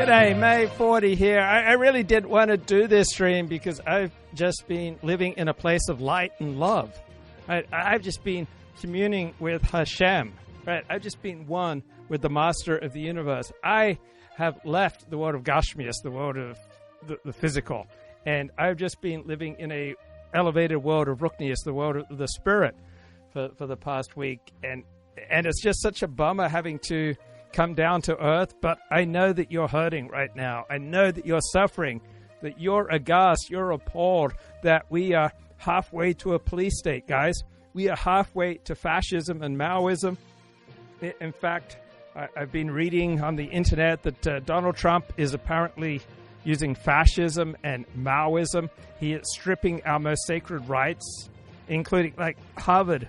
G'day, May 40 here. I really didn't want to do this stream because I've just been living in a place of light and love. Right? I've just been communing with Hashem. Right? I've just been one with the master of the universe. I have left the world of Gashmias, the world of the physical, and I've just been living in a elevated world of Ruknias, the world of the spirit, for the past week. And it's just such a bummer having to come down to earth, but I know that you're hurting right now. I know that you're suffering, that you're aghast, you're appalled, that we are halfway to a police state, guys. We are halfway to fascism and Maoism. In fact, I've been reading on the internet that Donald Trump is apparently using fascism and Maoism. He is stripping our most sacred rights, including like Harvard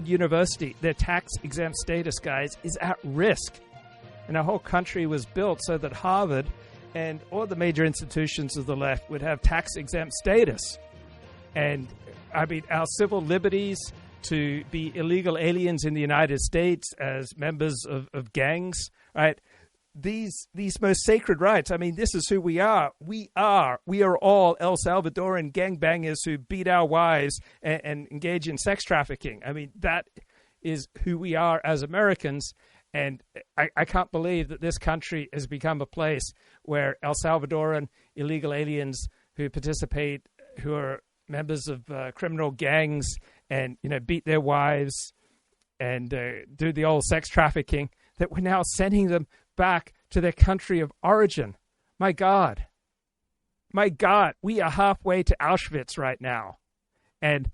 University. Their tax-exempt status, guys, is at risk. And our whole country was built so that Harvard and all the major institutions of the left would have tax-exempt status. And, I mean, our civil liberties to be illegal aliens in the United States as members of gangs, right? These most sacred rights, I mean, this is who we are. We are all El Salvadoran gangbangers who beat our wives and engage in sex trafficking. I mean, that is who we are as Americans. And I can't believe that this country has become a place where El Salvadoran illegal aliens who participate, who are members of criminal gangs and, you know, beat their wives and do the old sex trafficking, that we're now sending them back to their country of origin. My God, we are halfway to Auschwitz right now. And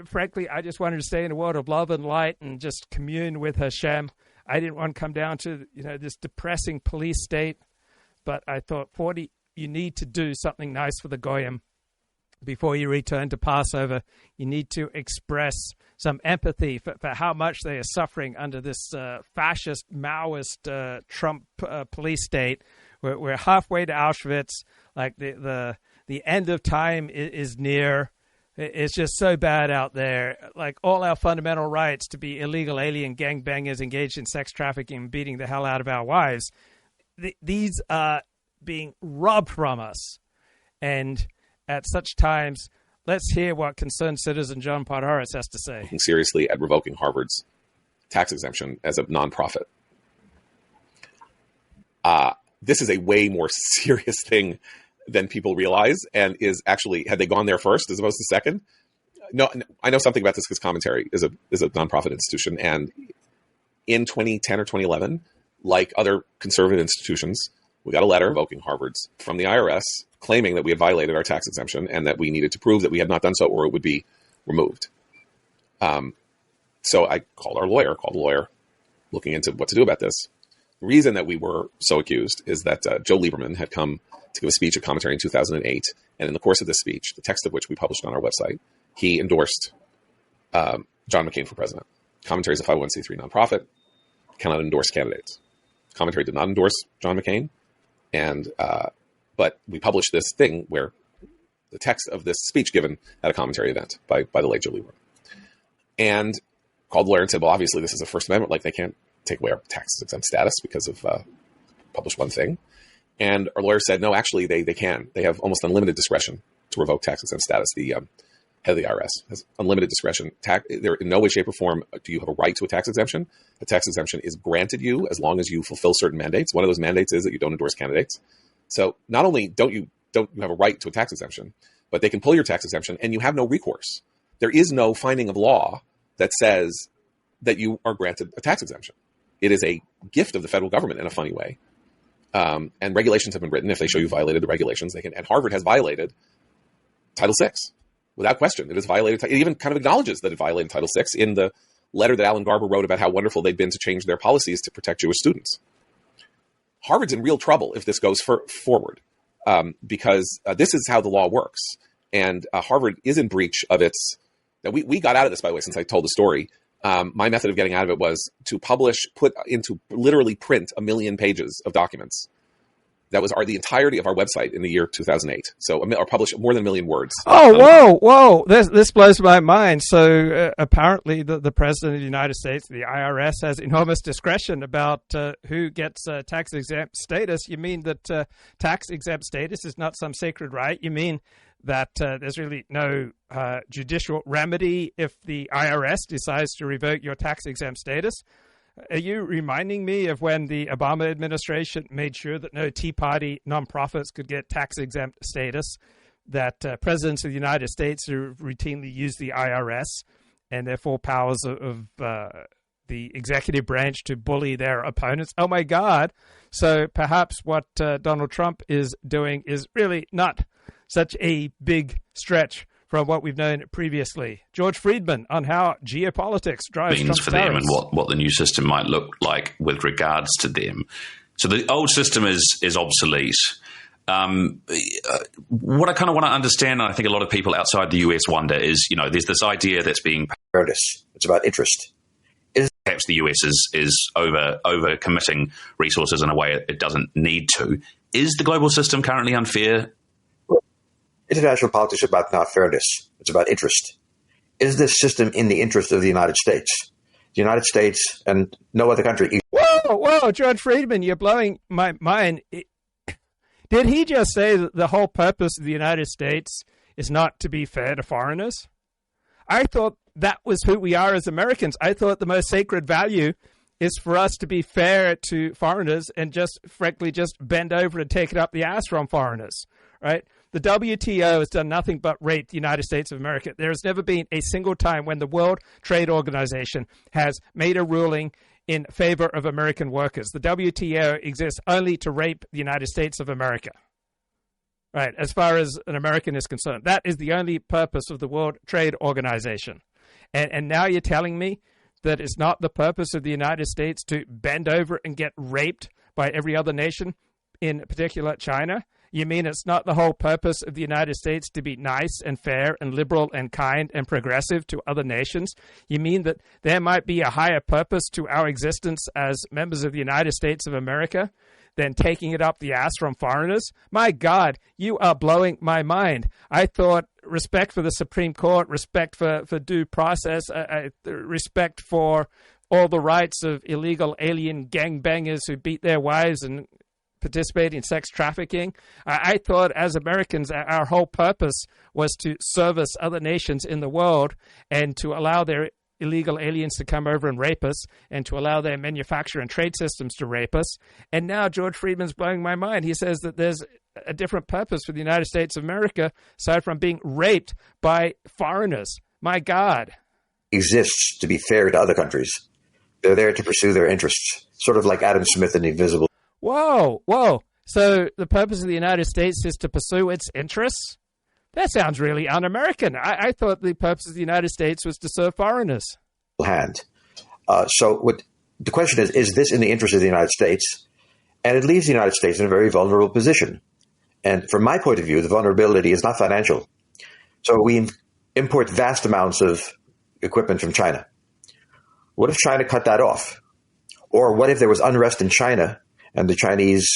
frankly, I just wanted to stay in a world of love and light and just commune with Hashem. I didn't want to come down to, you know, this depressing police state, but I thought, 40, you need to do something nice for the Goyim before you return to Passover. You need to express some empathy for how much they are suffering under this fascist, Maoist Trump police state. We're halfway to Auschwitz. Like the end of time is near. It's just so bad out there. Like all our fundamental rights to be illegal alien gangbangers engaged in sex trafficking and beating the hell out of our wives, these are being robbed from us. And at such times, let's hear what concerned citizen John Podhoretz has to say. Looking seriously at revoking Harvard's tax exemption as a nonprofit. This is a way more serious thing than people realize, and is actually, had they gone there first as opposed to second? No, I know something about this because Commentary is a nonprofit institution, and in 2010 or 2011, like other conservative institutions, we got a letter revoking Harvard's from the IRS, claiming that we had violated our tax exemption and that we needed to prove that we had not done so or it would be removed. So I called the lawyer looking into what to do about this. The reason that we were so accused is that Joe Lieberman had come to give a speech at Commentary in 2008. And in the course of this speech, the text of which we published on our website, he endorsed John McCain for president. Commentary is a 501c3 nonprofit, cannot endorse candidates. Commentary did not endorse John McCain. And but we published this thing where the text of this speech given at a Commentary event by the late Joe Lieberman. And called the lawyer and said, well, obviously this is a First Amendment. Like, they can't take away our tax exempt status because of published one thing. And our lawyer said, no, actually they can. They have almost unlimited discretion to revoke tax exempt status. The head of the IRS has unlimited discretion. There, in no way, shape, or form do you have a right to a tax exemption. A tax exemption is granted you as long as you fulfill certain mandates. One of those mandates is that you don't endorse candidates. So not only don't you have a right to a tax exemption, but they can pull your tax exemption and you have no recourse. There is no finding of law that says that you are granted a tax exemption. It is a gift of the federal government in a funny way. And regulations have been written. If they show you violated the regulations, they can. And Harvard has violated Title VI without question. It has violated. It even kind of acknowledges that it violated Title VI in the letter that Alan Garber wrote about how wonderful they'd been to change their policies to protect Jewish students. Harvard's in real trouble if this goes forward, because this is how the law works. And Harvard is in breach of its. Now we got out of this, by the way, since I told the story. My method of getting out of it was to put into literally print 1 million pages of documents That was the entirety of our website in the year 2008. So or published more than 1 million words. Oh, whoa. This blows my mind. So apparently the President of the United States, the IRS, has enormous discretion about who gets tax-exempt status. You mean that tax-exempt status is not some sacred right? You mean that there's really no judicial remedy if the IRS decides to revoke your tax-exempt status? Are you reminding me of when the Obama administration made sure that no Tea Party nonprofits could get tax-exempt status, that presidents of the United States who routinely use the IRS and their full powers of the executive branch to bully their opponents? Oh, my God. So perhaps what Donald Trump is doing is really not such a big stretch from what we've known previously. George Friedman on how geopolitics drives means Trump's for them tariffs. and what the new system might look like with regards to them. So the old system is obsolete. What I kind of want to understand, and I think a lot of people outside the US wonder, is, there's this idea that's being fairness. It's about interest. Perhaps the US is over committing resources in a way it doesn't need to. Is the global system currently unfair? International politics is about not fairness. It's about interest. Is this system in the interest of the United States? The United States and no other country. Whoa, George Friedman, you're blowing my mind. Did he just say that the whole purpose of the United States is not to be fair to foreigners? I thought that was who we are as Americans. I thought the most sacred value is for us to be fair to foreigners and frankly, bend over and take it up the ass from foreigners, right? The WTO has done nothing but rape the United States of America. There has never been a single time when the World Trade Organization has made a ruling in favor of American workers. The WTO exists only to rape the United States of America, right? As far as an American is concerned, that is the only purpose of the World Trade Organization. And now you're telling me that it's not the purpose of the United States to bend over and get raped by every other nation, in particular China? You mean it's not the whole purpose of the United States to be nice and fair and liberal and kind and progressive to other nations? You mean that there might be a higher purpose to our existence as members of the United States of America than taking it up the ass from foreigners? My God, you are blowing my mind. I thought respect for the Supreme Court, respect for due process, respect for all the rights of illegal alien gangbangers who beat their wives and participate in sex trafficking. I thought as Americans, our whole purpose was to service other nations in the world and to allow their illegal aliens to come over and rape us and to allow their manufacture and trade systems to rape us. And now George Friedman's blowing my mind. He says that there's a different purpose for the United States of America aside from being raped by foreigners. My God. Exists to be fair to other countries. They're there to pursue their interests, sort of like Adam Smith and the Invisible. Whoa. So the purpose of the United States is to pursue its interests? That sounds really un-American. I thought the purpose of the United States was to serve foreigners. So the question is this in the interest of the United States? And it leaves the United States in a very vulnerable position. And from my point of view, the vulnerability is not financial. So we import vast amounts of equipment from China. What if China cut that off? Or what if there was unrest in China and the Chinese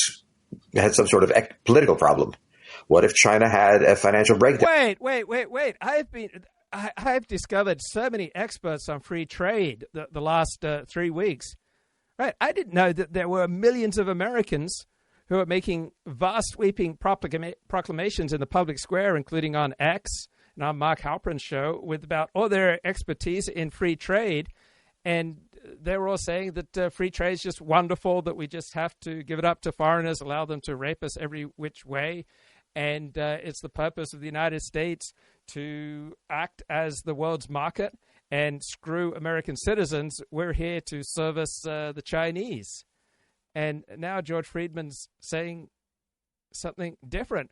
had some sort of political problem? What if China had a financial breakdown? Wait. I've discovered so many experts on free trade the last 3 weeks. Right. I didn't know that there were millions of Americans who are making vast sweeping proclamations in the public square, including on X and on Mark Halperin's show, with about all their expertise in free trade. And they were all saying that free trade is just wonderful, that we just have to give it up to foreigners, allow them to rape us every which way. And it's the purpose of the United States to act as the world's market and screw American citizens. We're here to service the Chinese. And now George Friedman's saying something different.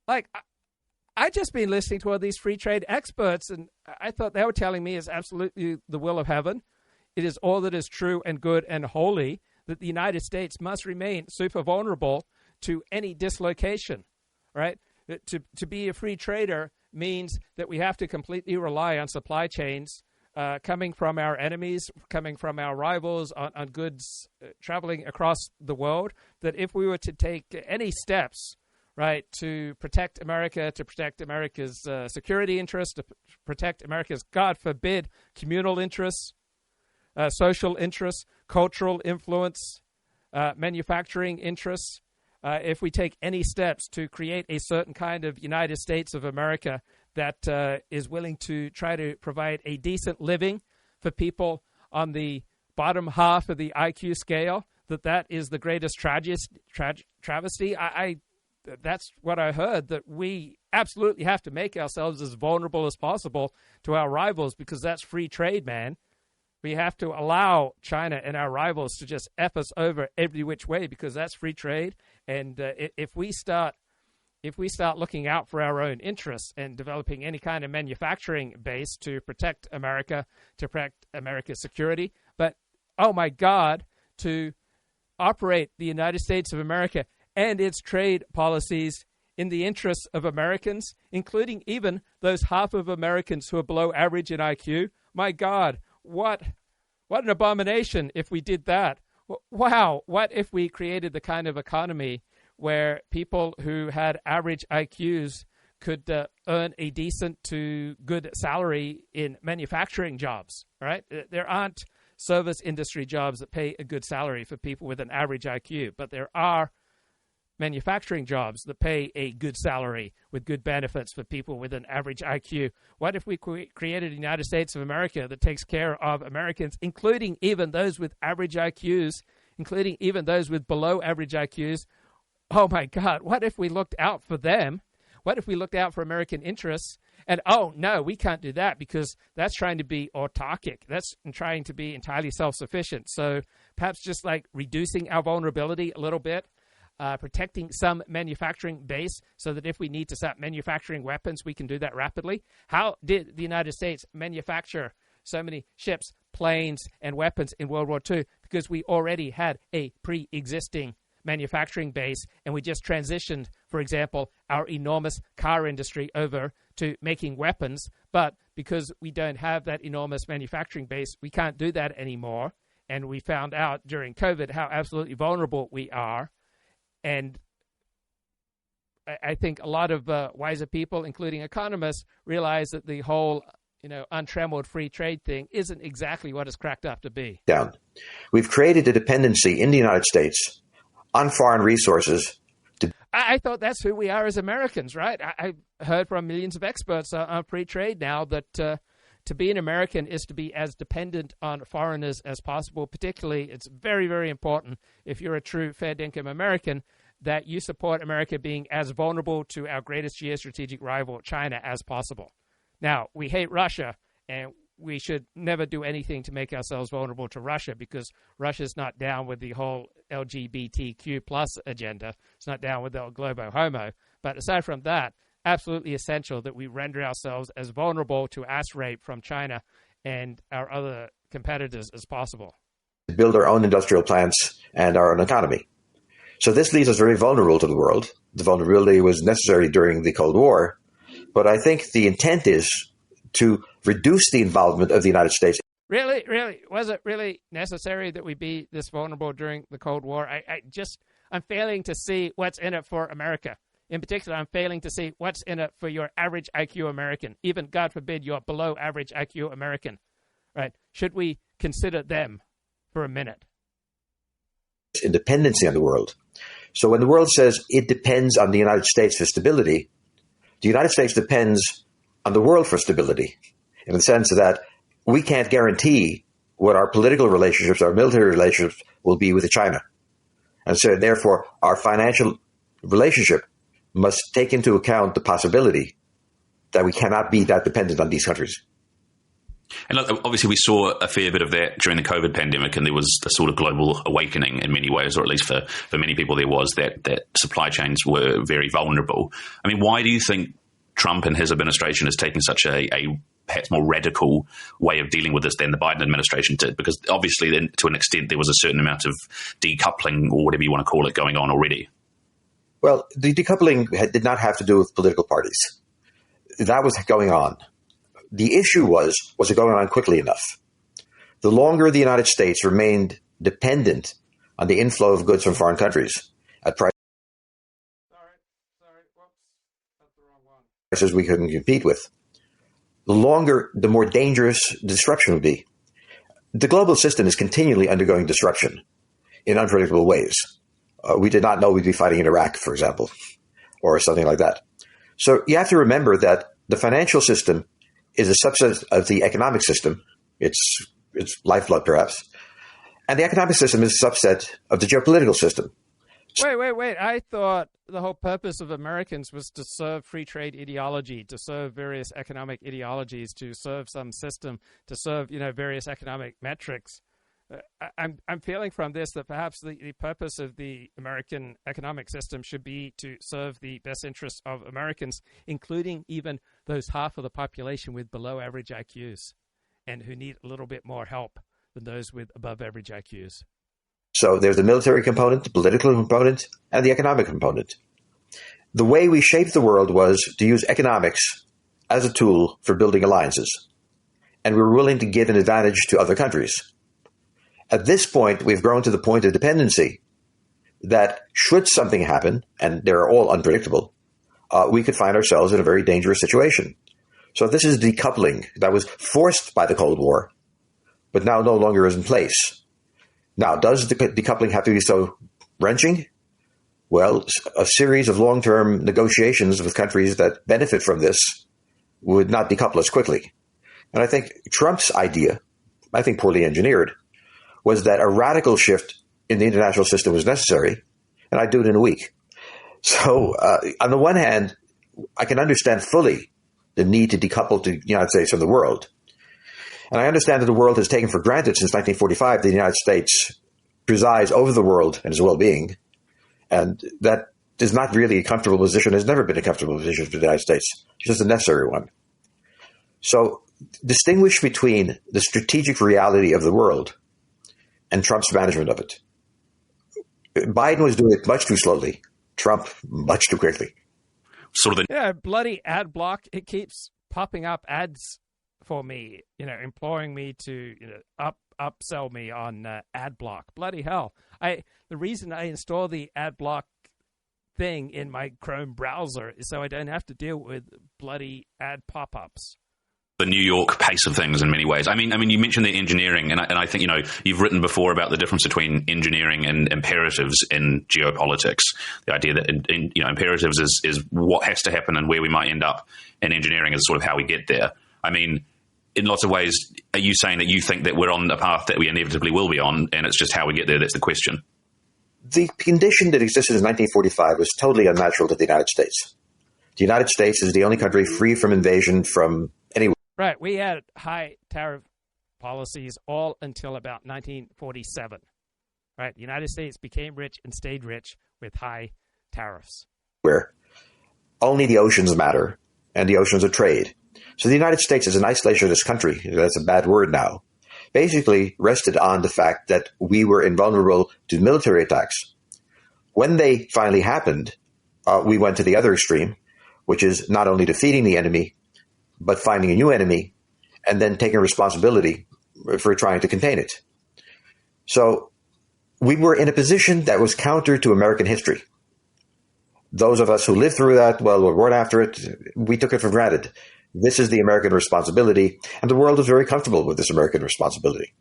Like, I just been listening to all these free trade experts, and I thought they were telling me it's absolutely the will of heaven. It is all that is true and good and holy, that the United States must remain super vulnerable to any dislocation, right? To be a free trader means that we have to completely rely on supply chains coming from our enemies, coming from our rivals on goods traveling across the world, that if we were to take any steps, right, to protect America, to protect America's security interests, to protect America's, God forbid, communal interests, social interests, cultural influence, manufacturing interests, if we take any steps to create a certain kind of United States of America that is willing to try to provide a decent living for people on the bottom half of the IQ scale, that is the greatest travesty. That's what I heard, that we absolutely have to make ourselves as vulnerable as possible to our rivals, because that's free trade, man. We have to allow China and our rivals to just F us over every which way, because that's free trade. And if we start looking out for our own interests and developing any kind of manufacturing base to protect America, to protect America's security, but, oh my God, to operate the United States of America and its trade policies in the interests of Americans, including even those half of Americans who are below average in IQ, my God, what an abomination if we did that. Wow, what if we created the kind of economy where people who had average IQs could earn a decent to good salary in manufacturing jobs, right? There aren't service industry jobs that pay a good salary for people with an average IQ, but there are manufacturing jobs that pay a good salary with good benefits for people with an average IQ. What if we created a United States of America that takes care of Americans, including even those with average IQs, including even those with below average IQs? Oh my God, what if we looked out for them? What if we looked out for American interests? And oh no, we can't do that because that's trying to be autarkic. That's trying to be entirely self-sufficient. So perhaps just like reducing our vulnerability a little bit, protecting some manufacturing base so that if we need to start manufacturing weapons, we can do that rapidly. How did the United States manufacture so many ships, planes, and weapons in World War II? Because we already had a pre-existing manufacturing base, and we just transitioned, for example, our enormous car industry over to making weapons. But because we don't have that enormous manufacturing base, we can't do that anymore. And we found out during COVID how absolutely vulnerable we are. And I think a lot of wiser people, including economists, realize that the whole, untrammeled free trade thing isn't exactly what it's cracked up to be. Down. We've created a dependency in the United States on foreign resources. I thought that's who we are as Americans, right? I heard from millions of experts on free trade now that to be an American is to be as dependent on foreigners as possible. Particularly, it's very, very important if you're a true fair dinkum American that you support America being as vulnerable to our greatest geostrategic rival, China, as possible. Now, we hate Russia, and we should never do anything to make ourselves vulnerable to Russia because Russia's not down with the whole LGBTQ plus agenda. It's not down with the globo homo. But aside from that, absolutely essential that we render ourselves as vulnerable to ass rape from China and our other competitors as possible. Build our own industrial plants and our own economy. So this leaves us very vulnerable to the world. The vulnerability was necessary during the Cold War, but I think the intent is to reduce the involvement of the United States. Really? Was it really necessary that we be this vulnerable during the Cold War? I'm failing to see what's in it for America. In particular, I'm failing to see what's in it for your average IQ American, even, God forbid, your below average IQ American, right? Should we consider them for a minute? In dependency on the world. So when the world says it depends on the United States for stability, the United States depends on the world for stability, in the sense that we can't guarantee what our political relationships, our military relationships will be with China. And so therefore, our financial relationship must take into account the possibility that we cannot be that dependent on these countries. And look, obviously we saw a fair bit of that during the COVID pandemic, and there was a sort of global awakening in many ways, or at least for many people there was, that supply chains were very vulnerable. I mean, why do you think Trump and his administration is taking such a perhaps more radical way of dealing with this than the Biden administration did? Because obviously, then, to an extent, there was a certain amount of decoupling, or whatever you want to call it, going on already. Well, the decoupling did not have to do with political parties. That was going on. The issue was it going on quickly enough? The longer the United States remained dependent on the inflow of goods from foreign countries at prices we couldn't compete with, the more dangerous disruption would be. The global system is continually undergoing disruption in unpredictable ways. We did not know we'd be fighting in Iraq, for example, or something like that. So you have to remember that the financial system is a subset of the economic system. It's lifeblood, perhaps. And the economic system is a subset of the geopolitical system. Wait. I thought the whole purpose of Americans was to serve free trade ideology, to serve various economic ideologies, to serve some system, to serve, various economic metrics. I'm feeling from this that perhaps the purpose of the American economic system should be to serve the best interests of Americans, including even those half of the population with below average IQs and who need a little bit more help than those with above average IQs. So there's the military component, the political component, and the economic component. The way we shaped the world was to use economics as a tool for building alliances. And we were willing to give an advantage to other countries. At this point, we've grown to the point of dependency that should something happen, and they're all unpredictable, we could find ourselves in a very dangerous situation. So this is decoupling that was forced by the Cold War, but now no longer is in place. Now, does the decoupling have to be so wrenching? Well, a series of long-term negotiations with countries that benefit from this would not decouple us quickly. And I think Trump's idea, I think poorly engineered, was that a radical shift in the international system was necessary, and I'd do it in a week. So, on the one hand, I can understand fully the need to decouple the United States from the world. And I understand that the world has taken for granted since 1945 that the United States presides over the world and its well-being. And that is not really a comfortable position, has never been a comfortable position for the United States. It's just a necessary one. So distinguish between the strategic reality of the world and Trump's management of it. Biden was doing it much too slowly. Trump, much too quickly. Bloody ad block. It keeps popping up ads for me, imploring me to, upsell me on ad block. Bloody hell. The reason I install the ad block thing in my Chrome browser is so I don't have to deal with bloody ad pop-ups. The New York pace of things in many ways. I mean, you mentioned the engineering, and I think, you've written before about the difference between engineering and imperatives in geopolitics. The idea that, imperatives is what has to happen and where we might end up, and engineering is sort of how we get there. I mean, in lots of ways, are you saying that you think that we're on a path that we inevitably will be on, and it's just how we get there that's the question? The condition that existed in 1945 was totally unnatural to the United States. The United States is the only country free from invasion from anywhere. Right. We had high tariff policies all until about 1947. Right. The United States became rich and stayed rich with high tariffs. Where only the oceans matter, and the oceans are trade. So the United States is an isolationist country. That's a bad word now. Basically rested on the fact that we were invulnerable to military attacks. When they finally happened, we went to the other extreme, which is not only defeating the enemy, but finding a new enemy and then taking responsibility for trying to contain it. So we were in a position that was counter to American history. Those of us who lived through that, were born after it, we took it for granted. This is the American responsibility, and the world was very comfortable with this American responsibility.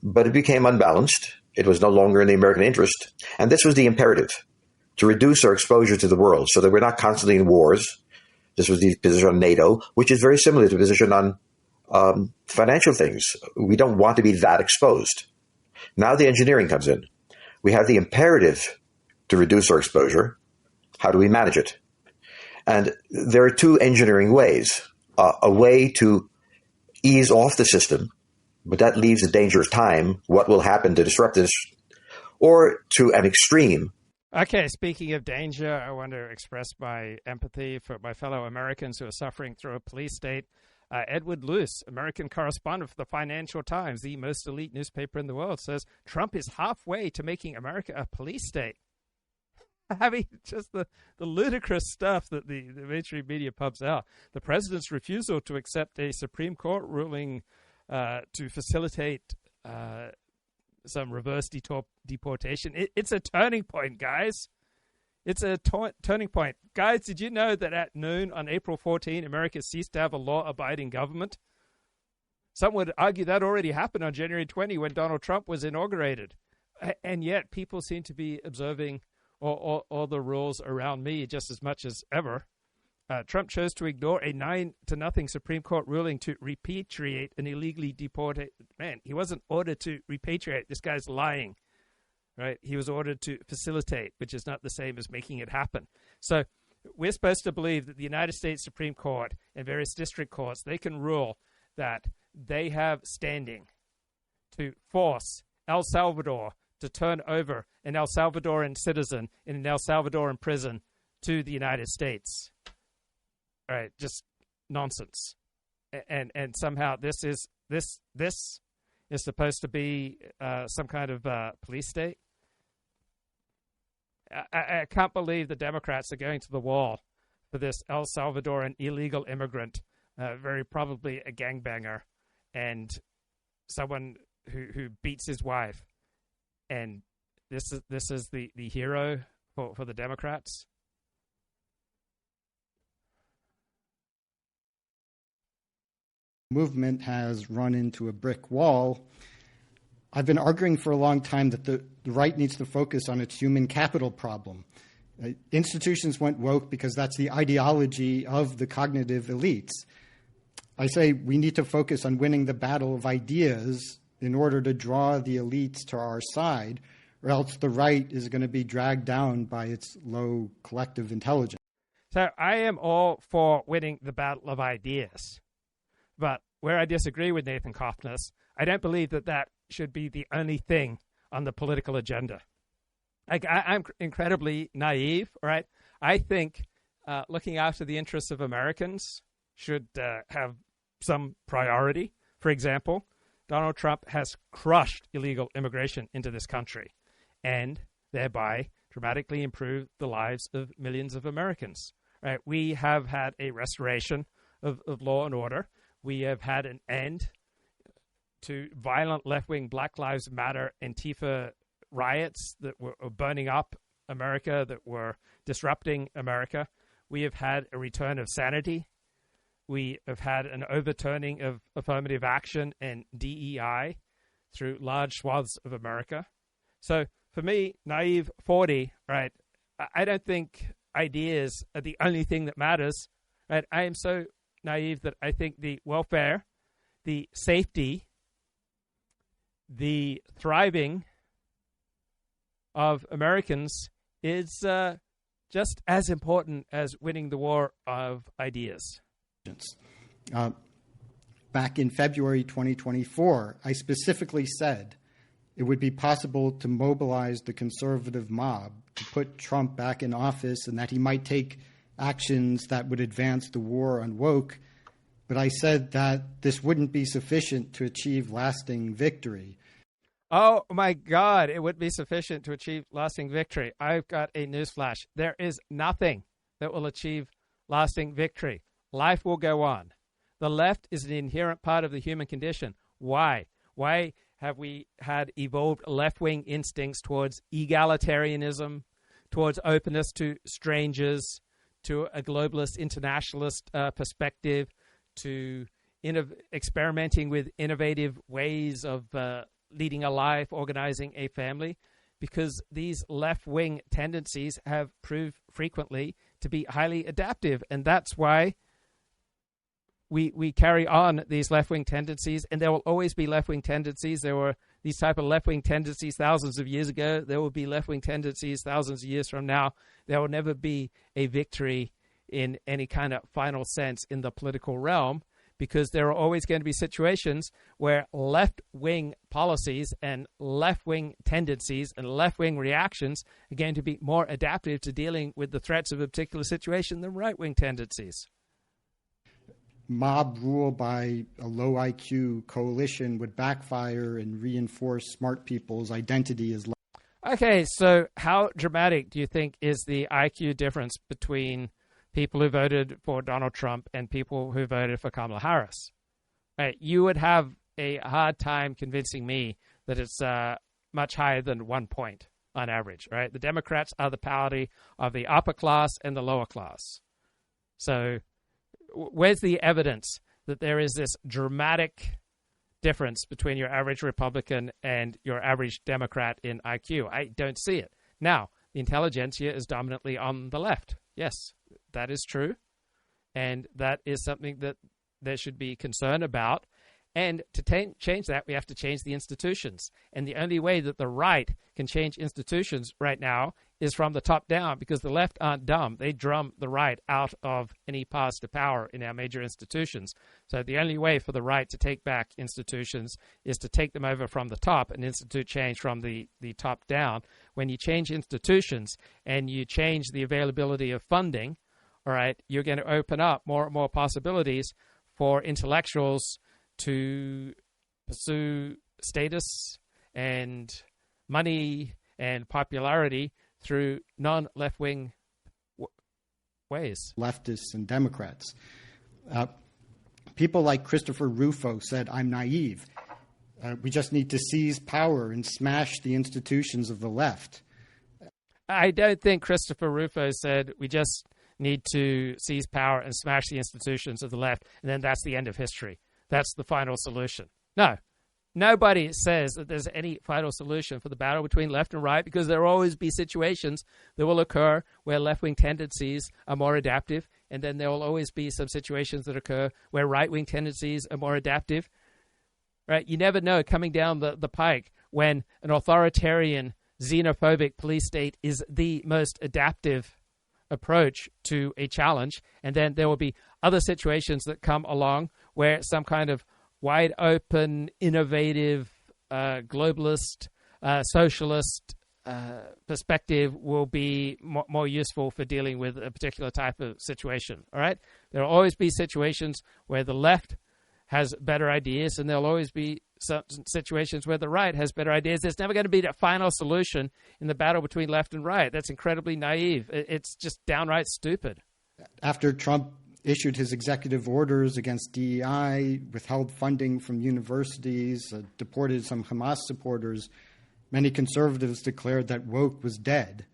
But it became unbalanced. It was no longer in the American interest, and this was the imperative, to reduce our exposure to the world so that we're not constantly in wars. This was the position on NATO, which is very similar to the position on financial things. We don't want to be that exposed. Now the engineering comes in. We have the imperative to reduce our exposure. How do we manage it? And there are two engineering ways. A way to ease off the system, but that leaves a dangerous time. What will happen to disrupt this? Or to an extreme. Okay, speaking of danger, I want to express my empathy for my fellow Americans who are suffering through a police state. Edward Luce, American correspondent for the Financial Times, the most elite newspaper in the world, says Trump is halfway to making America a police state. I mean, just the ludicrous stuff that the mainstream media pumps out. The president's refusal to accept a Supreme Court ruling to facilitate some reverse deportation. It's a turning point, guys. It's a turning point. Guys, did you know that at noon on April 14, America ceased to have a law-abiding government? Some would argue that already happened on January 20 when Donald Trump was inaugurated. And yet people seem to be observing all the rules around me just as much as ever. Trump chose to ignore a 9-0 Supreme Court ruling to repatriate an illegally deported man. He wasn't ordered to repatriate. This guy's lying, right? He was ordered to facilitate, which is not the same as making it happen. So we're supposed to believe that the United States Supreme Court and various district courts, they can rule that they have standing to force El Salvador to turn over an El Salvadoran citizen in an El Salvadoran prison to the United States. All right, just nonsense. And somehow this is supposed to be some kind of police state. I can't believe the Democrats are going to the wall for this El Salvadoran illegal immigrant, very probably a gangbanger, and someone who beats his wife. And this is the hero for the Democrats. Movement has run into a brick wall. I've been arguing for a long time that the right needs to focus on its human capital problem. Institutions went woke because that's the ideology of the cognitive elites. I say we need to focus on winning the battle of ideas in order to draw the elites to our side, or else the right is going to be dragged down by its low collective intelligence. So I am all for winning the battle of ideas. But where I disagree with Nathan Cofnas, I don't believe that should be the only thing on the political agenda. I'm incredibly naive, right? I think looking after the interests of Americans should have some priority. For example, Donald Trump has crushed illegal immigration into this country and thereby dramatically improved the lives of millions of Americans. Right? We have had a restoration of law and order. We have had an end to violent left-wing Black Lives Matter Antifa riots that were burning up America, that were disrupting America. We have had a return of sanity. We have had an overturning of affirmative action and DEI through large swaths of America. So for me, naive 40, right, I don't think ideas are the only thing that matters. Right? I am so naive that I think the welfare, the safety, the thriving of Americans is just as important as winning the war of ideas. Back in February 2024, I specifically said it would be possible to mobilize the conservative mob to put Trump back in office and that he might take actions that would advance the war on woke. But I said that this wouldn't be sufficient to achieve lasting victory. Oh, my God, it wouldn't be sufficient to achieve lasting victory. I've got a newsflash. There is nothing that will achieve lasting victory. Life will go on. The left is an inherent part of the human condition. Why? Why have we had evolved left-wing instincts towards egalitarianism, towards openness to strangers, to a globalist internationalist perspective, to experimenting with innovative ways of leading a life, organizing a family? Because these left-wing tendencies have proved frequently to be highly adaptive, and that's why we carry on these left-wing tendencies, and there will always be left-wing tendencies. There were these type of left-wing tendencies thousands of years ago. There will be left-wing tendencies thousands of years from now. There will never be a victory in any kind of final sense in the political realm, because there are always going to be situations where left-wing policies and left-wing tendencies and left-wing reactions are going to be more adaptive to dealing with the threats of a particular situation than right-wing tendencies. Mob rule by a low IQ coalition would backfire and reinforce smart people's identity as Okay, so how dramatic do you think is the IQ difference between people who voted for Donald Trump and people who voted for Kamala Harris? Right, you would have a hard time convincing me that it's much higher than 1 point on average, right? The Democrats are the party of the upper class and the lower class. So where's the evidence that there is this dramatic difference between your average Republican and your average Democrat in IQ? I don't see it. Now, the intelligentsia is dominantly on the left. Yes, that is true. And that is something that there should be concern about. And to change that, we have to change the institutions. And the only way that the right can change institutions right now is from the top down, because the left aren't dumb. They drum the right out of any paths to power in our major institutions. So the only way for the right to take back institutions is to take them over from the top and institute change from the top down. When you change institutions and you change the availability of funding, all right, you're going to open up more and more possibilities for intellectuals to pursue status and money and popularity through non-left-wing ways. Leftists and Democrats. People like Christopher Rufo said, I'm naive. We just need to seize power and smash the institutions of the left. I don't think Christopher Rufo said we just need to seize power and smash the institutions of the left, and then that's the end of history. That's the final solution. No, nobody says that there's any final solution for the battle between left and right, because there will always be situations that will occur where left-wing tendencies are more adaptive, and then there will always be some situations that occur where right-wing tendencies are more adaptive. Right? You never know coming down the pike when an authoritarian, xenophobic police state is the most adaptive approach to a challenge, and then there will be other situations that come along where some kind of wide open, innovative, globalist, socialist perspective will be more useful for dealing with a particular type of situation. All right, there will always be situations where the left has better ideas, and there'll always be some situations where the right has better ideas. There's never going to be a final solution in the battle between left and right. That's incredibly naive. It's just downright stupid. After Trump issued his executive orders against DEI, withheld funding from universities, deported some Hamas supporters, many conservatives declared that woke was dead.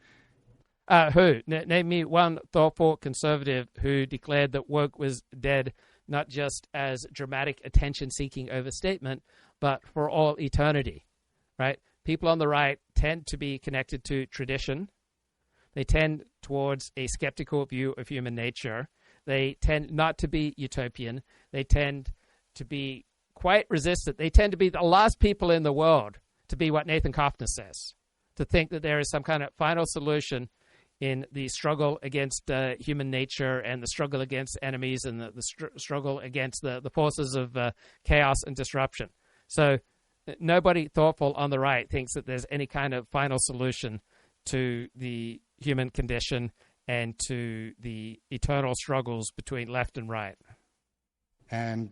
Who? Name me one thoughtful conservative who declared that woke was dead, not just as dramatic attention-seeking overstatement, but for all eternity, right? People on the right tend to be connected to tradition. They tend towards a skeptical view of human nature. They tend not to be utopian. They tend to be quite resistant. They tend to be the last people in the world to be what Nathan Cofnas says, to think that there is some kind of final solution in the struggle against human nature and the struggle against enemies and the struggle against the forces of chaos and disruption. So nobody thoughtful on the right thinks that there's any kind of final solution to the human condition and to the eternal struggles between left and right. And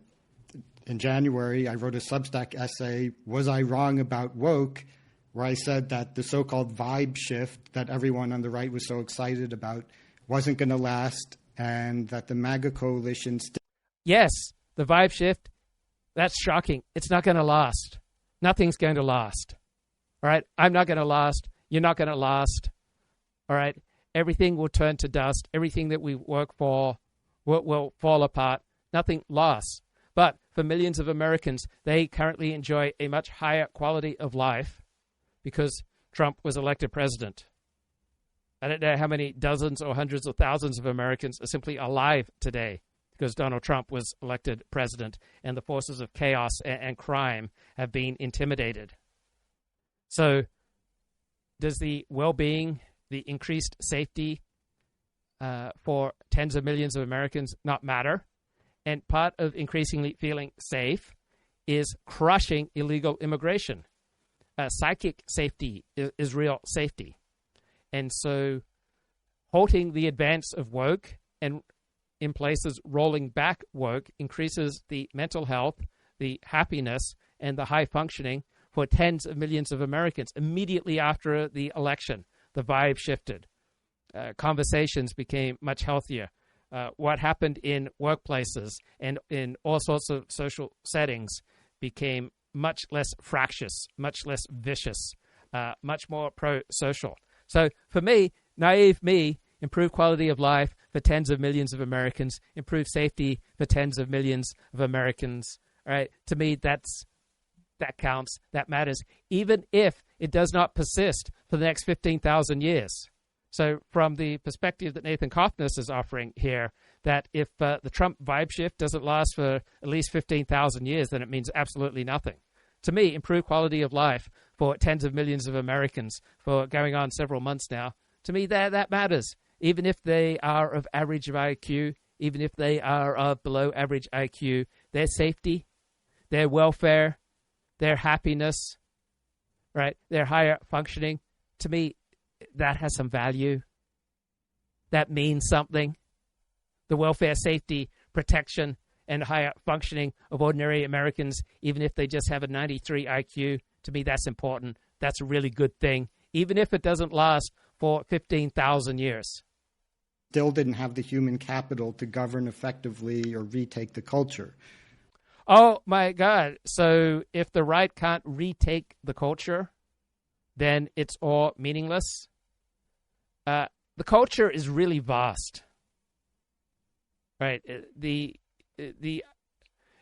in January, I wrote a Substack essay, Was I Wrong About Woke?, where I said that the so-called vibe shift that everyone on the right was so excited about wasn't going to last, and that the MAGA coalition... Yes, the vibe shift, that's shocking. It's not going to last. Nothing's going to last. All right? I'm not going to last. You're not going to last. All right? Everything will turn to dust. Everything that we work for will fall apart. Nothing lasts. But for millions of Americans, they currently enjoy a much higher quality of life because Trump was elected president. I don't know how many dozens or hundreds or thousands of Americans are simply alive today because Donald Trump was elected president and the forces of chaos and crime have been intimidated. So does the well-being, the increased safety for tens of millions of Americans not matter? And part of increasingly feeling safe is crushing illegal immigration. Psychic safety is real safety. And so halting the advance of woke and in places rolling back woke increases the mental health, the happiness, and the high functioning for tens of millions of Americans. Immediately after the election, the vibe shifted. Conversations became much healthier. What happened in workplaces and in all sorts of social settings became much less fractious, much less vicious, much more pro-social. So for me, naive me, improve quality of life for tens of millions of Americans, improve safety for tens of millions of Americans. All right, to me, that counts, that matters, even if it does not persist for the next 15,000 years. So from the perspective that Nathan Cofnas is offering here, that if the Trump vibe shift doesn't last for at least 15,000 years, then it means absolutely nothing. To me, improved quality of life for tens of millions of Americans for going on several months now, to me, that matters. Even if they are of average IQ, even if they are of below average IQ, their safety, their welfare, their happiness, right, their higher functioning, to me, that has some value. That means something. The welfare, safety, protection, and higher functioning of ordinary Americans, even if they just have a 93 IQ, to me, that's important. That's a really good thing, even if it doesn't last for 15,000 years. Still didn't have the human capital to govern effectively or retake the culture. Oh, my God. So if the right can't retake the culture, then it's all meaningless. The culture is really vast, right?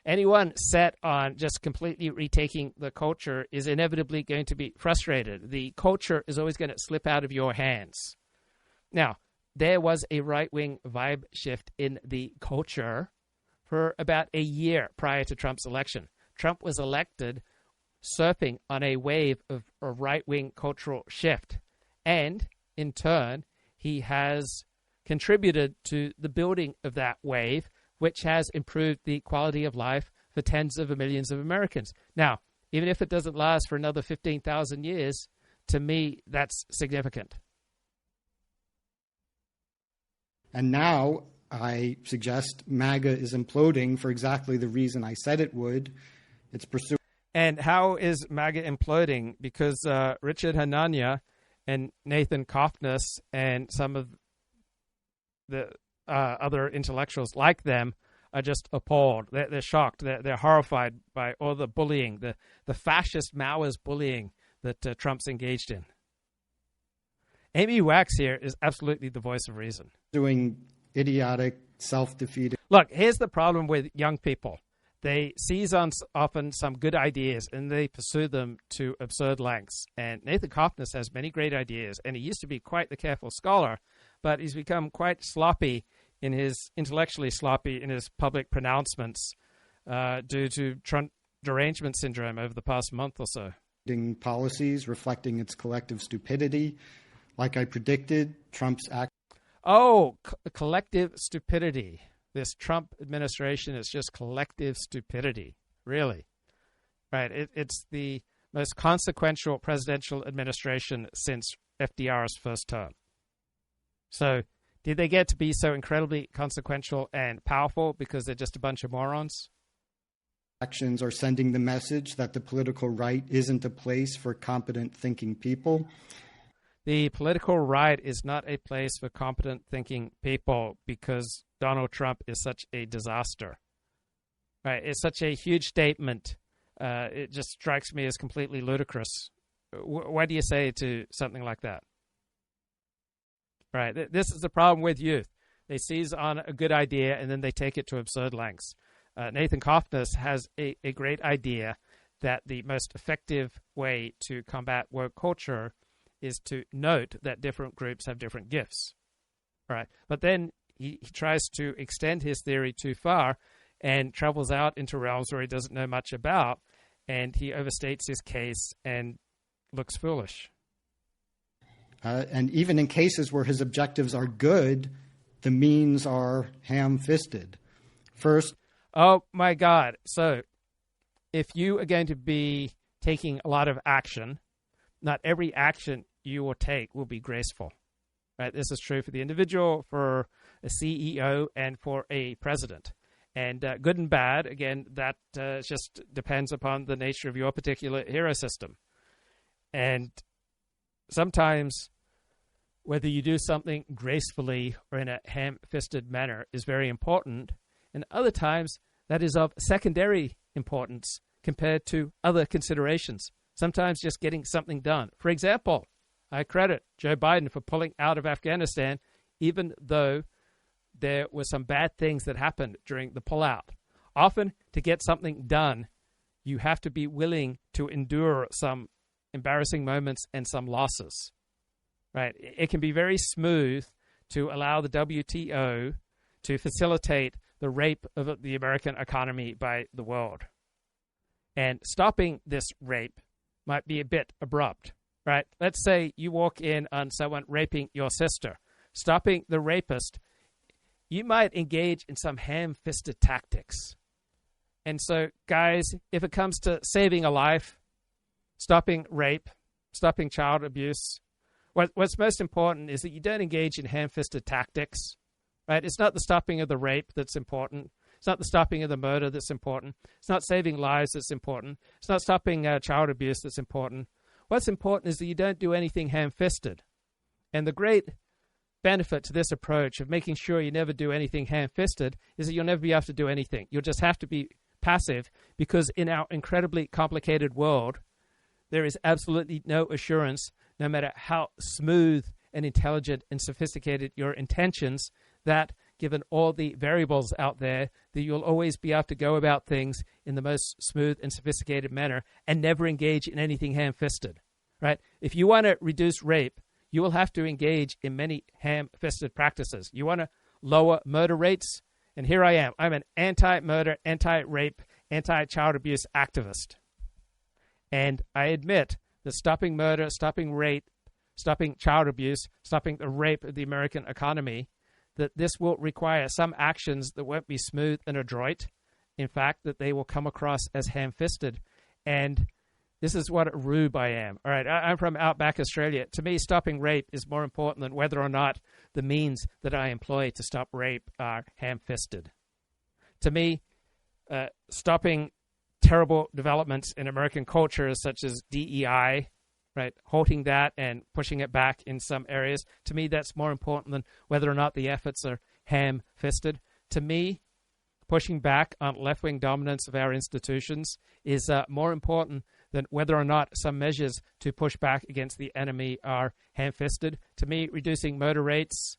Anyone set on just completely retaking the culture is inevitably going to be frustrated. The culture is always going to slip out of your hands. Now, there was a right-wing vibe shift in the culture for about a year prior to Trump's election. Trump was elected surfing on a wave of a right-wing cultural shift. And, in turn, he has contributed to the building of that wave, which has improved the quality of life for tens of millions of Americans. Now, even if it doesn't last for another 15,000 years, to me, that's significant. And now I suggest MAGA is imploding for exactly the reason I said it would. It's pursuing. And how is MAGA imploding? Because Richard Hanania and Nathan Cofnas and some of the other intellectuals like them are just appalled. They're shocked. They're horrified by all the bullying, the fascist Maoist bullying that Trump's engaged in. Amy Wax here is absolutely the voice of reason. Doing idiotic, self-defeating. Look, here's the problem with young people. They seize on often some good ideas and they pursue them to absurd lengths. And Nathan Cofnas has many great ideas, and he used to be quite the careful scholar, but he's become quite intellectually sloppy in his public pronouncements due to derangement syndrome over the past month or so. Policies reflecting its collective stupidity. Like I predicted, Trump's act. Collective stupidity. This Trump administration is just collective stupidity, really. Right? It's the most consequential presidential administration since FDR's first term. So did they get to be so incredibly consequential and powerful because they're just a bunch of morons? Actions are sending the message that the political right isn't a place for competent thinking people. The political right is not a place for competent thinking people because Donald Trump is such a disaster. Right? It's such a huge statement. It just strikes me as completely ludicrous. What do you say to something like that? Right? This is the problem with youth. They seize on a good idea and then they take it to absurd lengths. Nathan Cofnas has a great idea that the most effective way to combat woke culture is to note that different groups have different gifts. Right? But then he tries to extend his theory too far and travels out into realms where he doesn't know much about, and he overstates his case and looks foolish. And even in cases where his objectives are good, the means are ham-fisted. First, oh my God. So if you are going to be taking a lot of action, not every action you will take will be graceful. Right? This is true for the individual, for a CEO, and for a president. And good and bad, again, that just depends upon the nature of your particular hero system. And sometimes whether you do something gracefully or in a ham-fisted manner is very important. And other times that is of secondary importance compared to other considerations. Sometimes just getting something done. For example, I credit Joe Biden for pulling out of Afghanistan, even though there were some bad things that happened during the pullout. Often, to get something done, you have to be willing to endure some embarrassing moments and some losses. Right? It can be very smooth to allow the WTO to facilitate the rape of the American economy by the world. And stopping this rape might be a bit abrupt. Right? Let's say you walk in on someone raping your sister. Stopping the rapist, you might engage in some ham-fisted tactics. And so, guys, if it comes to saving a life, stopping rape, stopping child abuse, what's most important is that you don't engage in ham-fisted tactics. Right? It's not the stopping of the rape that's important. It's not the stopping of the murder that's important. It's not saving lives that's important. It's not stopping child abuse that's important. What's important is that you don't do anything ham-fisted. And the great benefit to this approach of making sure you never do anything ham-fisted is that you'll never be able to do anything. You'll just have to be passive, because in our incredibly complicated world, there is absolutely no assurance, no matter how smooth and intelligent and sophisticated your intentions, that given all the variables out there, that you'll always be able to go about things in the most smooth and sophisticated manner and never engage in anything ham-fisted. Right? If you want to reduce rape, you will have to engage in many ham-fisted practices. You want to lower murder rates? And here I am. I'm an anti-murder, anti-rape, anti-child abuse activist. And I admit that stopping murder, stopping rape, stopping child abuse, stopping the rape of the American economy, that this will require some actions that won't be smooth and adroit. In fact, that they will come across as ham-fisted. And this is what a rube I am. All right, I'm from outback Australia. To me, stopping rape is more important than whether or not the means that I employ to stop rape are ham-fisted. To me, stopping terrible developments in American culture, such as DEI, right, halting that and pushing it back in some areas, to me, that's more important than whether or not the efforts are ham-fisted. To me, pushing back on left-wing dominance of our institutions is more important than whether or not some measures to push back against the enemy are ham-fisted. To me, reducing murder rates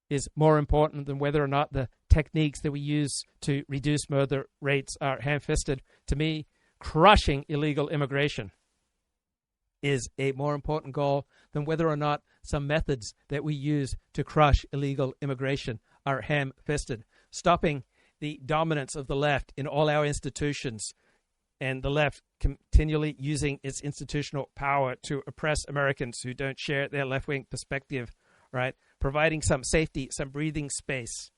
is more important than whether or not the techniques that we use to reduce murder rates are ham-fisted. To me, crushing illegal immigration is a more important goal than whether or not some methods that we use to crush illegal immigration are ham-fisted. Stopping the dominance of the left in all our institutions, and the left continually using its institutional power to oppress Americans who don't share their left-wing perspective, right? Providing some safety, some breathing space,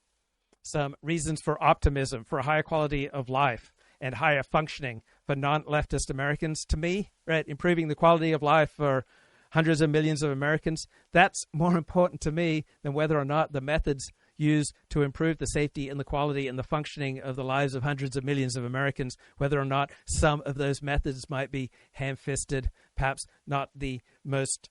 some reasons for optimism, for a higher quality of life and higher functioning for non-leftist Americans. To me, right, improving the quality of life for hundreds of millions of Americans, that's more important to me than whether or not the methods used to improve the safety and the quality and the functioning of the lives of hundreds of millions of Americans, whether or not some of those methods might be ham-fisted, perhaps not the most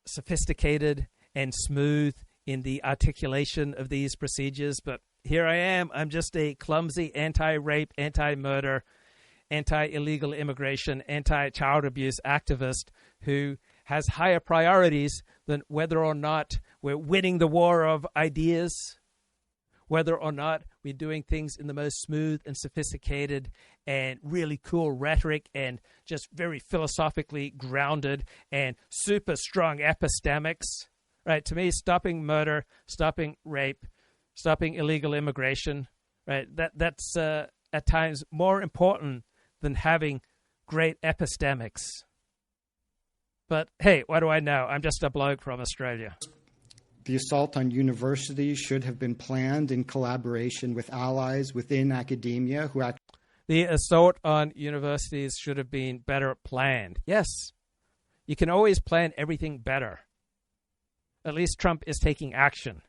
sophisticated and smooth in the articulation of these procedures. But here I am. I'm just a clumsy anti-rape, anti-murder, anti-illegal immigration, anti-child abuse activist who has higher priorities than whether or not we're winning the war of ideas, whether or not we're doing things in the most smooth and sophisticated and really cool rhetoric and just very philosophically grounded and super strong epistemics. Right? To me, stopping murder, stopping rape, stopping illegal immigration, right? That's at times more important than having great epistemics. But hey, what do I know? I'm just a bloke from Australia. The assault on universities should have been planned in collaboration with allies within academia who The assault on universities should have been better planned. Yes, you can always plan everything better. At least Trump is taking action.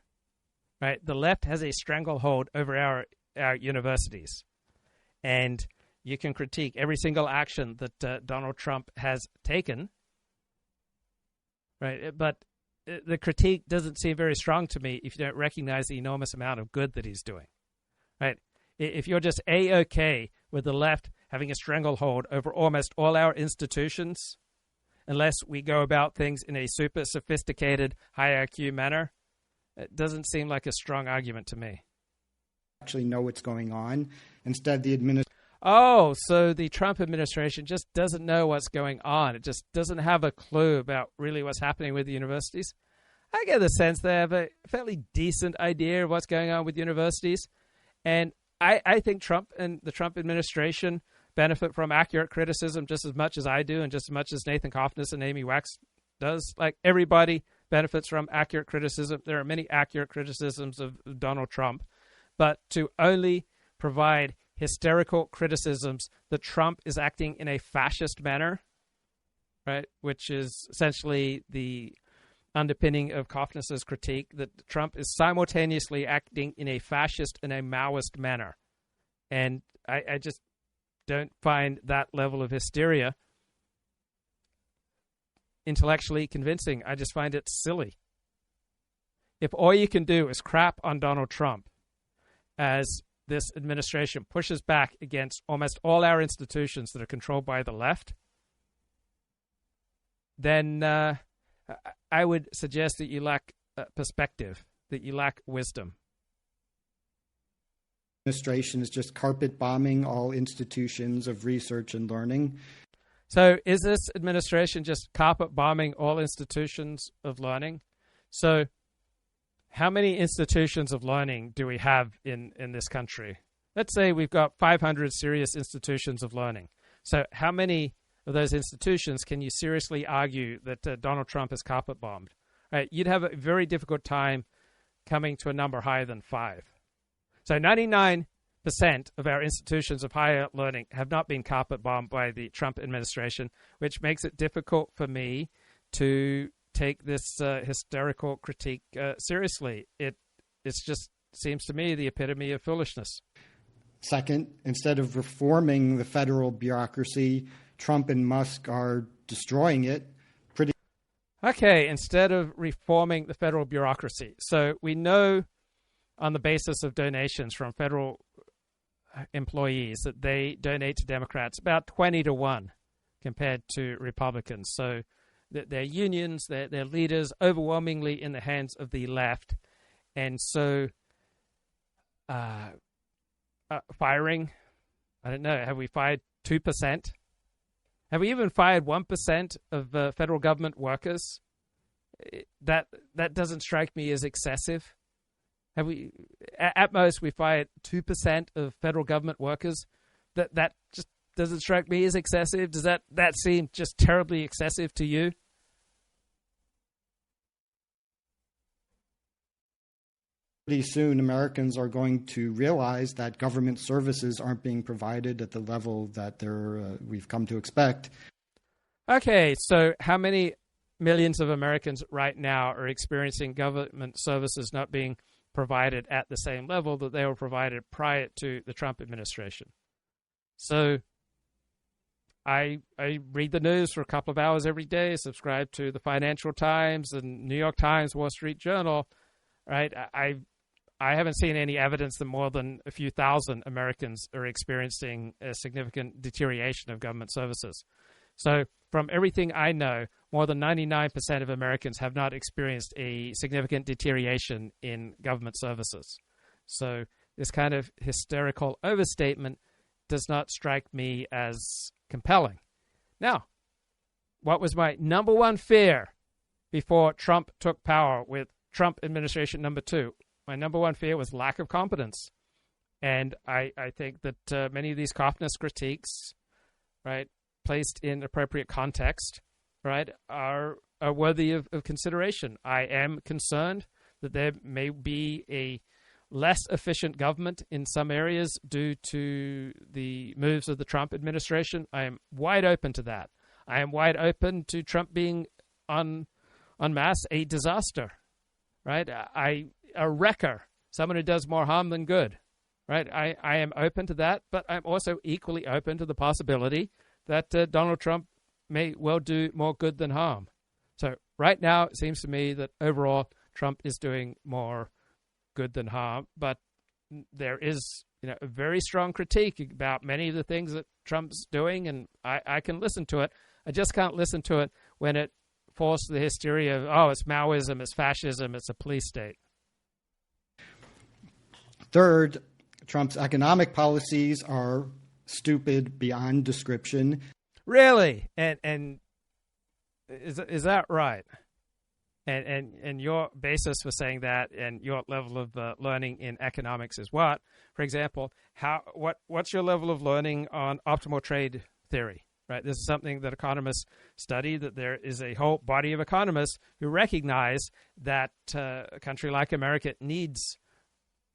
Right? The left has a stranglehold over our our universities. And you can critique every single action that Donald Trump has taken, right? But the critique doesn't seem very strong to me if you don't recognize the enormous amount of good that he's doing, right? If you're just A-OK with the left having a stranglehold over almost all our institutions, unless we go about things in a super sophisticated, high IQ manner, it doesn't seem like a strong argument to me. Actually know what's going on. Instead, the administration... Oh, so the Trump administration just doesn't know what's going on. It just doesn't have a clue about really what's happening with the universities. I get the sense they have a fairly decent idea of what's going on with universities. And I think Trump and the Trump administration benefit from accurate criticism just as much as I do and just as much as Nathan Cofnas and Amy Wax does. Like, everybody benefits from accurate criticism. There are many accurate criticisms of Donald Trump. But to only provide hysterical criticisms that Trump is acting in a fascist manner, right, which is essentially the underpinning of Cofnas's critique, that Trump is simultaneously acting in a fascist and a Maoist manner. And I just don't find that level of hysteria intellectually convincing. I just find it silly. If all you can do is crap on Donald Trump as this administration pushes back against almost all our institutions that are controlled by the left, then I would suggest that you lack perspective, that you lack wisdom. Administration is just carpet bombing all institutions of research and learning. So is this administration just carpet bombing all institutions of learning? So how many institutions of learning do we have in this country? Let's say we've got 500 serious institutions of learning. So how many of those institutions can you seriously argue that Donald Trump has carpet bombed? Right? You'd have a very difficult time coming to a number higher than 5. So 99% of our institutions of higher learning have not been carpet bombed by the Trump administration, which makes it difficult for me to take this hysterical critique seriously. It just seems to me the epitome of foolishness. Second, instead of reforming the federal bureaucracy, Trump and Musk are destroying it. Okay, instead of reforming the federal bureaucracy. So we know on the basis of donations from federal employees that they donate to Democrats about 20-1 compared to Republicans. So their unions, their leaders, overwhelmingly in the hands of the left. And so firing, I don't know, have we fired 2%? Have we even fired 1% of federal government workers? That doesn't strike me as excessive. Have we, at most, we fired 2% of federal government workers? That just doesn't strike me as excessive. Does that seem just terribly excessive to you? Pretty soon, Americans are going to realize that government services aren't being provided at the level that we've come to expect. Okay, so how many millions of Americans right now are experiencing government services not being provided at the same level that they were provided prior to the Trump administration? So I read the news for a couple of hours every day, subscribe to the Financial Times and New York Times, Wall Street Journal, right? I haven't seen any evidence that more than a few thousand Americans are experiencing a significant deterioration of government services. So from everything I know, more than 99% of Americans have not experienced a significant deterioration in government services. So this kind of hysterical overstatement does not strike me as compelling. Now, what was my number one fear before Trump took power with Trump administration number 2? My number one fear was lack of competence. And I think that many of these Cofnas critiques, right, placed in appropriate context, right, are worthy of consideration. I am concerned that there may be a less efficient government in some areas due to the moves of the Trump administration. I am wide open to that. I am wide open to Trump being en masse a disaster, right? A wrecker, someone who does more harm than good, right? right? I am open to that, but I'm also equally open to the possibility that Donald Trump may well do more good than harm. So right now, it seems to me that overall Trump is doing more good than harm, but there is a very strong critique about many of the things that Trump's doing, and I can listen to it. I just can't listen to it when it falls to the hysteria of, oh, it's Maoism, it's fascism, it's a police state. Third, Trump's economic policies are stupid beyond description. Really? And is that right? And your basis for saying that, and your level of learning in economics is what? For example, what's your level of learning on optimal trade theory? Right, this is something that economists study. That there is a whole body of economists who recognize that a country like America needs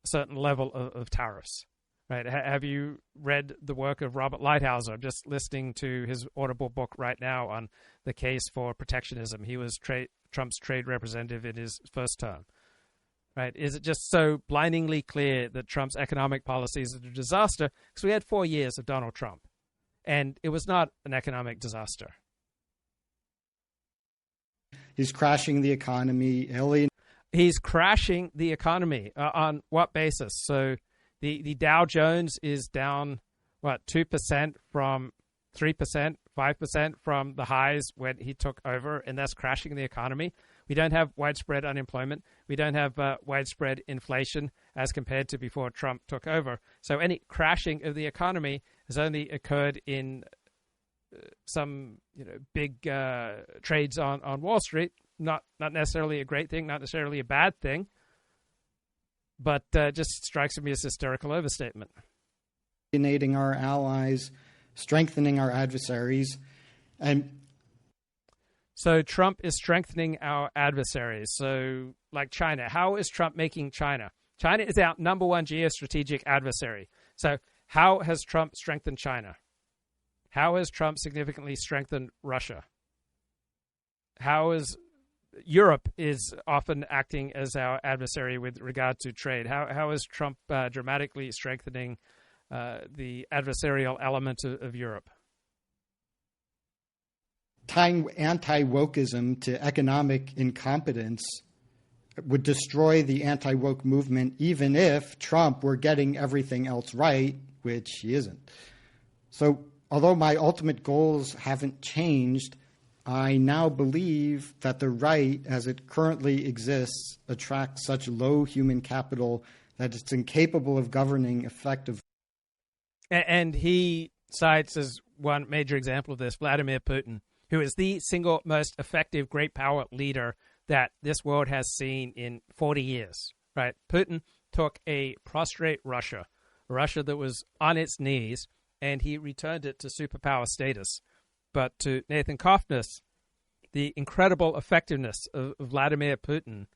a certain level of tariffs. Right? Have you read the work of Robert Lighthizer? I'm just listening to his Audible book right now on the case for protectionism. He was Trump's trade representative in his first term. Right? Is it just so blindingly clear that Trump's economic policies are a disaster? Because we had 4 years of Donald Trump, and it was not an economic disaster. He's crashing the economy. He's crashing the economy. On what basis? So the Dow Jones is down, 2% from 3%, 5% from the highs when he took over, and that's crashing the economy. We don't have widespread unemployment. We don't have widespread inflation as compared to before Trump took over. So any crashing of the economy has only occurred in some big trades on Wall Street. Not necessarily a great thing, not necessarily a bad thing, but just strikes me as hysterical overstatement. Alienating our allies, strengthening our adversaries, and so Trump is strengthening our adversaries. So, like China, how is Trump making China? China is our number one geostrategic adversary. So, how has Trump strengthened China? How has Trump significantly strengthened Russia? How is Europe is often acting as our adversary with regard to trade? How is Trump dramatically strengthening the adversarial element of Europe? Tying anti-wokeism to economic incompetence would destroy the anti-woke movement, even if Trump were getting everything else right, which he isn't. So, although my ultimate goals haven't changed, I now believe that the right, as it currently exists, attracts such low human capital that it's incapable of governing effectively. And he cites as one major example of this Vladimir Putin, who is the single most effective great power leader that this world has seen in 40 years. Right? Putin took a prostrate Russia that was on its knees, and he returned it to superpower status. But to Nathan Cofnas, the incredible effectiveness of Vladimir Putin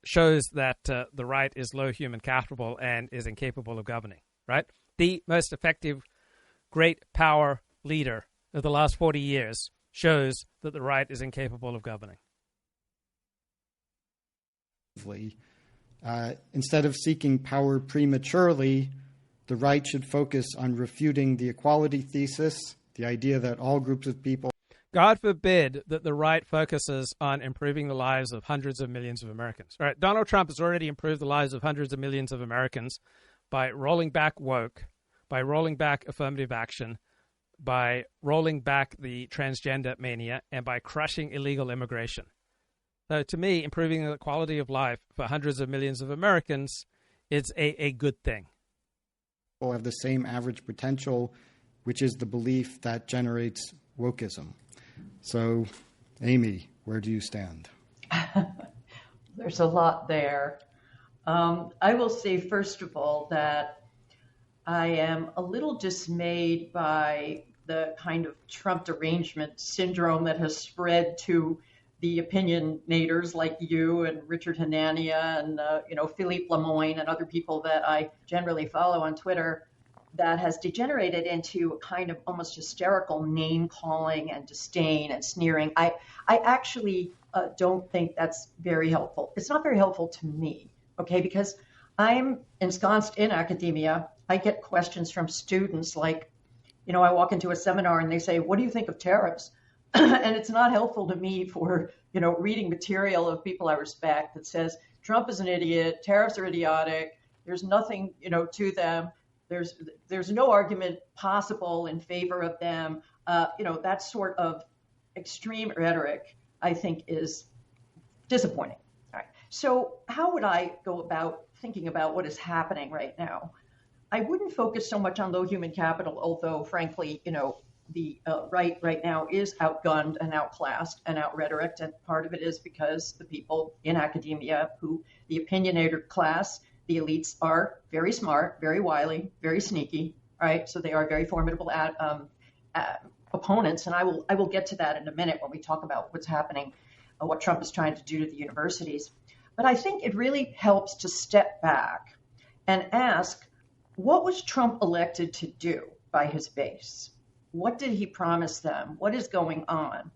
shows that the right is low human capital and is incapable of governing. Right? The most effective great power leader of the last 40 years shows that the right is incapable of governing. Instead of seeking power prematurely, the right should focus on refuting the equality thesis, the idea that all groups of people... God forbid that the right focuses on improving the lives of hundreds of millions of Americans. All right, Donald Trump has already improved the lives of hundreds of millions of Americans by rolling back woke, by rolling back affirmative action, by rolling back the transgender mania, and by crushing illegal immigration. So to me, improving the quality of life for hundreds of millions of Americans is a good thing. People have the same average potential, which is the belief that generates wokeism. So, Amy, where do you stand? There's a lot there. I will say, first of all, that I am a little dismayed by the kind of Trump derangement syndrome that has spread to the opinionators like you and Richard Hanania and Philippe Lemoyne and other people that I generally follow on Twitter, that has degenerated into a kind of almost hysterical name calling and disdain and sneering. I actually don't think that's very helpful. It's not very helpful to me, okay, because I'm ensconced in academia. I get questions from students like, I walk into a seminar and they say, what do you think of tariffs? And it's not helpful to me for, reading material of people I respect that says Trump is an idiot, tariffs are idiotic, there's nothing, to them. There's no argument possible in favor of them. That sort of extreme rhetoric, I think, is disappointing. All right. So how would I go about thinking about what is happening right now? I wouldn't focus so much on low human capital, although, frankly, the right now is outgunned and outclassed and out-rhetoriced, and part of it is because the people in academia, the opinionated class, the elites, are very smart, very wily, very sneaky, right? So they are very formidable opponents, and I will get to that in a minute when we talk about what's happening, what Trump is trying to do to the universities. But I think it really helps to step back and ask, what was Trump elected to do by his base? What did he promise them? What is going on?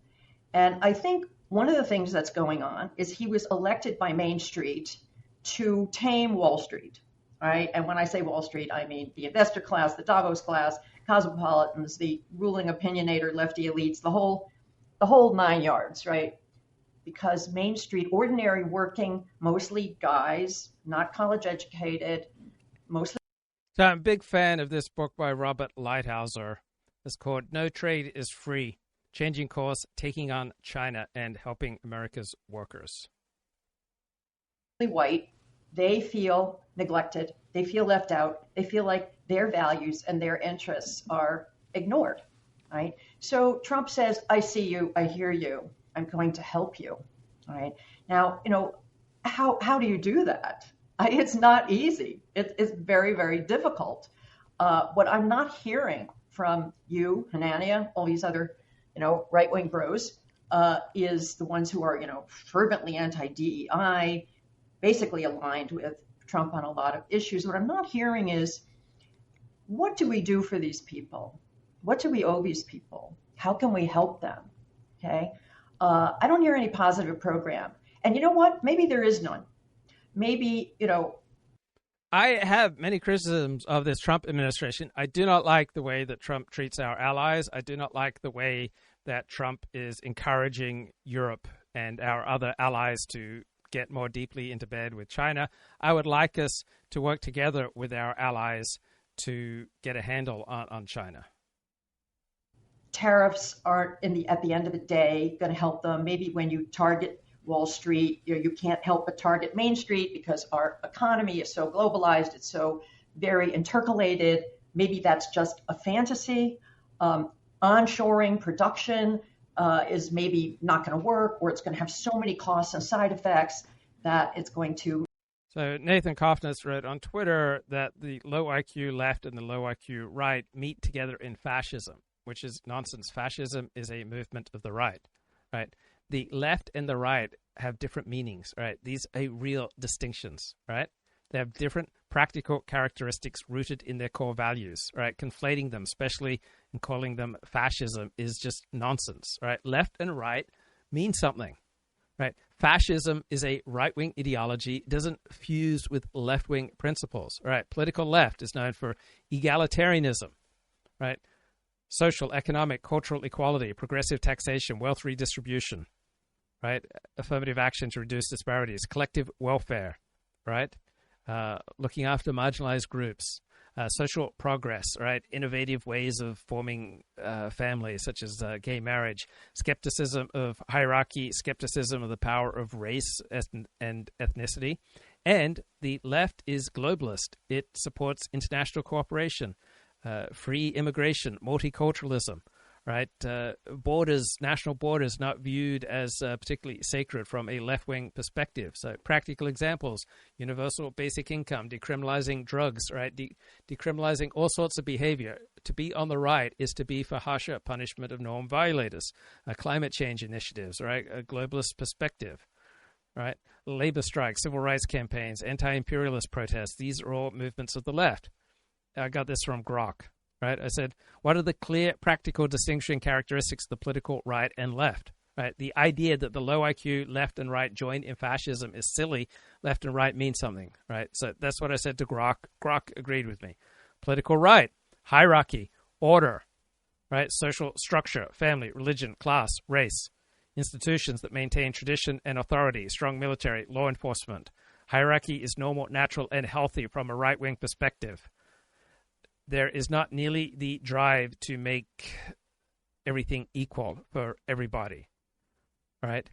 And I think one of the things that's going on is he was elected by Main Street to tame Wall Street, right? And when I say Wall Street, I mean the investor class, the Davos class, cosmopolitans, the ruling opinionator, lefty elites, the whole 9 yards, right? Because Main Street, ordinary working, mostly guys, not college educated, mostly. So I'm a big fan of this book by Robert Lighthizer. It's called No Trade is Free, Changing Course, Taking on China, and Helping America's Workers. White, they feel neglected, they feel left out, they feel like their values and their interests are ignored, right? So Trump says, I see you, I hear you, I'm going to help you, right? Now, how do you do that? It's not easy. It's very, very difficult. What I'm not hearing from you, Hanania, all these other, right-wing bros, is the ones who are, fervently anti-DEI, basically aligned with Trump on a lot of issues. What I'm not hearing is, what do we do for these people? What do we owe these people? How can we help them? Okay. I don't hear any positive program. And you know what? Maybe there is none. Maybe, I have many criticisms of this Trump administration. I do not like the way that Trump treats our allies. I do not like the way that Trump is encouraging Europe and our other allies to get more deeply into bed with China. I would like us to work together with our allies to get a handle on China. Tariffs aren't at the end of the day going to help them. Maybe when you target Wall Street, you can't help but target Main Street because our economy is so globalized, it's so very intercalated. Maybe that's just a fantasy. Onshoring production is maybe not going to work, or it's going to have so many costs and side effects that it's going to. So Nathan Cofnas wrote on Twitter that the low IQ left and the low IQ right meet together in fascism, which is nonsense. Fascism is a movement of the right, right? The left and the right have different meanings, right? These are real distinctions, right? They have different practical characteristics rooted in their core values, right? Conflating them, especially and calling them fascism, is just nonsense, right? Left and right mean something, right? Fascism is a right-wing ideology. It doesn't fuse with left-wing principles, right? Political left is known for egalitarianism, right? Social, economic, cultural equality, progressive taxation, wealth redistribution, right? Affirmative action to reduce disparities, collective welfare, right? Looking after marginalized groups, social progress, right? Innovative ways of forming families, such as gay marriage, skepticism of hierarchy, skepticism of the power of race and ethnicity. And the left is globalist. It supports international cooperation, free immigration, multiculturalism, right? Borders, national borders, not viewed as particularly sacred from a left-wing perspective. So practical examples: universal basic income, decriminalizing drugs, right? Decriminalizing all sorts of behavior. To be on the right is to be for harsher punishment of norm violators. Climate change initiatives, right? A globalist perspective, right? Labor strikes, civil rights campaigns, anti-imperialist protests. These are all movements of the left. I got this from Grok. Right? I said, what are the clear practical distinguishing characteristics of the political right and left? Right? The idea that the low IQ left and right join in fascism is silly. Left and right means something, right? So that's what I said to Grok. Grok agreed with me. Political right, hierarchy, order, right? Social structure, family, religion, class, race, institutions that maintain tradition and authority, strong military, law enforcement. Hierarchy is normal, natural, and healthy from a right-wing perspective. There is not nearly the drive to make everything equal for everybody. Right?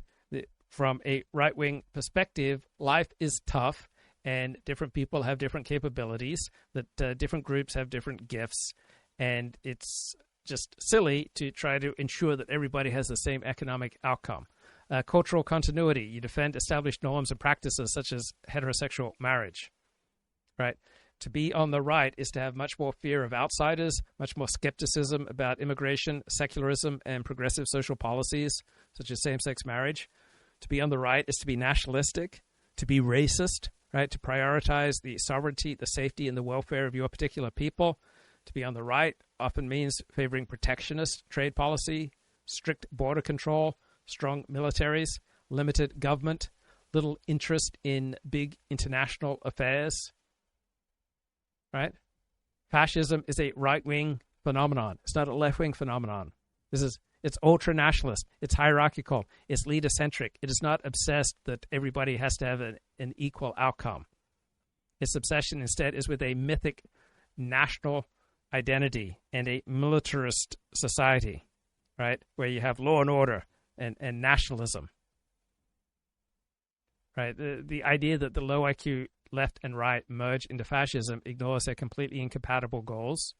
From a right-wing perspective, life is tough, and different people have different capabilities, that different groups have different gifts, and it's just silly to try to ensure that everybody has the same economic outcome. Cultural continuity. You defend established norms and practices such as heterosexual marriage. Right? To be on the right is to have much more fear of outsiders, much more skepticism about immigration, secularism, and progressive social policies, such as same-sex marriage. To be on the right is to be nationalistic, to be racist, right? To prioritize the sovereignty, the safety, and the welfare of your particular people. To be on the right often means favoring protectionist trade policy, strict border control, strong militaries, limited government, little interest in big international affairs. Right? Fascism is a right-wing phenomenon. It's not a left-wing phenomenon. It's ultra-nationalist. It's hierarchical. It's leader-centric. It is not obsessed that everybody has to have an equal outcome. Its obsession instead is with a mythic national identity and a militarist society, right? Where you have law and order and nationalism. Right? The idea that the low IQ left and right merge into fascism ignores their completely incompatible goals.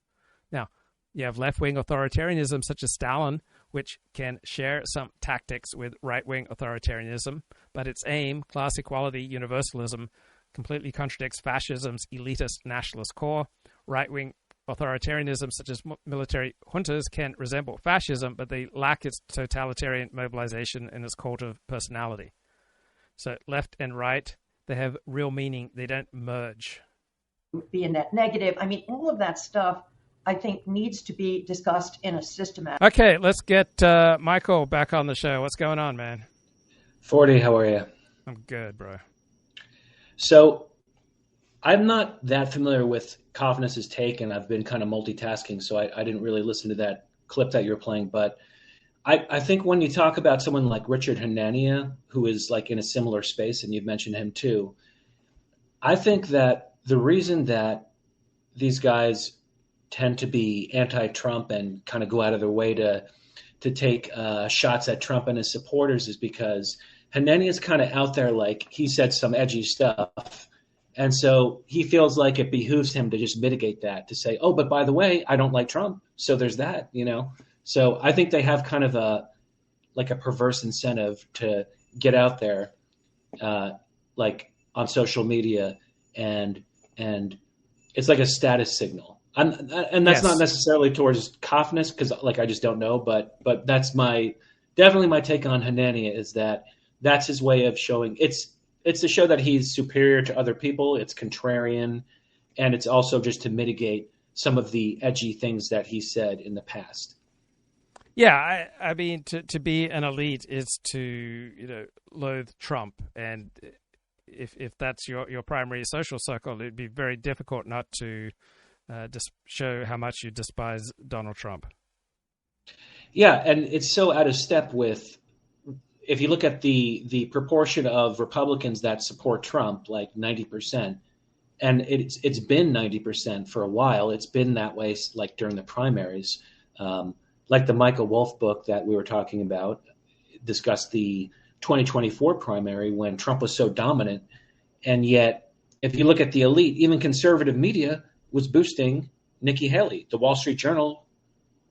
Now, you have left-wing authoritarianism such as Stalin, which can share some tactics with right-wing authoritarianism, but its aim, class equality, universalism, completely contradicts fascism's elitist nationalist core. Right-wing authoritarianism such as military juntas can resemble fascism, but they lack its totalitarian mobilization and its cult of personality. So left and right, they have real meaning. They don't merge. Be a net negative. I mean, all of that stuff, I think, needs to be discussed in a systematic. Okay, let's get Michael back on the show. What's going on, man? 40, how are you? I'm good, bro. So I'm not that familiar with Cofnas' take, and I've been kind of multitasking, so I didn't really listen to that clip that you're playing. But I think when you talk about someone like Richard Hanania, who is like in a similar space, and you've mentioned him too, I think that the reason that these guys tend to be anti-Trump and kind of go out of their way to take shots at Trump and his supporters is because Hanania is kind of out there, like he said some edgy stuff. And so he feels like it behooves him to just mitigate that, to say, oh, but by the way, I don't like Trump. So there's that, you know. So I think they have kind of a perverse incentive to get out there, like on social media, and it's like a status signal. And that's not necessarily towards Cofnas, because like I just don't know, but that's definitely my take on Hanania, is that that's his way of showing it's to show that he's superior to other people. It's contrarian, and it's also just to mitigate some of the edgy things that he said in the past. Yeah, I mean, to be an elite is to loathe Trump, and if that's your primary social circle, it'd be very difficult not to just show how much you despise Donald Trump. Yeah, and it's so out of step with, if you look at the proportion of Republicans that support Trump, like 90%, and it's been 90% for a while. It's been that way, like during the primaries. Like the Michael Wolff book that we were talking about discussed the 2024 primary when Trump was so dominant. And yet, if you look at the elite, even conservative media was boosting Nikki Haley. The Wall Street Journal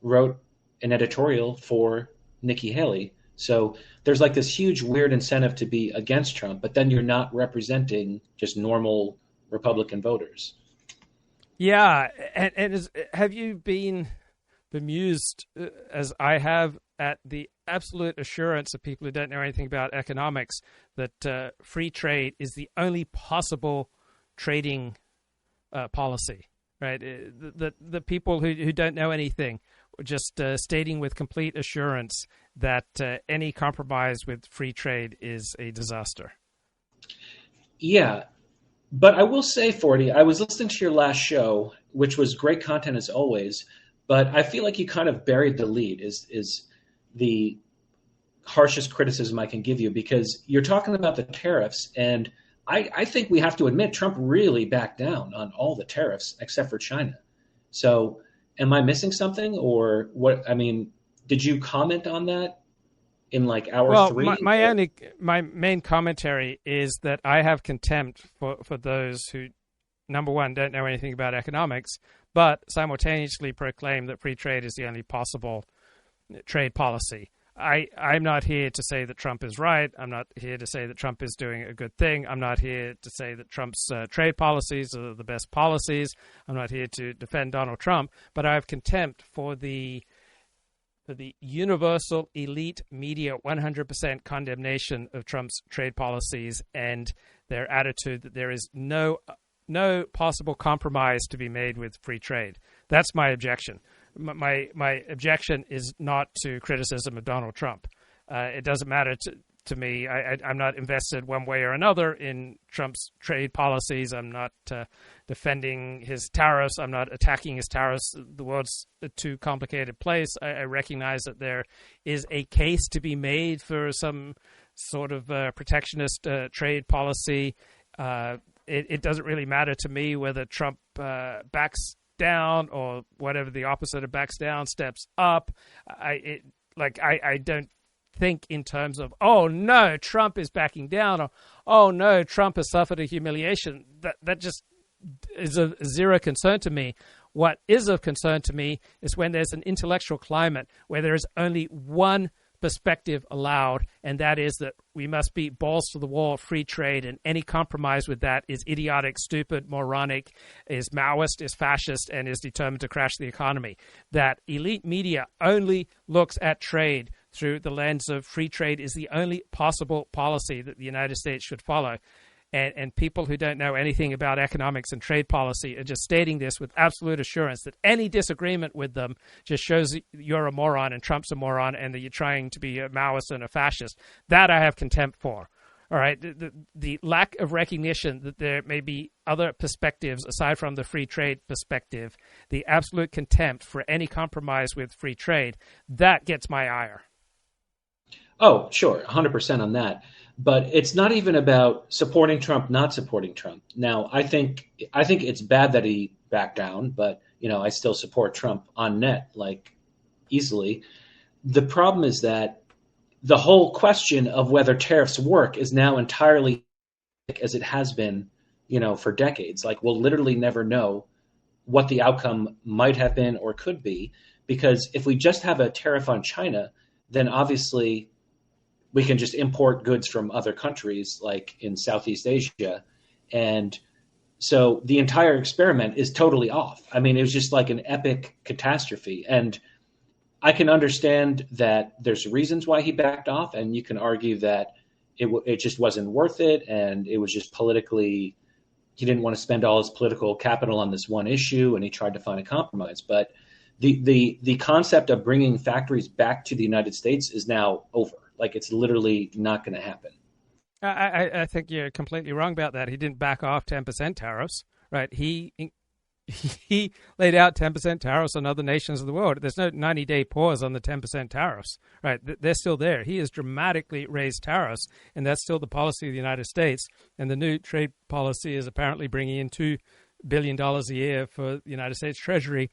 wrote an editorial for Nikki Haley. So there's like this huge weird incentive to be against Trump, but then you're not representing just normal Republican voters. Yeah. And have you been bemused, as I have, at the absolute assurance of people who don't know anything about economics that free trade is the only possible trading policy, right? The people who don't know anything just stating with complete assurance that any compromise with free trade is a disaster. Yeah, but I will say, Forty, I was listening to your last show, which was great content as always, but I feel like you kind of buried the lead is the harshest criticism I can give you, because you're talking about the tariffs, and I think we have to admit Trump really backed down on all the tariffs except for China. So am I missing something, or what? I mean, did you comment on that in like hour 3? Well, my main commentary is that I have contempt for those who, number one, don't know anything about economics, but simultaneously proclaim that free trade is the only possible trade policy. I'm not here to say that Trump is right. I'm not here to say that Trump is doing a good thing. I'm not here to say that Trump's trade policies are the best policies. I'm not here to defend Donald Trump, but I have contempt for the universal elite media 100% condemnation of Trump's trade policies and their attitude that there is no possible compromise to be made with free trade. That's my objection. My objection is not to criticism of Donald Trump. It doesn't matter to me. I'm not invested one way or another in Trump's trade policies. I'm not defending his tariffs. I'm not attacking his tariffs. The world's a too complicated place. I recognize that there is a case to be made for some sort of protectionist trade policy. It doesn't really matter to me whether Trump backs down or whatever the opposite of backs down steps up. I don't think in terms of, oh no, Trump is backing down, or oh no, Trump has suffered a humiliation. That just is of zero concern to me. What is of concern to me is when there's an intellectual climate where there is only one perspective allowed, and that is that we must be balls to the wall, free trade, and any compromise with that is idiotic, stupid, moronic, is Maoist, is fascist, and is determined to crash the economy. That elite media only looks at trade through the lens of free trade is the only possible policy that the United States should follow. And people who don't know anything about economics and trade policy are just stating this with absolute assurance that any disagreement with them just shows you're a moron and Trump's a moron and that you're trying to be a Maoist and a fascist. That I have contempt for. All right, the lack of recognition that there may be other perspectives aside from the free trade perspective, the absolute contempt for any compromise with free trade, that gets my ire. Oh, sure, 100% on that. But it's not even about supporting Trump, not supporting Trump. Now, I think it's bad that he backed down, but I still support Trump on net, like easily. The problem is that the whole question of whether tariffs work is now entirely as it has been, for decades. Like we'll literally never know what the outcome might have been or could be, because if we just have a tariff on China, then obviously we can just import goods from other countries like in Southeast Asia. And so the entire experiment is totally off. I mean, it was just like an epic catastrophe. And I can understand that there's reasons why he backed off, and you can argue that it just wasn't worth it, and it was just politically, he didn't want to spend all his political capital on this one issue, and he tried to find a compromise. But the concept of bringing factories back to the United States is now over. Like it's literally not going to happen. I think you're completely wrong about that. He didn't back off 10% tariffs, right? He laid out 10% tariffs on other nations of the world. There's no 90-day pause on the 10% tariffs, right? They're still there. He has dramatically raised tariffs, and that's still the policy of the United States. And the new trade policy is apparently bringing in $2 billion a year for the United States Treasury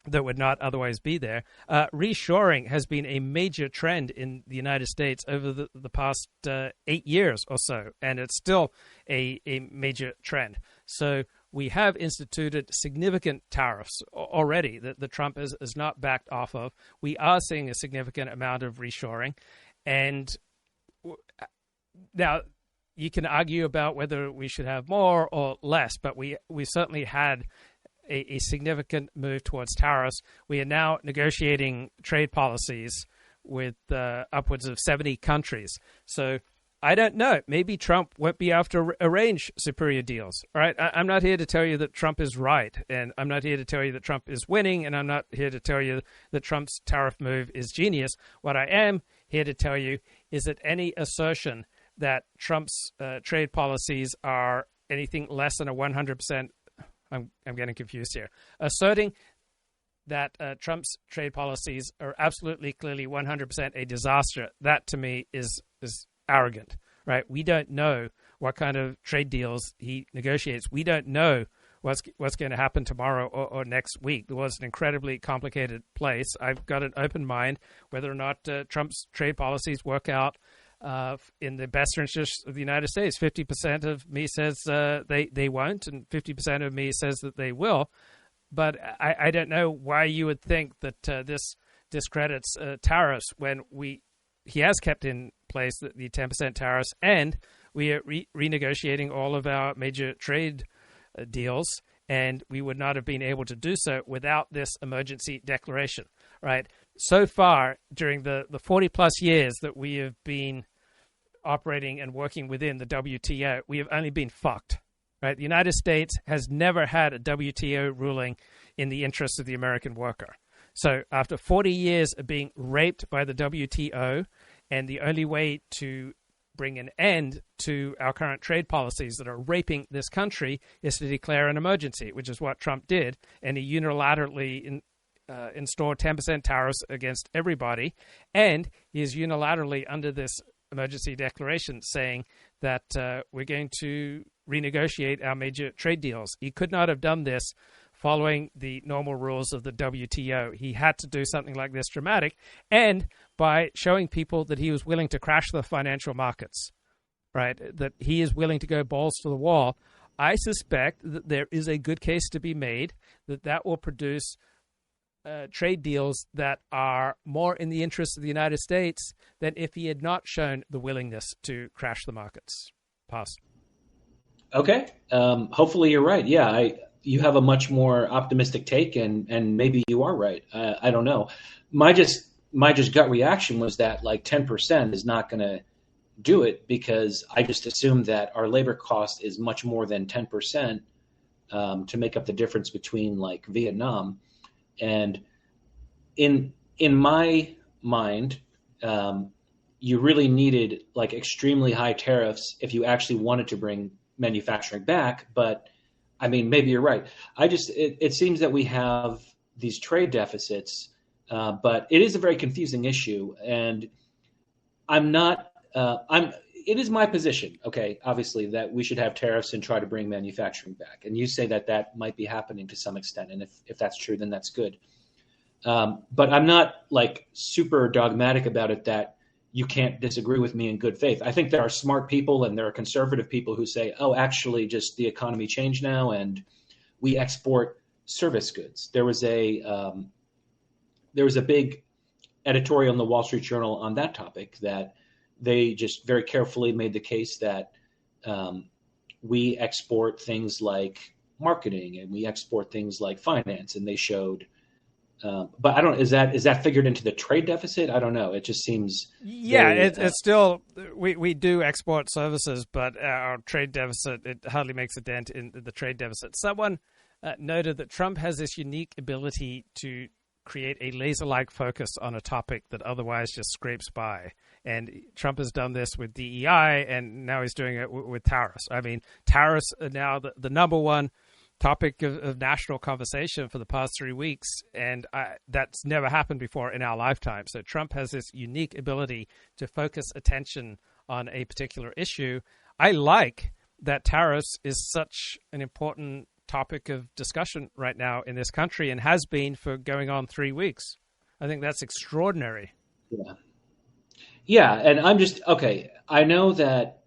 that would not otherwise be there. Reshoring has been a major trend in the United States over the past 8 years or so, and it's still a major trend. So we have instituted significant tariffs already that Trump has not backed off of. We are seeing a significant amount of reshoring. And now you can argue about whether we should have more or less, but we certainly had a significant move towards tariffs. We are now negotiating trade policies with upwards of 70 countries. So I don't know. Maybe Trump won't be able to arrange superior deals. All right. I'm not here to tell you that Trump is right. And I'm not here to tell you that Trump is winning. And I'm not here to tell you that Trump's tariff move is genius. What I am here to tell you is that any assertion that Trump's trade policies are anything less than a 100%, I'm getting confused here, asserting that Trump's trade policies are absolutely clearly 100% a disaster, that to me is arrogant, right? We don't know what kind of trade deals he negotiates. We don't know what's going to happen tomorrow or next week. The world's an incredibly complicated place. I've got an open mind whether or not Trump's trade policies work out in the best interest of the United States. 50% of me says they won't, and 50% of me says that they will. But I don't know why you would think that this discredits tariffs when he has kept in place the 10% tariffs, and we are renegotiating all of our major trade deals, and we would not have been able to do so without this emergency declaration, right? So far, during the 40-plus years that we have been operating and working within the WTO, we have only been fucked, right? The United States has never had a WTO ruling in the interest of the American worker. So after 40 years of being raped by the WTO, and the only way to bring an end to our current trade policies that are raping this country is to declare an emergency, which is what Trump did. And he unilaterally installed 10% tariffs against everybody. And he is unilaterally, under this emergency declaration, saying that we're going to renegotiate our major trade deals. He could not have done this following the normal rules of the WTO. He had to do something like this dramatic, and by showing people that he was willing to crash the financial markets, right? That he is willing to go balls to the wall. I suspect that there is a good case to be made that will produce trade deals that are more in the interest of the United States than if he had not shown the willingness to crash the markets. Pass. Okay. Hopefully you're right. Yeah, you have a much more optimistic take, and maybe you are right. I don't know. My gut reaction was that like 10% is not going to do it, because I just assumed that our labor cost is much more than 10% to make up the difference between like Vietnam. And in my mind, you really needed like extremely high tariffs if you actually wanted to bring manufacturing back. But I mean, maybe you're right. It seems that we have these trade deficits, but it is a very confusing issue. And it is my position, okay, obviously, that we should have tariffs and try to bring manufacturing back. And you say that might be happening to some extent. And if that's true, then that's good. But I'm not like super dogmatic about it that you can't disagree with me in good faith. I think there are smart people and there are conservative people who say, oh, actually, just the economy changed now and we export service goods. There was a big editorial in the Wall Street Journal on that topic that they just very carefully made the case that we export things like marketing and we export things like finance, and they showed. But I don't. Is that figured into the trade deficit? I don't know. It just seems. Yeah, it's still we do export services, but our trade deficit, it hardly makes a dent in the trade deficit. Someone noted that Trump has this unique ability to create a laser-like focus on a topic that otherwise just scrapes by. And Trump has done this with DEI, and now he's doing it with tariffs. I mean, tariffs are now the number one topic of national conversation for the past 3 weeks, and that's never happened before in our lifetime. So Trump has this unique ability to focus attention on a particular issue. I like that tariffs is such an important topic of discussion right now in this country, and has been for going on 3 weeks. I think that's extraordinary. Yeah, and I'm just, okay, I know that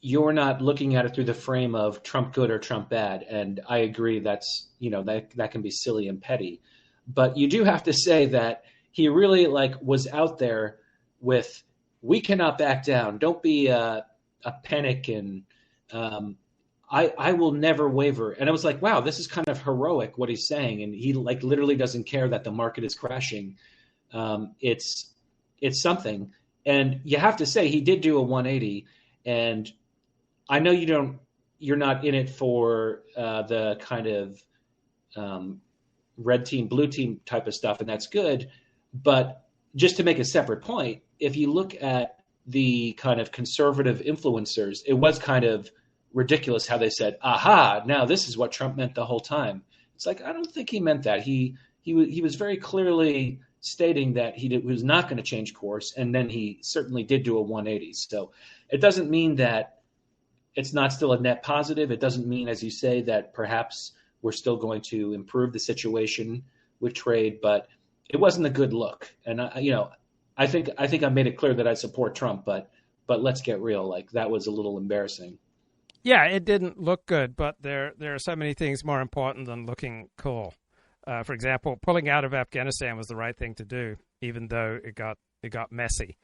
you're not looking at it through the frame of Trump good or Trump bad. And I agree that's, that can be silly and petty. But you do have to say that he really was out there with, we cannot back down. Don't be a panic, and I will never waver. And I was like, wow, this is kind of heroic what he's saying. And he literally doesn't care that the market is crashing. It's something. And you have to say he did do a 180. And I know you're not in it for the kind of red team, blue team type of stuff, and that's good. But just to make a separate point, if you look at the kind of conservative influencers, it was kind of ridiculous how they said, aha, now this is what Trump meant the whole time. It's like, I don't think he meant that. He was very clearly stating that he was not going to change course, and then he certainly did do a 180. So it doesn't mean that it's not still a net positive. It doesn't mean, as you say, that perhaps we're still going to improve the situation with trade, but it wasn't a good look. And I think I made it clear that I support Trump, but let's get real. Like, that was a little embarrassing. Yeah, it didn't look good, but there are so many things more important than looking cool. For example, pulling out of Afghanistan was the right thing to do, even though it got messy,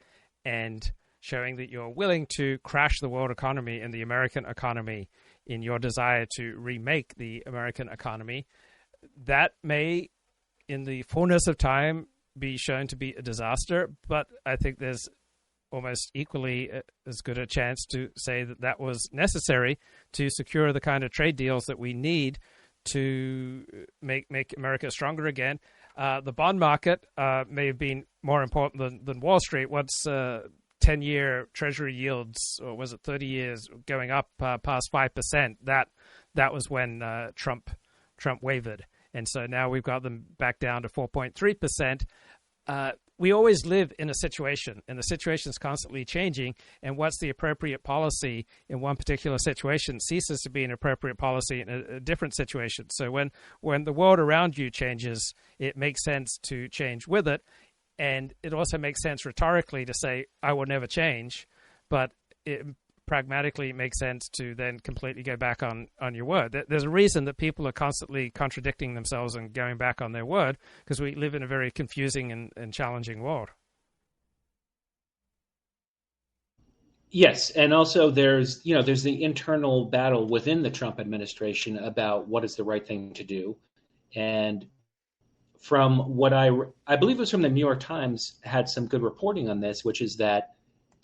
and showing that you're willing to crash the world economy and the American economy in your desire to remake the American economy. That may, in the fullness of time, be shown to be a disaster, but I think there's almost equally as good a chance to say that that was necessary to secure the kind of trade deals that we need to make America stronger again. The bond market may have been more important than Wall Street. Once 10-year Treasury yields, or was it 30 years, going up past 5%, that was when Trump wavered. And so now we've got them back down to 4.3%. We always live in a situation, and the situation is constantly changing, and what's the appropriate policy in one particular situation ceases to be an appropriate policy in a different situation. So when the world around you changes, it makes sense to change with it, and it also makes sense rhetorically to say, I will never change, but it pragmatically makes sense to then completely go back on your word. There's a reason that people are constantly contradicting themselves and going back on their word, because we live in a very confusing and challenging world. Yes, and also there's the internal battle within the Trump administration about what is the right thing to do. And from what I believe it was from the New York Times, had some good reporting on this, which is that,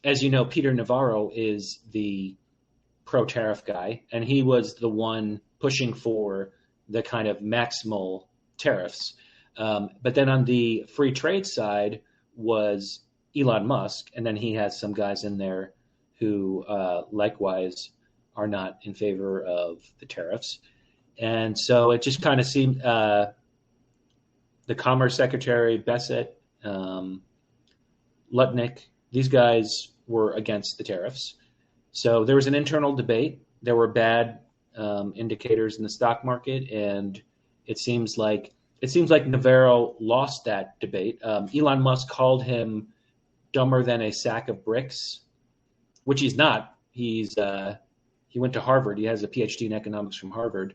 as you know, Peter Navarro is the pro-tariff guy, and he was the one pushing for the kind of maximal tariffs. But then on the free trade side was Elon Musk, and then he has some guys in there who likewise are not in favor of the tariffs. And so it just kind of seemed the Commerce Secretary, Bessent, Lutnick, these guys were against the tariffs. So there was an internal debate. There were bad indicators in the stock market, and it seems like Navarro lost that debate. Elon Musk called him dumber than a sack of bricks, which he's not. He went to Harvard. He has a PhD in economics from Harvard.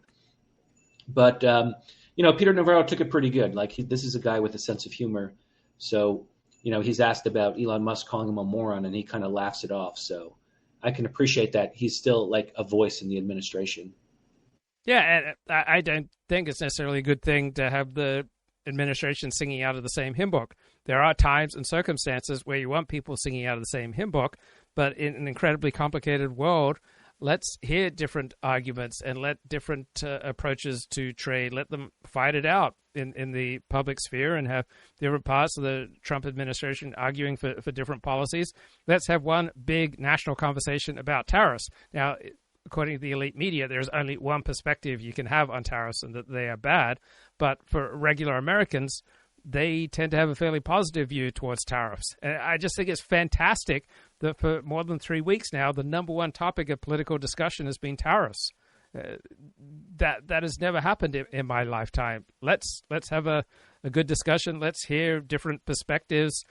But Peter Navarro took it pretty good. Like, this is a guy with a sense of humor. So he's asked about Elon Musk calling him a moron, and he kind of laughs it off. So I can appreciate that he's still like a voice in the administration. Yeah, and I don't think it's necessarily a good thing to have the administration singing out of the same hymn book. There are times and circumstances where you want people singing out of the same hymn book, but in an incredibly complicated world, let's hear different arguments and let different approaches to trade, let them fight it out in the public sphere and have different parts of the Trump administration arguing for different policies. Let's have one big national conversation about tariffs. Now, according to the elite media, there's only one perspective you can have on tariffs, and that they are bad. But for regular Americans, they tend to have a fairly positive view towards tariffs. And I just think it's fantastic that for more than 3 weeks now, the number one topic of political discussion has been tariffs. That has never happened in my lifetime. Let's have a good discussion. Let's hear different perspectives,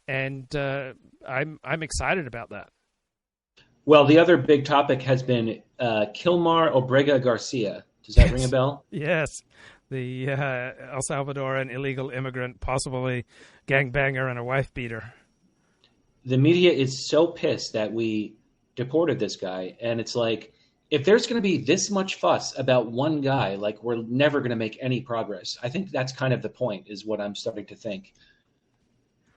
and I'm excited about that. Well, the other big topic has been Kilmar Obrega Garcia. Does that ring a bell? Yes. The El Salvadoran illegal immigrant, possibly gangbanger and a wife beater. The media is so pissed that we deported this guy. And it's like, if there's going to be this much fuss about one guy, like, we're never going to make any progress. I think that's kind of the point, is what I'm starting to think.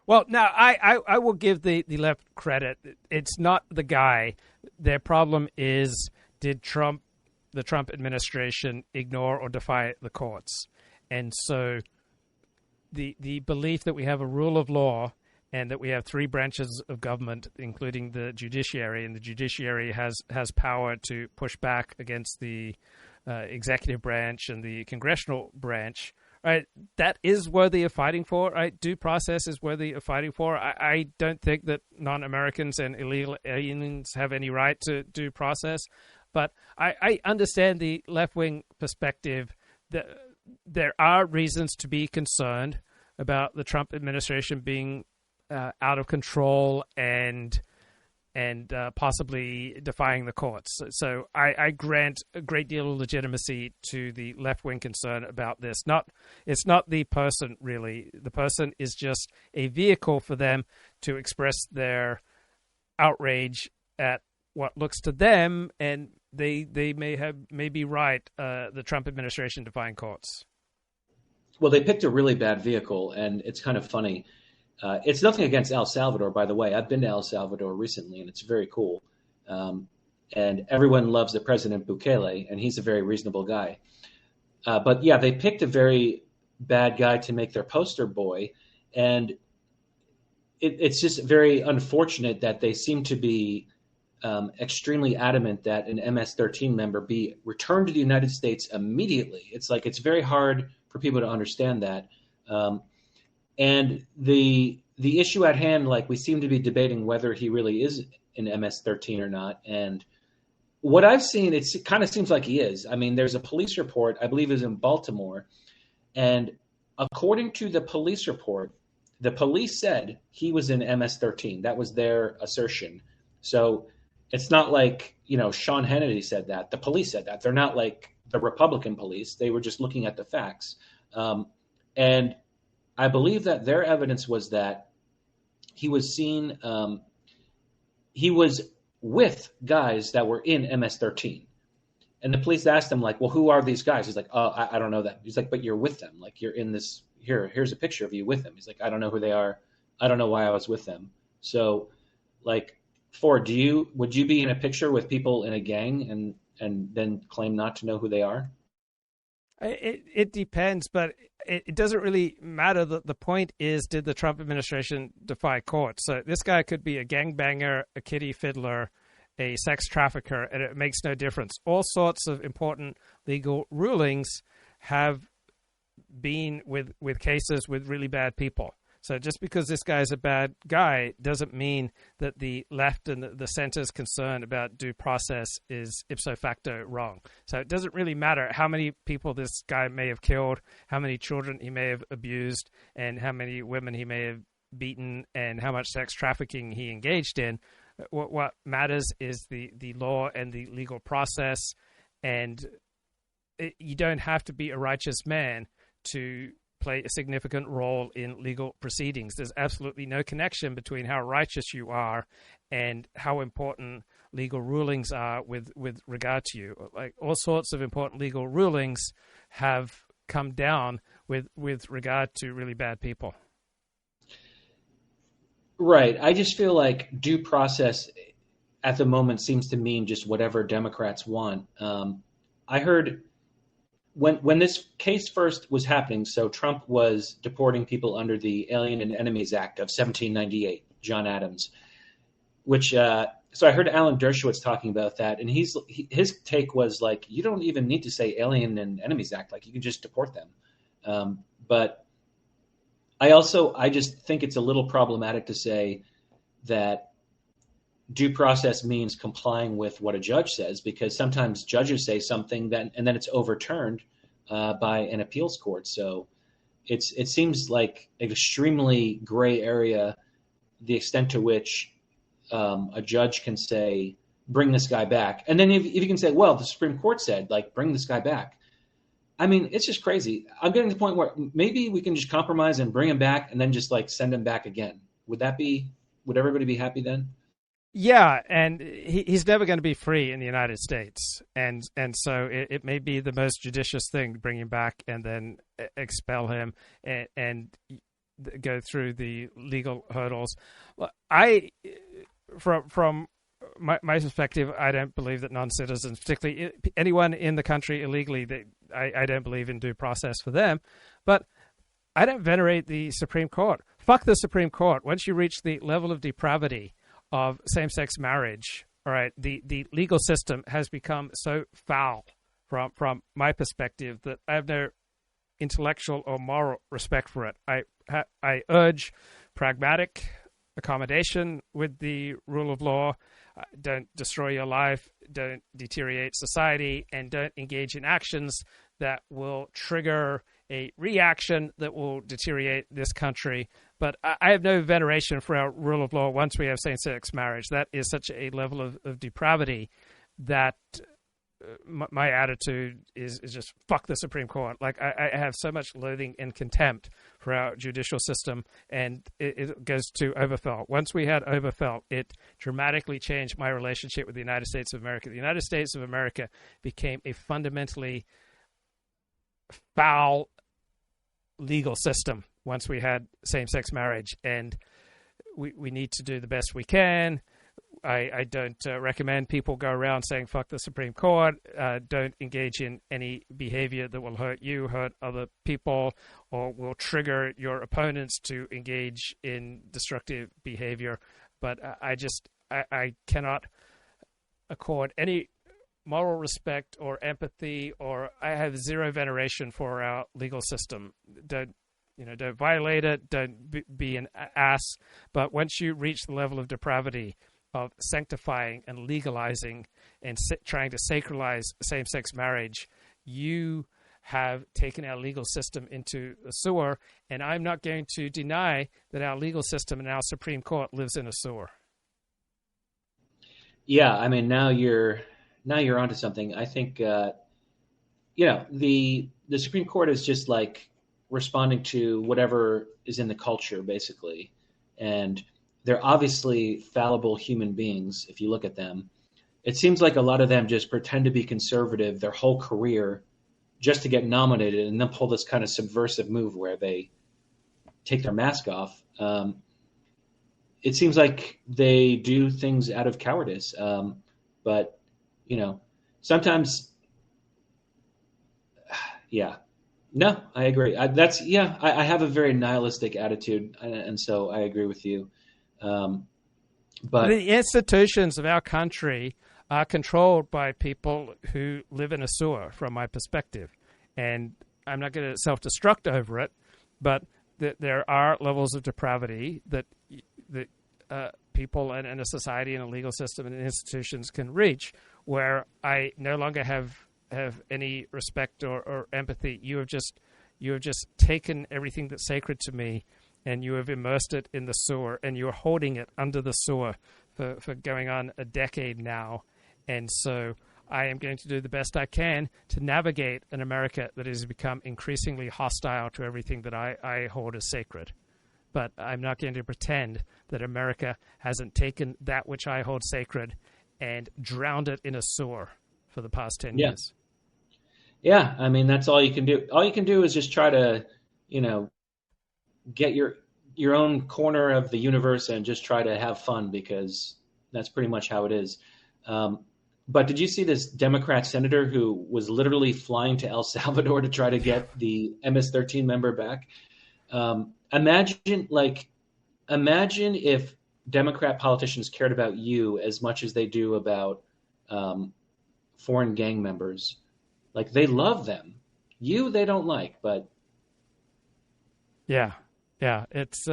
Well, now, I will give the left credit. It's not the guy Their problem is, did the Trump administration ignore or defy the courts? And so the belief that we have a rule of law and that we have three branches of government, including the judiciary, and the judiciary has power to push back against the executive branch and the congressional branch, right? That is worthy of fighting for, right? Due process is worthy of fighting for. I don't think that non-Americans and illegal aliens have any right to due process, but I understand the left-wing perspective that there are reasons to be concerned about the Trump administration being out of control and possibly defying the courts. So I grant a great deal of legitimacy to the left-wing concern about this. It's not the person, really. The person is just a vehicle for them to express their outrage at what looks to them, and they may be right, the Trump administration defying courts. Well, they picked a really bad vehicle, and it's kind of funny. It's nothing against El Salvador, by the way. I've been to El Salvador recently, and it's very cool. And everyone loves the President Bukele, and he's a very reasonable guy. But yeah, they picked a very bad guy to make their poster boy. And it's just very unfortunate that they seem to be extremely adamant that an MS-13 member be returned to the United States immediately. It's like, it's very hard for people to understand that. And the issue at hand, like, we seem to be debating whether he really is an MS-13 or not. And what I've seen, it kind of seems like he is. I mean, there's a police report, I believe is in Baltimore. And according to the police report, the police said he was in MS-13. That was their assertion. So it's not like, Sean Hannity said that. The police said that. They're not like the Republican police. They were just looking at the facts. And I believe that their evidence was that he was seen, he was with guys that were in MS-13. And the police asked him, like, well, who are these guys? He's like, oh, I don't know them. He's like, but you're with them. Like, you're in this, here's a picture of you with them. He's like, I don't know who they are. I don't know why I was with them. So, like, Ford, would you be in a picture with people in a gang and then claim not to know who they are? It depends, but it doesn't really matter. The point is, did the Trump administration defy court? So this guy could be a gangbanger, a kiddie fiddler, a sex trafficker, and it makes no difference. All sorts of important legal rulings have been with cases with really bad people. So just because this guy's a bad guy doesn't mean that the left and the center's concern about due process is ipso facto wrong. So it doesn't really matter how many people this guy may have killed, how many children he may have abused, and how many women he may have beaten, and how much sex trafficking he engaged in. What matters is the law and the legal process, and you don't have to be a righteous man to play a significant role in legal proceedings. There's absolutely no connection between how righteous you are and how important legal rulings are with regard to you. Like, all sorts of important legal rulings have come down with regard to really bad people. Right. I just feel like due process at the moment seems to mean just whatever Democrats want. I heard when this case first was happening, so Trump was deporting people under the Alien and Enemies Act of 1798, John Adams, which so I heard Alan Dershowitz talking about that, and his take was like, you don't even need to say Alien and Enemies Act, like you can just deport them. But I just think it's a little problematic to say that due process means complying with what a judge says, because sometimes judges say something and then it's overturned by an appeals court. So it seems like an extremely gray area, the extent to which a judge can say, bring this guy back. And then if you can say, well, the Supreme Court said, like, bring this guy back. I mean, it's just crazy. I'm getting to the point where maybe we can just compromise and bring him back and then just like send him back again. Would everybody be happy then? Yeah, and he's never going to be free in the United States. And so it may be the most judicious thing to bring him back and then expel him and go through the legal hurdles. From my perspective, I don't believe that non-citizens, particularly anyone in the country illegally, I don't believe in due process for them. But I don't venerate the Supreme Court. Fuck the Supreme Court. Once you reach the level of depravity of same-sex marriage, all right, the legal system has become so foul from my perspective that I have no intellectual or moral respect for it. I urge pragmatic accommodation with the rule of law. Don't destroy your life, don't deteriorate society, and don't engage in actions that will trigger a reaction that will deteriorate this country. But I have no veneration for our rule of law once we have same-sex marriage. That is such a level of depravity that my attitude is just fuck the Supreme Court. Like, I have so much loathing and contempt for our judicial system, and it goes to Obergefell. Once we had Obergefell, it dramatically changed my relationship with the United States of America. The United States of America became a fundamentally foul legal system once we had same-sex marriage, and we need to do the best we can. I don't recommend people go around saying fuck the Supreme Court. Don't engage in any behavior that will hurt you, hurt other people, or will trigger your opponents to engage in destructive behavior. But I cannot accord any moral respect or empathy, or I have zero veneration for our legal system. Don't violate it. Don't be an ass. But once you reach the level of depravity of sanctifying and legalizing and trying to sacralize same-sex marriage, you have taken our legal system into a sewer, and I'm not going to deny that our legal system and our Supreme Court lives in a sewer. Yeah, I mean, now you're onto something. I think the Supreme Court is just like responding to whatever is in the culture, basically, and they're obviously fallible human beings if you look at them. It seems like a lot of them just pretend to be conservative their whole career just to get nominated, and then pull this kind of subversive move where they take their mask off. It seems like they do things out of cowardice. But, sometimes, yeah. No, I agree. I have a very nihilistic attitude, and so I agree with you. But the institutions of our country are controlled by people who live in a sewer, from my perspective. And I'm not going to self-destruct over it, but there are levels of depravity that people and a society and a legal system and institutions can reach, where I no longer have any respect or empathy. You have just taken everything that's sacred to me, and you have immersed it in the sewer, and you're holding it under the sewer for going on a decade now. And so I am going to do the best I can to navigate an America that has become increasingly hostile to everything that I hold as sacred. But I'm not going to pretend that America hasn't taken that which I hold sacred and drowned it in a sewer for the past 10 years. Yeah, I mean, that's all you can do. All you can do is just try to, get your own corner of the universe and just try to have fun, because that's pretty much how it is. But did you see this Democrat senator who was literally flying to El Salvador to try to get the MS-13 member back? Imagine if Democrat politicians cared about you as much as they do about foreign gang members. Like, they love them. You, they don't like, but yeah, it's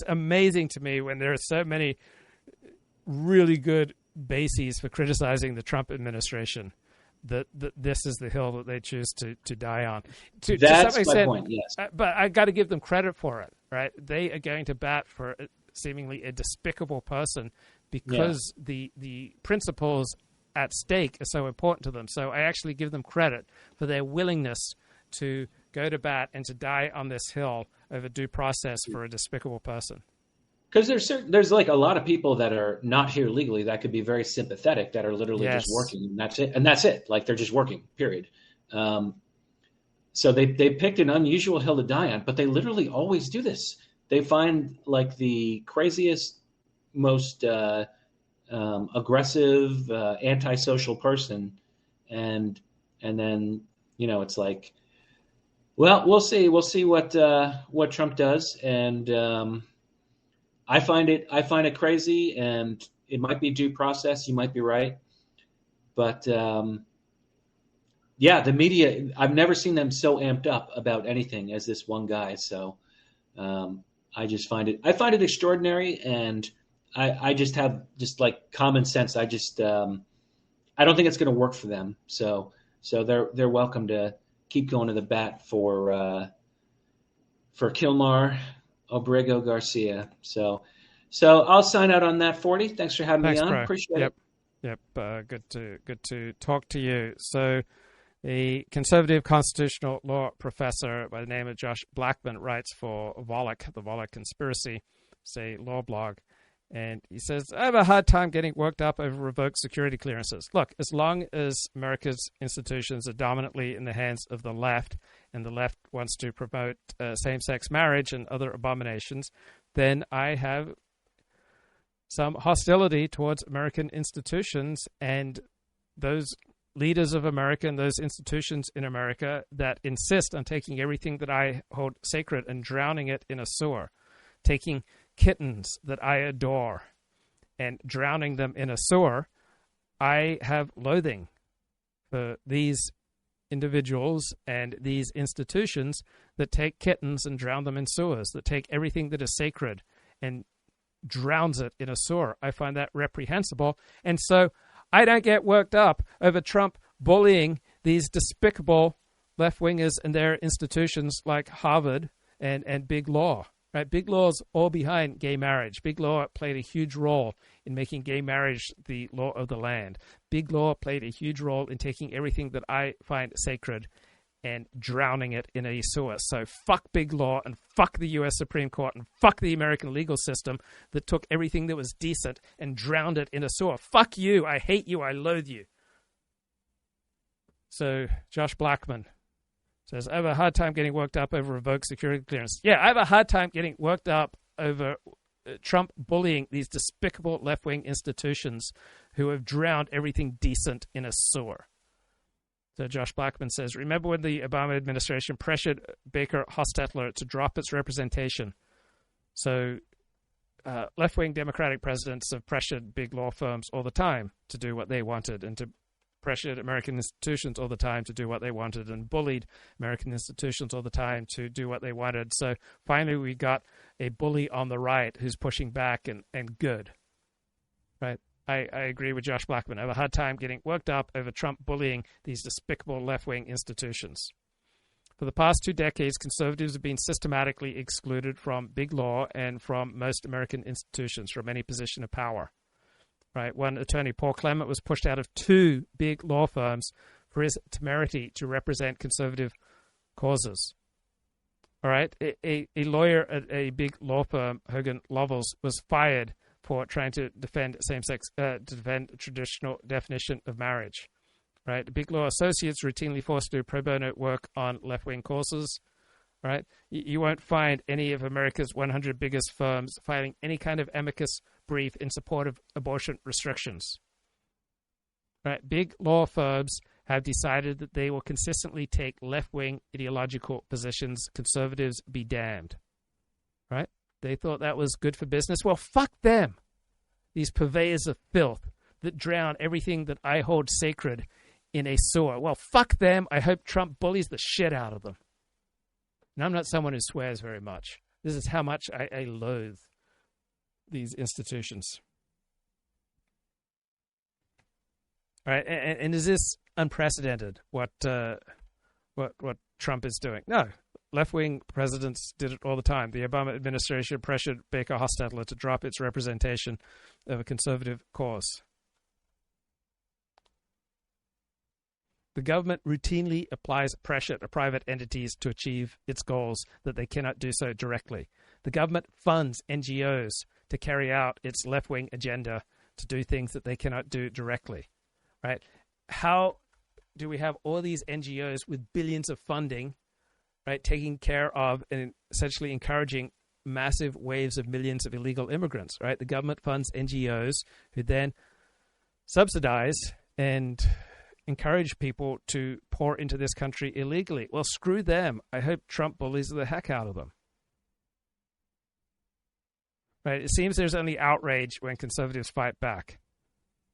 amazing to me when there are so many really good bases for criticizing the Trump administration that this is the hill that they choose to die on. That's my point. Yes, but I got to give them credit for it, right? They are going to bat for seemingly a despicable person because the principles at stake are so important to them. So I actually give them credit for their willingness to go to bat and to die on this hill over due process for a despicable person. Because there's like a lot of people that are not here legally that could be very sympathetic, that are literally just working, and that's it. Like, they're just working, period. So they picked an unusual hill to die on, but they literally always do this. They find like the craziest, most aggressive, antisocial person, and then it's like, well, we'll see what Trump does, and I find it crazy, and it might be due process. You might be right, but yeah, the media, I've never seen them so amped up about anything as this one guy. So I find it extraordinary, and I just have like common sense. I don't think it's going to work for them. So they're welcome to keep going to the bat for Kilmar Obrego Garcia. So I'll sign out on that, 40. Thanks for having me on. Bro. Appreciate it. Yep. Good to talk to you. So the conservative constitutional law professor by the name of Josh Blackman writes for Volokh, the Volokh Conspiracy, it's a law blog. And he says, I have a hard time getting worked up over revoked security clearances. Look, as long as America's institutions are dominantly in the hands of the left, and the left wants to promote same-sex marriage and other abominations, then I have some hostility towards American institutions and those leaders of America and those institutions in America that insist on taking everything that I hold sacred and drowning it in a sewer, taking kittens that I adore and drowning them in a sewer. I have loathing for these individuals and these institutions that take kittens and drown them in sewers, that take everything that is sacred and drowns it in a sewer. I find that reprehensible. And so I don't get worked up over Trump bullying these despicable left-wingers and their institutions like Harvard and Big Law. Right? Big Law's all behind gay marriage. Big Law played a huge role in making gay marriage the law of the land. Big Law played a huge role in taking everything that I find sacred and drowning it in a sewer. So fuck Big Law and fuck the U.S. Supreme Court and fuck the American legal system that took everything that was decent and drowned it in a sewer. Fuck you. I hate you. I loathe you. So Josh Blackman says, I have a hard time getting worked up over revoked security clearance. Yeah, I have a hard time getting worked up over Trump bullying these despicable left-wing institutions who have drowned everything decent in a sewer. So Josh Blackman says, remember when the Obama administration pressured Baker Hostetler to drop its representation? So left-wing Democratic presidents have pressured big law firms all the time to do what they wanted, and to pressured American institutions all the time to do what they wanted, and bullied American institutions all the time to do what they wanted. So finally we got a bully on the right who's pushing back and good. Right? I agree with Josh Blackman. I have a hard time getting worked up over Trump bullying these despicable left-wing institutions. For the past 2 decades, conservatives have been systematically excluded from big law and from most American institutions from any position of power. Right? One attorney, Paul Clement, was pushed out of 2 big law firms for his temerity to represent conservative causes. All right? A lawyer at a big law firm, Hogan Lovells, was fired for trying to defend defend a traditional definition of marriage. Right? Big law associates routinely forced to do pro bono work on left-wing causes. Right? You won't find any of America's 100 biggest firms filing any kind of amicus brief in support of abortion restrictions. Right? Big law firms have decided that they will consistently take left-wing ideological positions. Conservatives be damned. Right? They thought that was good for business. Well, fuck them. These purveyors of filth that drown everything that I hold sacred in a sewer. Well, fuck them. I hope Trump bullies the shit out of them. And I'm not someone who swears very much. This is how much I loathe these institutions. All right, and is this unprecedented? What Trump is doing? No, left-wing presidents did it all the time. The Obama administration pressured Baker Hostetler to drop its representation of a conservative cause. The government routinely applies pressure to private entities to achieve its goals that they cannot do so directly. The government funds NGOs to carry out its left-wing agenda to do things that they cannot do directly. Right? How do we have all these NGOs with billions of funding, right, taking care of and essentially encouraging massive waves of millions of illegal immigrants, right? The government funds NGOs who then subsidize and encourage people to pour into this country illegally. Well, screw them. I hope Trump bullies the heck out of them. Right? It seems there's only outrage when conservatives fight back.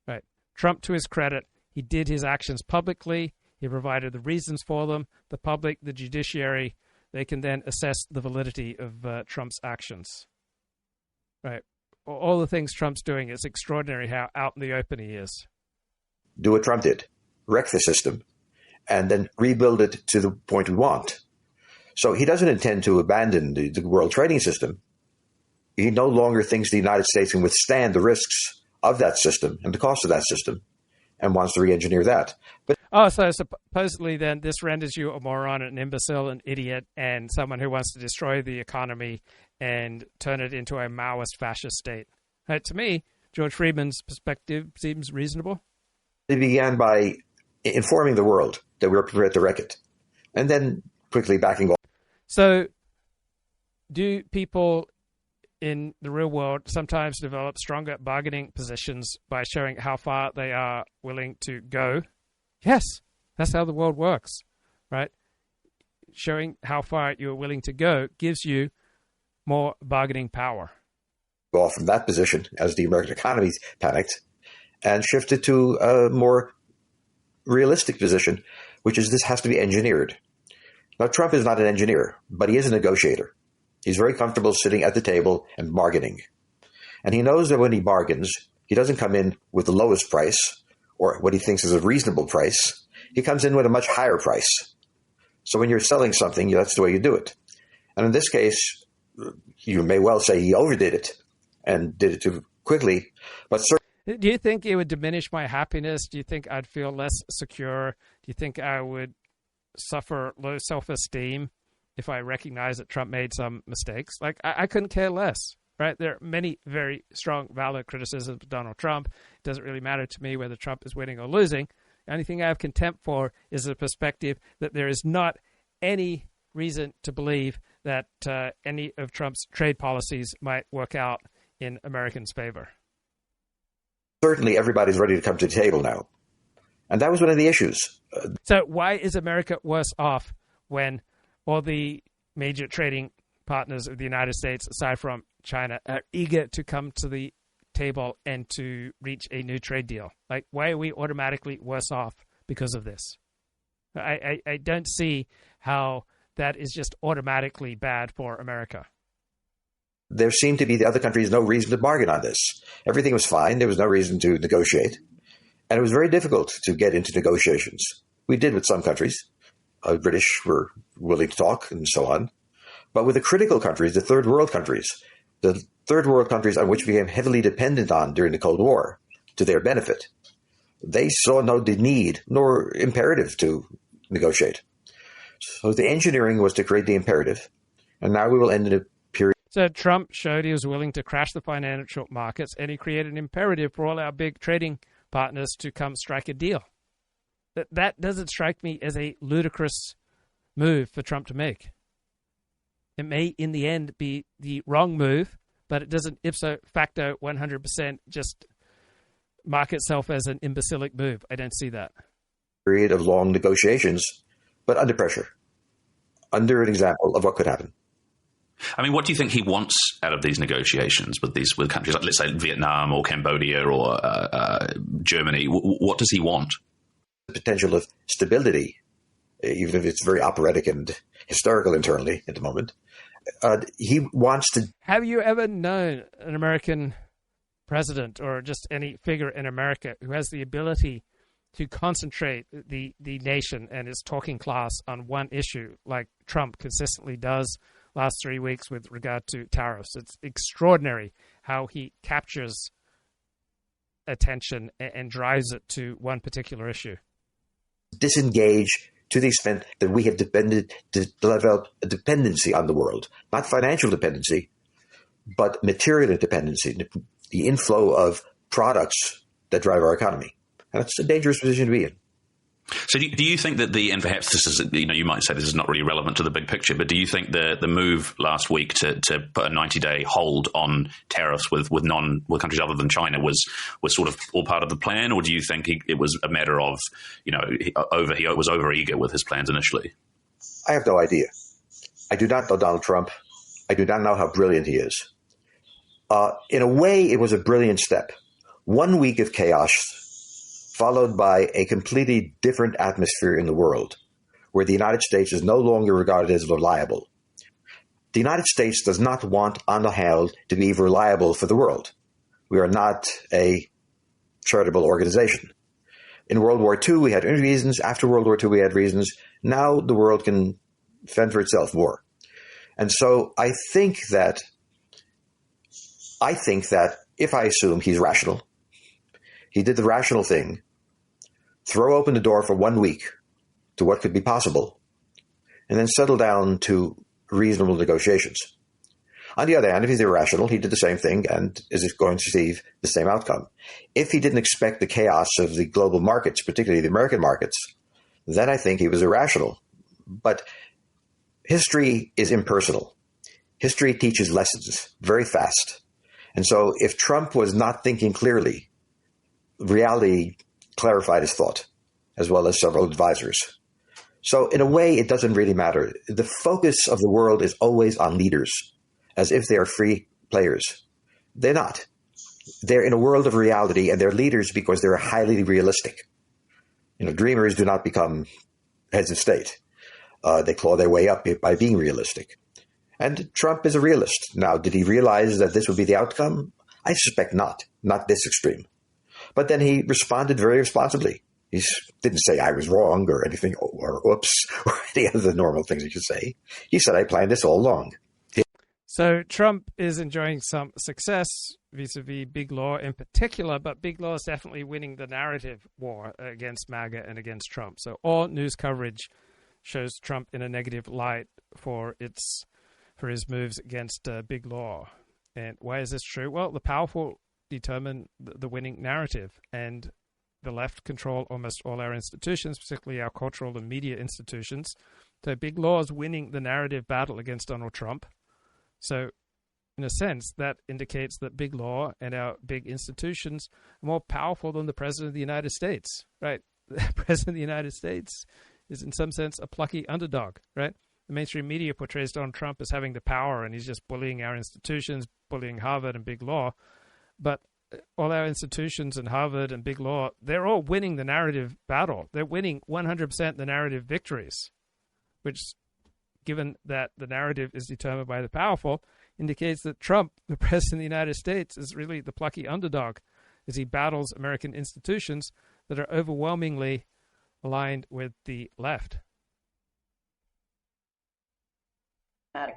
Right? Trump, to his credit, he did his actions publicly. He provided the reasons for them. The public, the judiciary, they can then assess the validity of Trump's actions. Right? All the things Trump's doing, it's extraordinary how out in the open he is. Do what Trump did. Wreck the system and then rebuild it to the point we want. So he doesn't intend to abandon the world trading system. He no longer thinks the United States can withstand the risks of that system and the cost of that system and wants to re-engineer that. But so supposedly then this renders you a moron, an imbecile, an idiot, and someone who wants to destroy the economy and turn it into a Maoist fascist state. Right, to me, George Friedman's perspective seems reasonable. They began by informing the world that we were prepared to wreck it and then quickly backing off. So do people in the real world sometimes develop stronger bargaining positions by showing how far they are willing to go? Yes, that's how the world works, right? Showing how far you're willing to go gives you more bargaining power. Off from that position as the American economy panicked and shifted to a more realistic position, which is this has to be engineered. Now, Trump is not an engineer, but he is a negotiator. He's very comfortable sitting at the table and bargaining. And he knows that when he bargains, he doesn't come in with the lowest price or what he thinks is a reasonable price. He comes in with a much higher price. So when you're selling something, that's the way you do it. And in this case, you may well say he overdid it and did it too quickly. But do you think it would diminish my happiness? Do you think I'd feel less secure? Do you think I would suffer low self-esteem if I recognize that Trump made some mistakes? Like, I couldn't care less, right? There are many very strong, valid criticisms of Donald Trump. It doesn't really matter to me whether Trump is winning or losing. The only thing I have contempt for is the perspective that there is not any reason to believe that any of Trump's trade policies might work out in Americans' favor. Certainly everybody's ready to come to the table now. And that was one of the issues. So why is America worse off when all the major trading partners of the United States, aside from China, are eager to come to the table and to reach a new trade deal? Like, why are we automatically worse off because of this? I don't see how that is just automatically bad for America. There seemed to be the other countries no reason to bargain on this. Everything was fine. There was no reason to negotiate. And it was very difficult to get into negotiations. We did with some countries. British were willing to talk and so on. But with the critical countries, the third world countries on which we became heavily dependent on during the Cold War to their benefit, they saw no need nor imperative to negotiate. So the engineering was to create the imperative. And now we will end in a period. So Trump showed he was willing to crash the financial markets, and he created an imperative for all our big trading partners to come strike a deal. That doesn't strike me as a ludicrous move for Trump to make. It may, in the end, be the wrong move, but it doesn't ipso facto 100% just mark itself as an imbecilic move. I don't see that. Period of long negotiations, but under pressure, under an example of what could happen. I mean, what do you think he wants out of these negotiations with countries like, let's say, Vietnam or Cambodia or Germany? What does he want? The potential of stability, even if it's very operatic and historical internally at the moment. He wants to... Have you ever known an American president or just any figure in America who has the ability to concentrate the nation and its talking class on one issue like Trump consistently does last 3 weeks with regard to tariffs? It's extraordinary how he captures attention and drives it to one particular issue. Disengage to the extent that we have develop a dependency on the world, not financial dependency, but material dependency, the inflow of products that drive our economy. And it's a dangerous position to be in. So do you think that and perhaps this is, you might say this is not really relevant to the big picture, but do you think the move last week to put a 90-day hold on tariffs with countries other than China was sort of all part of the plan, or do you think it was a matter of, he was overeager with his plans initially? I have no idea. I do not know Donald Trump. I do not know how brilliant he is. In a way, it was a brilliant step. 1 week of chaos followed by a completely different atmosphere in the world, where the United States is no longer regarded as reliable. The United States does not want, on the whole, to be reliable for the world. We are not a charitable organization. In World War II, we had reasons. After World War II, we had reasons. Now the world can fend for itself more. And so I think that if I assume he's rational, he did the rational thing, throw open the door for 1 week to what could be possible, and then settle down to reasonable negotiations. On the other hand, if he's irrational, he did the same thing and is going to receive the same outcome. If he didn't expect the chaos of the global markets, particularly the American markets, then I think he was irrational. But history is impersonal. History teaches lessons very fast. And so if Trump was not thinking clearly, reality clarified his thought, as well as several advisors. So in a way, it doesn't really matter. The focus of the world is always on leaders, as if they are free players. They're not. They're in a world of reality, and they're leaders because they're highly realistic. Dreamers do not become heads of state. They claw their way up by being realistic. And Trump is a realist. Now, did he realize that this would be the outcome? I suspect not this extreme. But then he responded very responsibly. He didn't say, I was wrong or anything, or oops, or any other normal things you could say. He said, I planned this all along. So Trump is enjoying some success vis-a-vis big law in particular, but big law is definitely winning the narrative war against MAGA and against Trump. So all news coverage shows Trump in a negative light for his moves against big law. And why is this true? Well, the powerful determine the winning narrative, and the left control almost all our institutions, particularly our cultural and media institutions. So big law is winning the narrative battle against Donald Trump. So in a sense, that indicates that big law and our big institutions are more powerful than the President of the United States, right? The President of the United States is in some sense a plucky underdog, right? The mainstream media portrays Donald Trump as having the power, and he's just bullying our institutions, bullying Harvard and big law. But all our institutions and Harvard and big law, they're all winning the narrative battle. They're winning 100% the narrative victories, which, given that the narrative is determined by the powerful, indicates that Trump, the President of the United States, is really the plucky underdog as he battles American institutions that are overwhelmingly aligned with the left.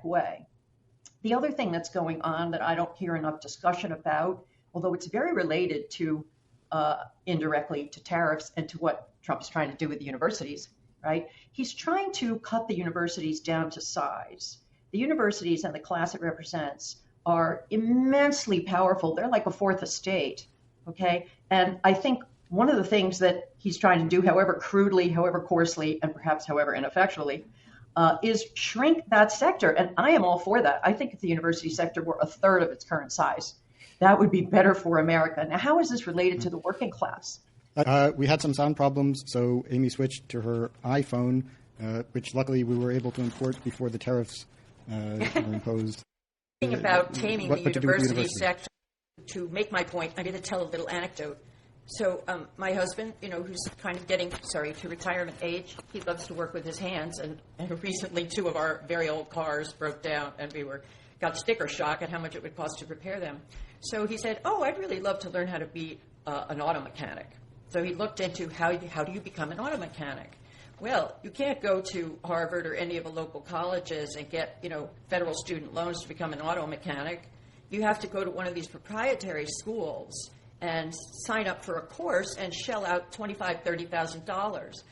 Way. The other thing that's going on that I don't hear enough discussion about, although it's very related to indirectly to tariffs and to what Trump is trying to do with the universities, right? He's trying to cut the universities down to size. The universities and the class it represents are immensely powerful. They're like a fourth estate, okay? And I think one of the things that he's trying to do, however crudely, however coarsely, and perhaps however ineffectually, is shrink that sector. And I am all for that. I think if the university sector were a third of its current size, that would be better for America. Now, how is this related to the working class? We had some sound problems, so Amy switched to her iPhone, which luckily we were able to import before the tariffs were imposed. About taming the university sector, to make my point, I'm going to tell a little anecdote. So my husband, who's kind of getting, to retirement age, he loves to work with his hands. And recently 2 of our very old cars broke down, and we got sticker shock at how much it would cost to repair them. So he said, I'd really love to learn how to be an auto mechanic. So he looked into how do you become an auto mechanic? Well, you can't go to Harvard or any of the local colleges and get, federal student loans to become an auto mechanic. You have to go to one of these proprietary schools and sign up for a course and shell out $25,000, $30,000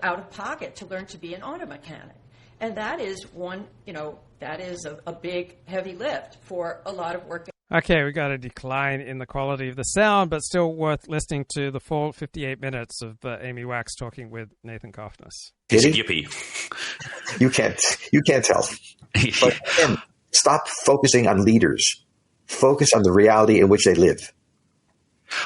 out of pocket to learn to be an auto mechanic. And that is a big, heavy lift for a lot of working. Okay, we got a decline in the quality of the sound, but still worth listening to the full 58 minutes of Amy Wax talking with Nathan Cofnas. Yippee. You can't tell. But again, stop focusing on leaders. Focus on the reality in which they live.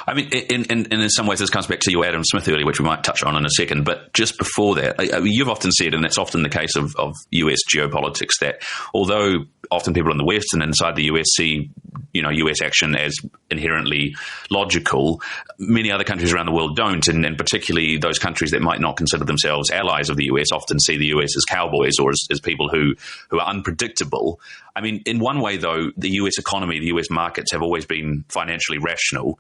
I mean, in some ways, this comes back to your Adam Smith earlier, which we might touch on in a second. But just before that, I mean, you've often said, and it's often the case of US geopolitics, that although often people in the West and inside the US see, US action as inherently logical, many other countries around the world don't, and particularly those countries that might not consider themselves allies of the US often see the US as cowboys or as people who are unpredictable. I mean, in one way, though, the US economy, the US markets have always been financially rational.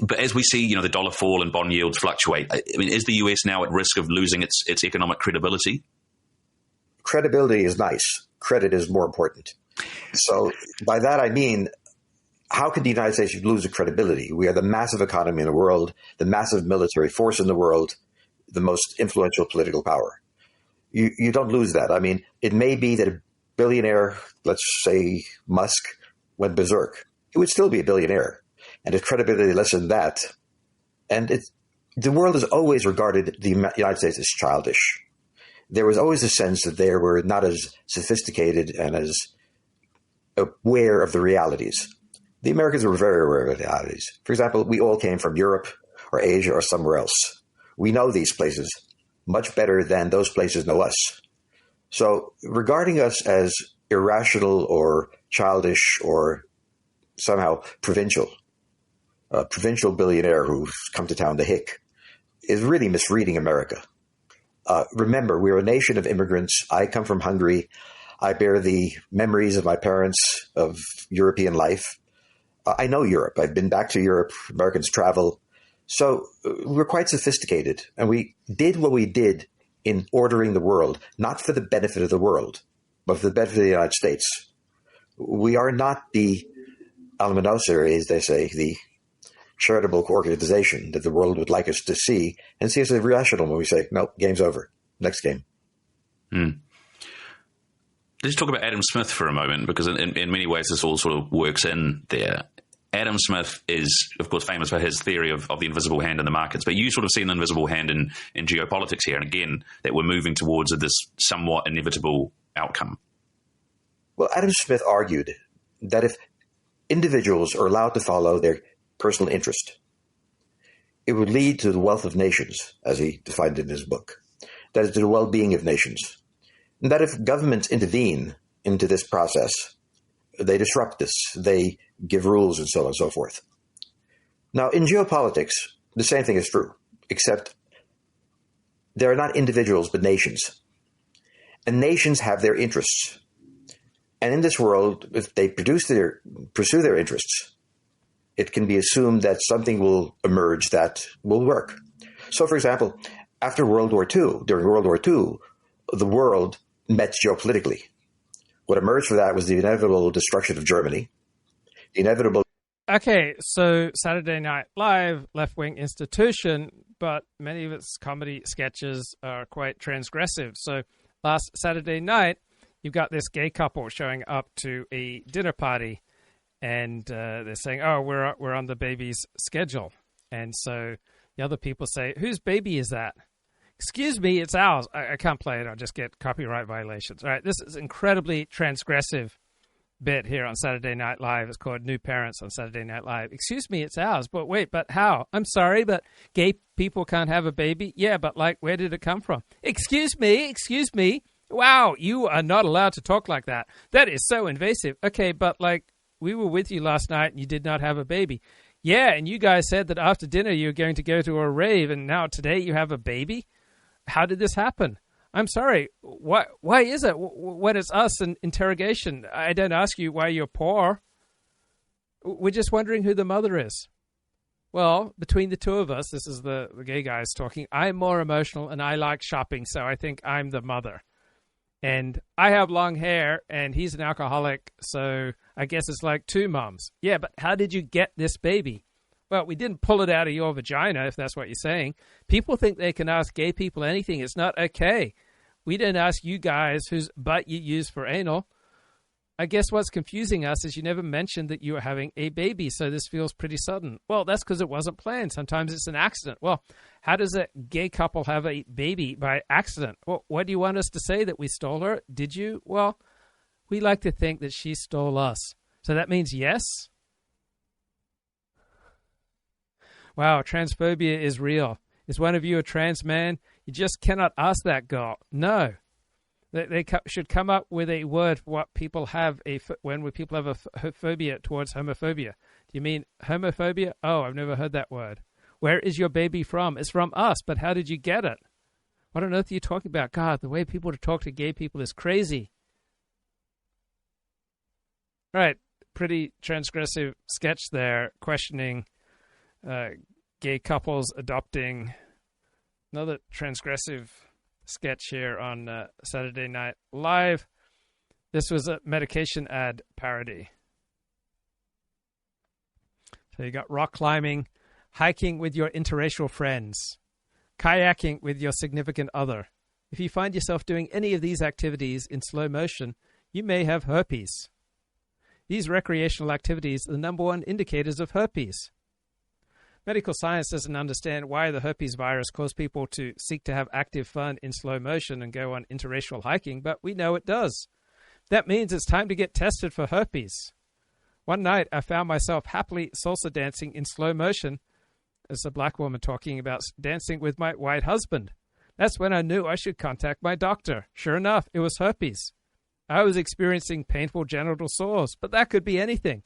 But as we see, the dollar fall and bond yields fluctuate, I mean, is the US now at risk of losing its economic credibility? Credibility is nice. Credit is more important. So by that I mean, how could the United States lose its credibility? We are the massive economy in the world, the massive military force in the world, the most influential political power. You don't lose that. I mean, it may be that a billionaire, let's say Musk, went berserk. He would still be a billionaire. And his credibility less than that. And the world has always regarded the United States as childish. There was always a sense that they were not as sophisticated and as aware of the realities. The Americans were very aware of the realities. For example, we all came from Europe or Asia or somewhere else. We know these places much better than those places know us. So regarding us as irrational or childish or somehow provincial, a provincial billionaire who's come to town to hick, is really misreading America. Remember, we're a nation of immigrants. I come from Hungary. I bear the memories of my parents of European life. I know Europe. I've been back to Europe. Americans travel. So we're quite sophisticated. And we did what we did in ordering the world, not for the benefit of the world, but for the benefit of the United States. We are not the almanoser, as they say, the charitable organization that the world would like us to see and see us as irrational when we say, nope, game's over. Next game. Let's talk about Adam Smith for a moment, because in many ways this all sort of works in there. Adam Smith is, of course, famous for his theory of the invisible hand in the markets, but you sort of see an invisible hand in geopolitics here, and again, that we're moving towards this somewhat inevitable outcome. Well, Adam Smith argued that if individuals are allowed to follow their personal interest, it would lead to the wealth of nations, as he defined it in his book. That is, to the well-being of nations. And that if governments intervene into this process, they disrupt this, they give rules and so on and so forth. Now, in geopolitics, the same thing is true, except there are not individuals but nations. And nations have their interests. And in this world, if they pursue their interests, it can be assumed that something will emerge that will work. So, for example, after World War II, during World War II, the world met geopolitically. What emerged from that was the inevitable destruction of Germany, the inevitable... Okay, so Saturday Night Live, left-wing institution, but many of its comedy sketches are quite transgressive. So last Saturday night, you've got this gay couple showing up to a dinner party, and they're saying, oh, we're on the baby's schedule. And so the other people say, whose baby is that? Excuse me, it's ours. I can't play it. I'll just get copyright violations. All right, this is incredibly transgressive bit here on Saturday Night Live. It's called New Parents on Saturday Night Live. Excuse me, it's ours. But wait, but how? I'm sorry, but gay people can't have a baby? Yeah, but where did it come from? Excuse me. Wow, you are not allowed to talk like that. That is so invasive. Okay, but we were with you last night and you did not have a baby. Yeah, and you guys said that after dinner you were going to go to a rave, and now today you have a baby? How did this happen? I'm sorry. Why is it? What is us an interrogation? I don't ask you why you're poor. We're just wondering who the mother is. Well, between the two of us, this is the gay guys talking, I'm more emotional and I like shopping, so I think I'm the mother. And I have long hair and he's an alcoholic, so I guess it's like two moms. Yeah, but how did you get this baby? Well, we didn't pull it out of your vagina, if that's what you're saying. People think they can ask gay people anything. It's not okay. We didn't ask you guys whose butt you use for anal. I guess what's confusing us is you never mentioned that you were having a baby, so this feels pretty sudden. Well, that's because it wasn't planned. Sometimes it's an accident. Well, how does a gay couple have a baby by accident? Well, what do you want us to say, that we stole her? Did you? Well, we like to think that she stole us. So that means yes? Wow, transphobia is real. Is one of you a trans man? You just cannot ask that girl. No. They should come up with a word for what people have when people have a phobia towards homophobia. Do you mean homophobia? Oh, I've never heard that word. Where is your baby from? It's from us, but how did you get it? What on earth are you talking about? God, the way people talk to gay people is crazy. All right, pretty transgressive sketch there, questioning gay couples adopting. Another transgressive sketch here on Saturday Night Live. This was a medication ad parody. So you got rock climbing, hiking with your interracial friends, kayaking with your significant other. If you find yourself doing any of these activities in slow motion, you may have herpes. These recreational activities are the number one indicators of herpes. Medical science doesn't understand why the herpes virus caused people to seek to have active fun in slow motion and go on interracial hiking, but we know it does. That means it's time to get tested for herpes. One night, I found myself happily salsa dancing in slow motion, as a black woman talking about dancing with my white husband. That's when I knew I should contact my doctor. Sure enough, it was herpes. I was experiencing painful genital sores, but that could be anything.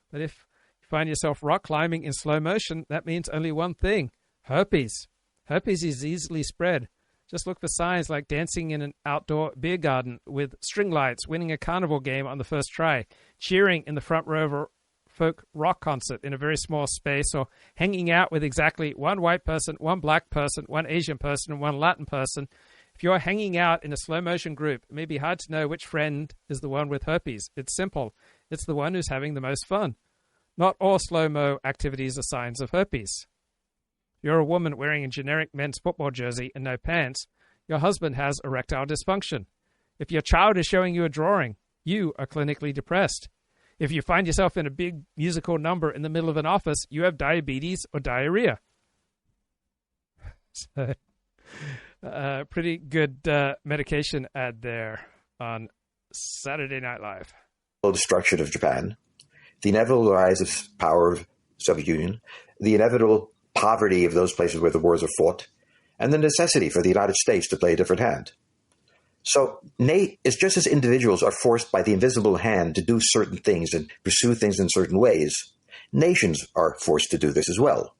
But if find yourself rock climbing in slow motion, that means only one thing: herpes. Herpes is easily spread. Just look for signs like dancing in an outdoor beer garden with string lights, winning a carnival game on the first try, cheering in the front row of a folk rock concert in a very small space, or hanging out with exactly one white person, one black person, one Asian person, and one Latin person. If you're hanging out in a slow motion group, it may be hard to know which friend is the one with herpes. It's simple. It's the one who's having the most fun. Not all slow-mo activities are signs of herpes. You're a woman wearing a generic men's football jersey and no pants. Your husband has erectile dysfunction. If your child is showing you a drawing, you are clinically depressed. If you find yourself in a big musical number in the middle of an office, you have diabetes or diarrhea. So, pretty good medication ad there on Saturday Night Live. Destruction of Japan, the inevitable rise of power of Soviet Union, the inevitable poverty of those places where the wars are fought, and the necessity for the United States to play a different hand. So it's just as individuals are forced by the invisible hand to do certain things and pursue things in certain ways, nations are forced to do this as well.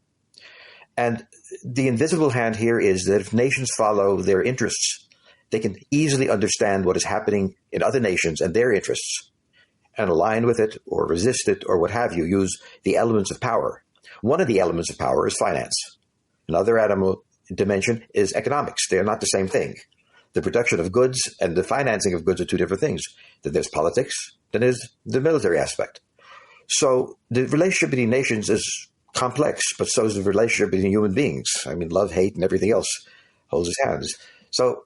And the invisible hand here is that if nations follow their interests, they can easily understand what is happening in other nations and their interests, and align with it or resist it or what have you, use the elements of power. One of the elements of power is finance. Another dimension is economics. They are not the same thing. The production of goods and the financing of goods are two different things. Then there's politics, then there's the military aspect. So the relationship between nations is complex, but so is the relationship between human beings. I mean, love, hate, and everything else holds its hands. So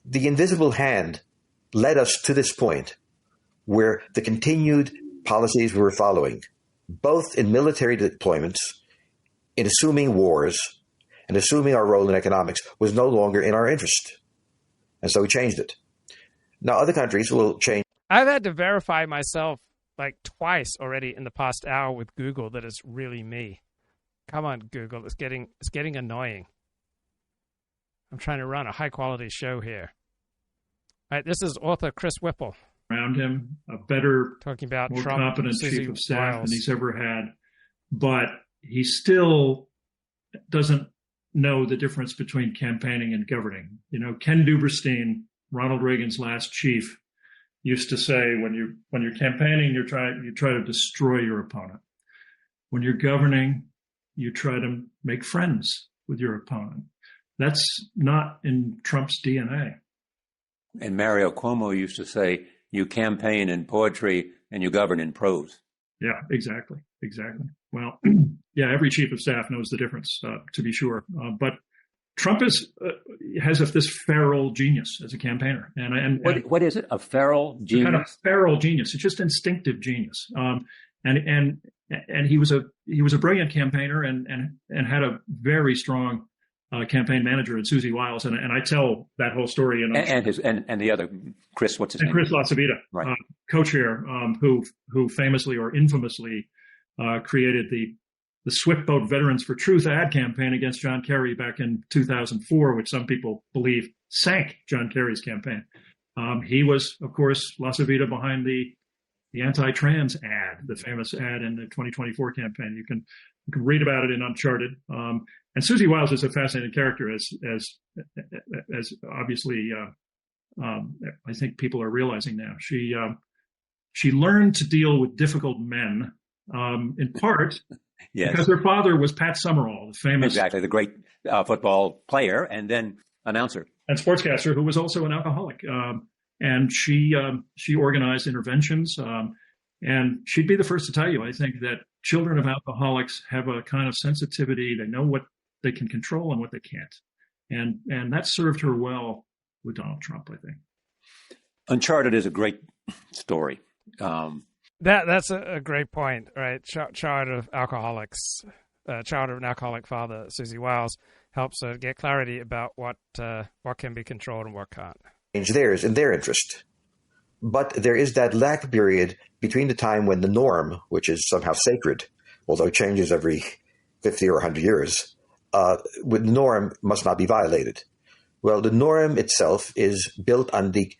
the invisible hand led us to this point where the continued policies we were following, both in military deployments, in assuming wars, and assuming our role in economics, was no longer in our interest. And so we changed it. Now, other countries will change. I've had to verify myself like twice already in the past hour with Google that it's really me. Come on, Google. It's getting annoying. I'm trying to run a high-quality show here. All right, this is author Chris Whipple. Around him, a better, talking about more Trump, competent Susie chief of staff Wiles. than he's ever had. But he still doesn't know the difference between campaigning and governing. You know, Ken Duberstein, Ronald Reagan's last chief, used to say, when you're campaigning, you try to destroy your opponent. When you're governing, you try to make friends with your opponent. That's not in Trump's DNA. And Mario Cuomo used to say, you campaign in poetry and you govern in prose. Yeah, exactly. Well, yeah, every chief of staff knows the difference, to be sure. But Trump has this feral genius as a campaigner, and what is it? A feral genius? Kind of feral genius. It's just instinctive genius. And he was a brilliant campaigner and had a very strong campaign manager in Susie Wiles, and I tell that whole story. And the other Chris, what's his name? Chris LaCivita, right. Co-chair, who famously or infamously created the Swift Boat Veterans for Truth ad campaign against John Kerry back in 2004, which some people believe sank John Kerry's campaign. He was, of course, LaCivita behind the anti-trans ad, the famous ad in the 2024 campaign. You can read about it in Uncharted. And Susie Wiles is a fascinating character, as obviously I think people are realizing now. She learned to deal with difficult men, in part yes. because her father was Pat Summerall, the famous the great football player and then announcer and sportscaster, who was also an alcoholic. And she organized interventions, and she'd be the first to tell you, I think, that children of alcoholics have a kind of sensitivity. They know what they can control and what they can't. And that served her well with Donald Trump, I think. Uncharted is a great story. That's a great point, right? Child of alcoholics, child of an alcoholic father, Susie Wiles, helps her get clarity about what can be controlled and what can't. Theirs in their interest. But there is that lag period between the time when the norm, which is somehow sacred, although it changes every 50 or 100 years, with the norm must not be violated. Well, the norm itself is built on the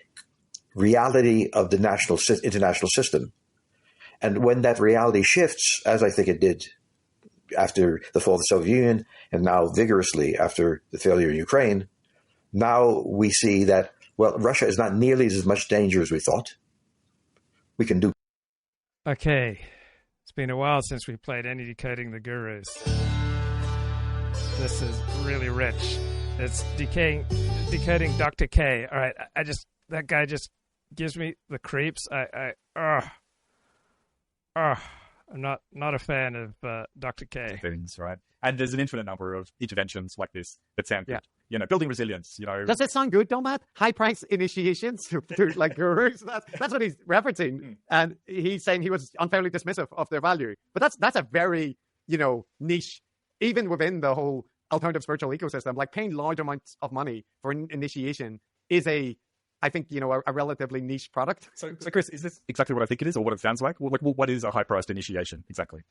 reality of the international system. And when that reality shifts, as I think it did after the fall of the Soviet Union, and now vigorously after the failure in Ukraine, now we see that, well, Russia is not nearly as much danger as we thought. We can do. Okay. It's been a while since we played any Decoding the Gurus. This is really rich. It's decoding Dr. K. All right. That guy just gives me the creeps. I'm not a fan of Dr. K. Things, right? And there's an infinite number of interventions like this that sound good. Yeah. Building resilience, Does it sound good, Matt? High price initiations to like gurus. That's what he's referencing. And he's saying he was unfairly dismissive of their value. But that's a very, niche, even within the whole alternative spiritual ecosystem. Like paying large amounts of money for an initiation is a relatively niche product. So Chris, is this exactly what I think it is, or what it sounds like? Well, what is a high-priced initiation exactly?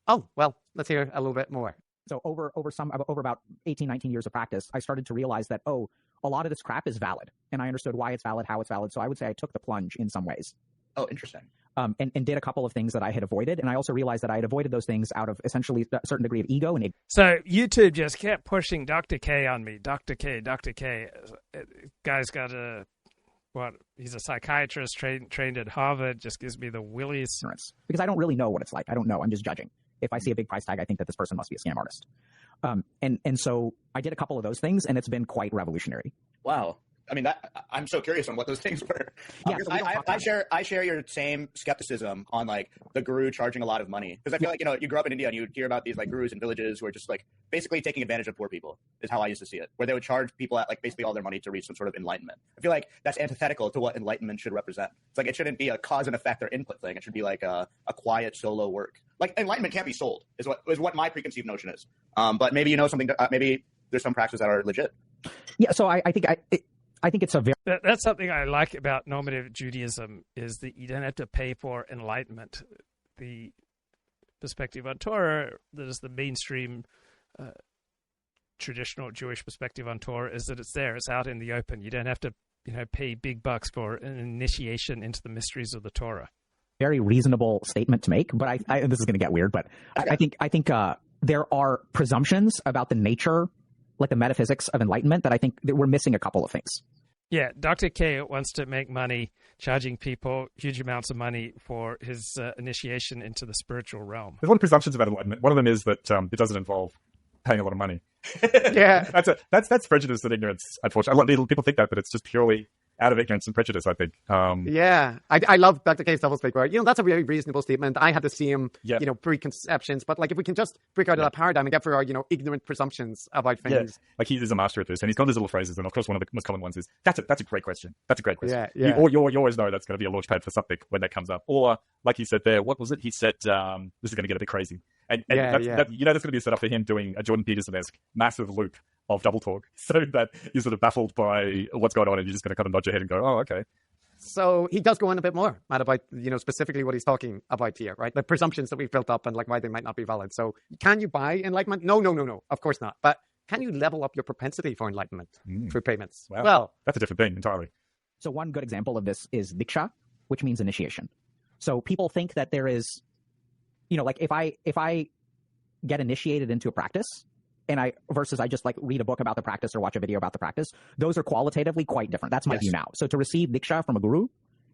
Oh, well, let's hear a little bit more. So over about 18, 19 years of practice, I started to realize that, a lot of this crap is valid. And I understood why it's valid, how it's valid. So I would say I took the plunge in some ways. Oh, interesting. And did a couple of things that I had avoided. And I also realized that I had avoided those things out of essentially a certain degree of ego. So YouTube just kept pushing Dr. K on me. Dr. K. Guy's got he's a psychiatrist trained at Harvard, just gives me the willies. Because I don't really know what it's like. I don't know. I'm just judging. If I see a big price tag, I think that this person must be a scam artist. And so I did a couple of those things, and it's been quite revolutionary. Wow. I mean, I'm so curious on what those things were. Yeah, I share your same skepticism on like the guru charging a lot of money, because I feel like you grew up in India and you hear about these like gurus in villages who are just like basically taking advantage of poor people is how I used to see it, where they would charge people at like basically all their money to reach some sort of enlightenment. I feel like that's antithetical to what enlightenment should represent. It's like it shouldn't be a cause and effect or input thing. It should be like a quiet solo work. Like enlightenment can't be sold is what my preconceived notion is. But maybe something. Maybe there's some practices that are legit. Yeah. So I think it's a very... That's something I like about normative Judaism, is that you don't have to pay for enlightenment. The perspective on Torah, that is the mainstream traditional Jewish perspective on Torah, is that it's there, it's out in the open. You don't have to pay big bucks for an initiation into the mysteries of the Torah. Very reasonable statement to make, but I this is going to get weird, but I think there are presumptions about the nature, like the metaphysics of enlightenment, that I think that we're missing a couple of things. Yeah, Dr. K wants to make money, charging people huge amounts of money for his initiation into the spiritual realm. There's a lot of presumptions about enlightenment. One of them is that it doesn't involve paying a lot of money. Yeah, that's prejudice and ignorance. Unfortunately, a lot of people think that, but it's just purely out of ignorance and prejudice, I think. Yeah, I love Dr. K's doublespeak where, that's a very reasonable statement. I had the same, preconceptions, but like if we can just break out of that paradigm and get for our, ignorant presumptions about things. Yeah. Like he's a master at this, and he's got these little phrases, and of course one of the most common ones is, that's a great question. That's a great question. Yeah. You always know that's going to be a launch pad for something when that comes up. Or, like he said there, what was it? He said, this is going to get a bit crazy. And that's going to be a setup for him doing a Jordan Peterson-esque massive loop of double talk, so that you're sort of baffled by what's going on, and you're just going to kind of nod your head and go, oh, okay. So he does go on a bit more, Matt, about, specifically what he's talking about here, right? The presumptions that we've built up and like why they might not be valid. So can you buy enlightenment? No, of course not. But can you level up your propensity for enlightenment through payments? Well, that's a different thing entirely. So one good example of this is Diksha, which means initiation. So people think that there is, like if I get initiated into a practice, versus I just like read a book about the practice or watch a video about the practice, those are qualitatively quite different. That's my view now. So to receive Diksha from a guru,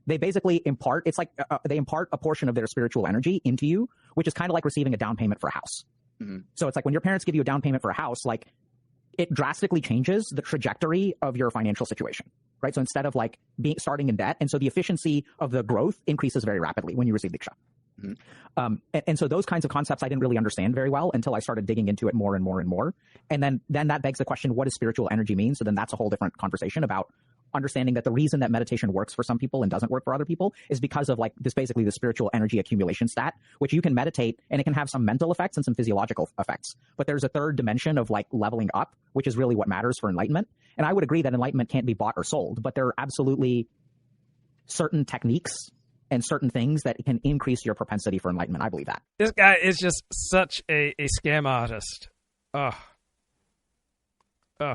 they basically impart, it's like they impart a portion of their spiritual energy into you, which is kind of like receiving a down payment for a house. Mm-hmm. So it's like when your parents give you a down payment for a house, like it drastically changes the trajectory of your financial situation, right? So instead of like starting in debt, and so the efficiency of the growth increases very rapidly when you receive Diksha. Mm-hmm. And so those kinds of concepts I didn't really understand very well until I started digging into it more and more and more. And then that begs the question, what does spiritual energy mean? So then that's a whole different conversation about understanding that the reason that meditation works for some people and doesn't work for other people is because of like this, basically the spiritual energy accumulation stat, which you can meditate and it can have some mental effects and some physiological effects. But there's a third dimension of like leveling up, which is really what matters for enlightenment. And I would agree that enlightenment can't be bought or sold, but there are absolutely certain techniques and certain things that can increase your propensity for enlightenment. I believe that. This guy is just such a scam artist. Ugh. I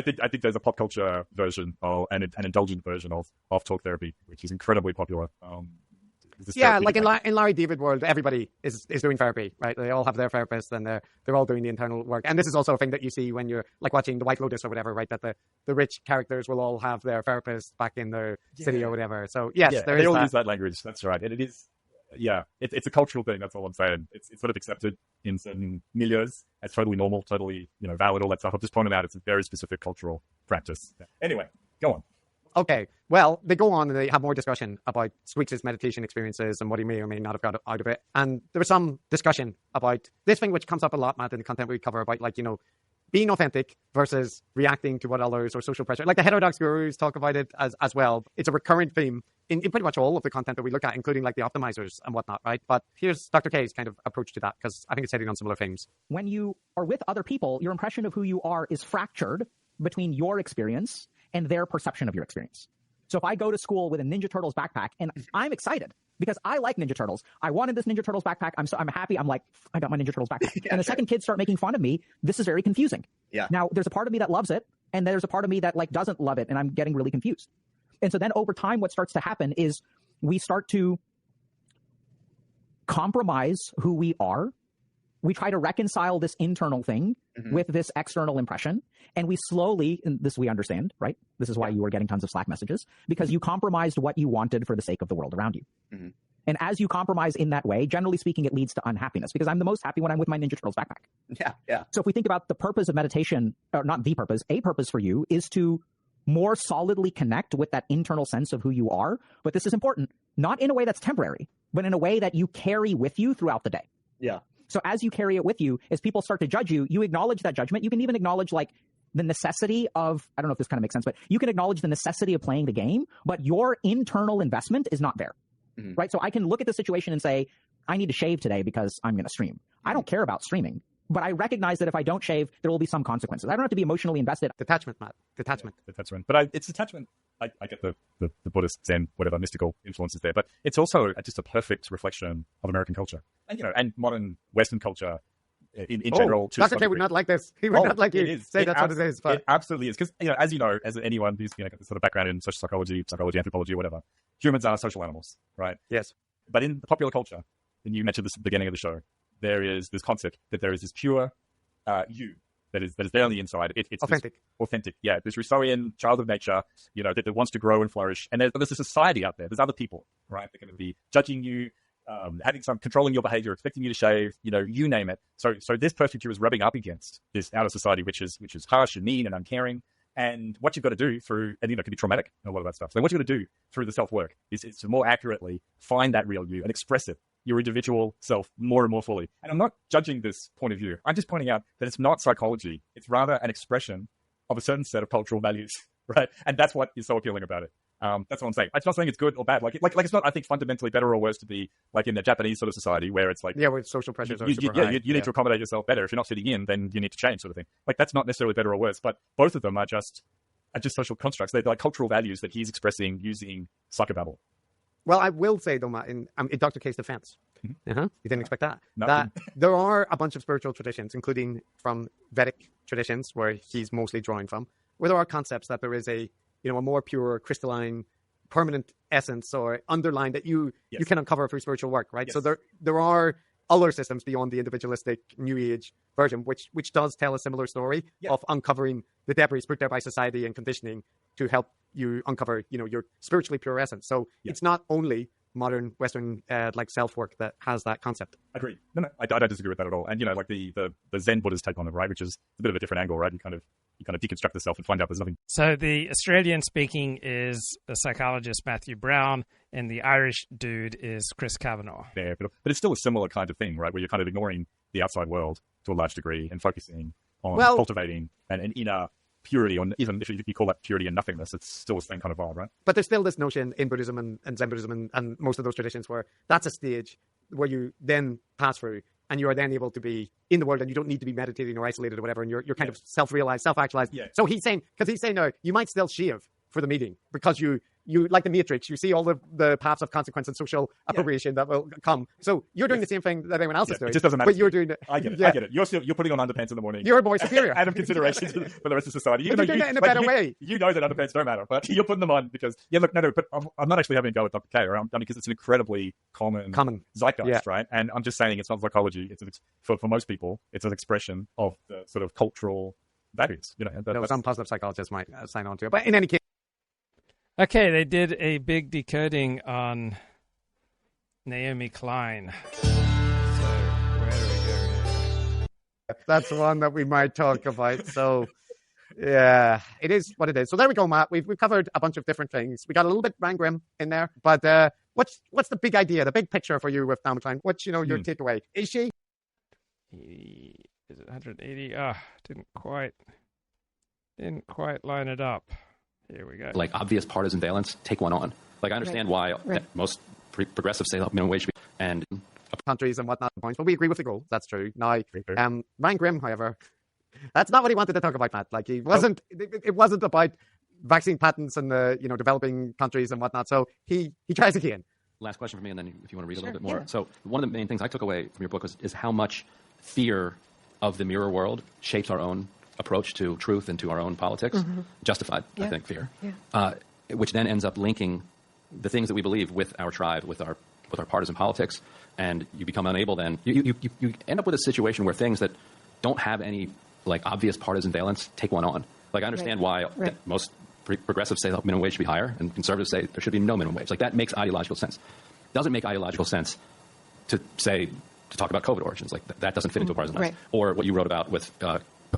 think there's a pop culture version an indulgent version of talk therapy, which is incredibly popular. Like in Larry David world, everybody is doing therapy, right? They all have their therapist and they're all doing the internal work. And this is also a thing that you see when you're like watching The White Lotus or whatever, right? That the rich characters will all have their therapist back in their city or whatever. So yes, they all use that language. That's right. And it is, it's a cultural thing. That's all I'm saying. It's sort of accepted in certain milieus. It's totally normal, totally, valid, all that stuff. I'm just pointing out it's a very specific cultural practice. Anyway, go on. Okay, well, they go on and they have more discussion about Squeaks' meditation experiences and what he may or may not have got out of it. And there was some discussion about this thing which comes up a lot, Matt, in the content we cover about, like, being authentic versus reacting to what others or social pressure. Like the heterodox gurus talk about it as well. It's a recurrent theme in pretty much all of the content that we look at, including like the optimizers and whatnot, right? But here's Dr. K's kind of approach to that, because I think it's hitting on similar themes. When you are with other people, your impression of who you are is fractured between your experience and their perception of your experience. So if I go to school with a Ninja Turtles backpack and I'm excited because I like Ninja Turtles, I wanted this Ninja Turtles backpack. I'm happy. I'm like, I got my Ninja Turtles backpack. And the second kids start making fun of me. This is very confusing. Yeah. Now there's a part of me that loves it, and there's a part of me that like doesn't love it, and I'm getting really confused. And so then over time, what starts to happen is we start to compromise who we are. We try to reconcile this internal thing with this external impression. And we slowly, and this we understand, right? This is why you were getting tons of Slack messages, because you compromised what you wanted for the sake of the world around you. Mm-hmm. And as you compromise in that way, generally speaking, it leads to unhappiness, because I'm the most happy when I'm with my Ninja Turtles backpack. Yeah. So if we think about the purpose of meditation, or not the purpose, a purpose for you is to more solidly connect with that internal sense of who you are. But this is important, not in a way that's temporary, but in a way that you carry with you throughout the day. Yeah. So as you carry it with you, as people start to judge you, you acknowledge that judgment. You can even acknowledge like the necessity of, I don't know if this kind of makes sense, but you can acknowledge the necessity of playing the game, but your internal investment is not there, right? So I can look at the situation and say, I need to shave today because I'm going to stream. I don't care about streaming, but I recognize that if I don't shave, there will be some consequences. I don't have to be emotionally invested. Detachment, Matt. Detachment. But it's detachment. I get the Buddhist, Zen, whatever mystical influences there, but it's also just a perfect reflection of American culture and modern Western culture in general. Dr. K would not like this. He would not like you say that's what it is. But it absolutely is, because as anyone who's got this sort of background in social psychology, anthropology, or whatever, humans are social animals, right? Yes. But in the popular culture, and you mentioned this at the beginning of the show, there is this concept that there is this pure you that is there on the inside. It's authentic. Yeah, this Rousseauian child of nature, that wants to grow and flourish. And there's a society out there. There's other people, right? They're going to be judging you, controlling your behavior, expecting you to shave, you name it. So this perfect you is rubbing up against this outer society, which is harsh and mean and uncaring. And what you've got to do through, and it can be traumatic, a lot of that stuff. So what you've got to do through the self-work is to more accurately find that real you and express it, your individual self, more and more fully. And I'm not judging this point of view. I'm just pointing out that it's not psychology. It's rather an expression of a certain set of cultural values, right? And that's what is so appealing about it. That's what I'm saying. I'm not saying it's good or bad. Like it's not, I think, fundamentally better or worse to be like in the Japanese sort of society where it's like, where social pressures are super high. You need to accommodate yourself better. If you're not fitting in, then you need to change, sort of thing. Like that's not necessarily better or worse, but both of them are just social constructs. They're like cultural values that he's expressing using psychobabble. Well, I will say though, Matt, in Dr. K's defense, you didn't expect that. That there are a bunch of spiritual traditions, including from Vedic traditions, where he's mostly drawing from, where there are concepts that there is a more pure, crystalline, permanent essence or underline that you can uncover through spiritual work, right? Yes. So there are other systems beyond the individualistic New Age version, which does tell a similar story of uncovering the debris put there by society and conditioning to help you uncover, your spiritually pure essence. So it's not only modern Western self work that has that concept. Agreed. No, I don't disagree with that at all. And like the Zen Buddhist take on it, right, which is a bit of a different angle, right? You kind of deconstruct the self and find out there's nothing. So the Australian speaking is the psychologist Matthew Brown, and the Irish dude is Chris Kavanagh. Yeah, but it's still a similar kind of thing, right? Where you're kind of ignoring the outside world to a large degree and focusing on cultivating an inner purity, or even if you call that purity and nothingness, it's still the same kind of vibe, right? But there's still this notion in Buddhism and Zen Buddhism and most of those traditions where that's a stage where you then pass through and you are then able to be in the world and you don't need to be meditating or isolated or whatever, and you're kind of self-realized, self-actualized. Yeah. So he's saying you might still shave for the meeting because you like the Matrix, you see all the paths of consequence and social appropriation that will come. So you're doing the same thing that everyone else is doing. It just doesn't matter. But you're doing it. I get it. I get it. You're putting on underpants in the morning. You're more superior. Out of consideration for the rest of society. But you're doing it in a better way. You know that underpants don't matter, but you're putting them on because, but I'm not actually having a go at Dr. K, right? Because it's an incredibly common zeitgeist, right? And I'm just saying it's not psychology. For most people, it's an expression of the sort of cultural values. Some positive psychologists might sign on to it. But in any case, okay, they did a big decoding on Naomi Klein. So where do we go here? That's one that we might talk about. So, yeah, it is what it is. So there we go, Matt. We've covered a bunch of different things. We got a little bit Ryan Grimm in there, but what's the big idea, the big picture for you with Naomi Klein? What's your takeaway? Is she? Is it 180? Didn't quite line it up. Here we go. Like obvious partisan valence, take one on. Like I understand why most progressives say minimum wage and countries and whatnot points, but we agree with the goal. That's true. Now, Ryan Grimm, however, that's not what he wanted to talk about, Matt. Like he wasn't. It wasn't about vaccine patents and the developing countries and whatnot. So he tries again. Last question for me, and then if you want to read a little bit more. Yeah. So one of the main things I took away from your book is how much fear of the mirror world shapes our own approach to truth and to our own politics. Justified, I think, fear. Yeah. Which then ends up linking the things that we believe with our tribe, with our partisan politics, and you become unable then. You end up with a situation where things that don't have any like obvious partisan valence take one on. Like I understand why most progressives say that minimum wage should be higher, and conservatives say there should be no minimum wage. Like that makes ideological sense. Doesn't make ideological sense to talk about COVID origins. Like that doesn't fit into a partisan lens. Or what you wrote about with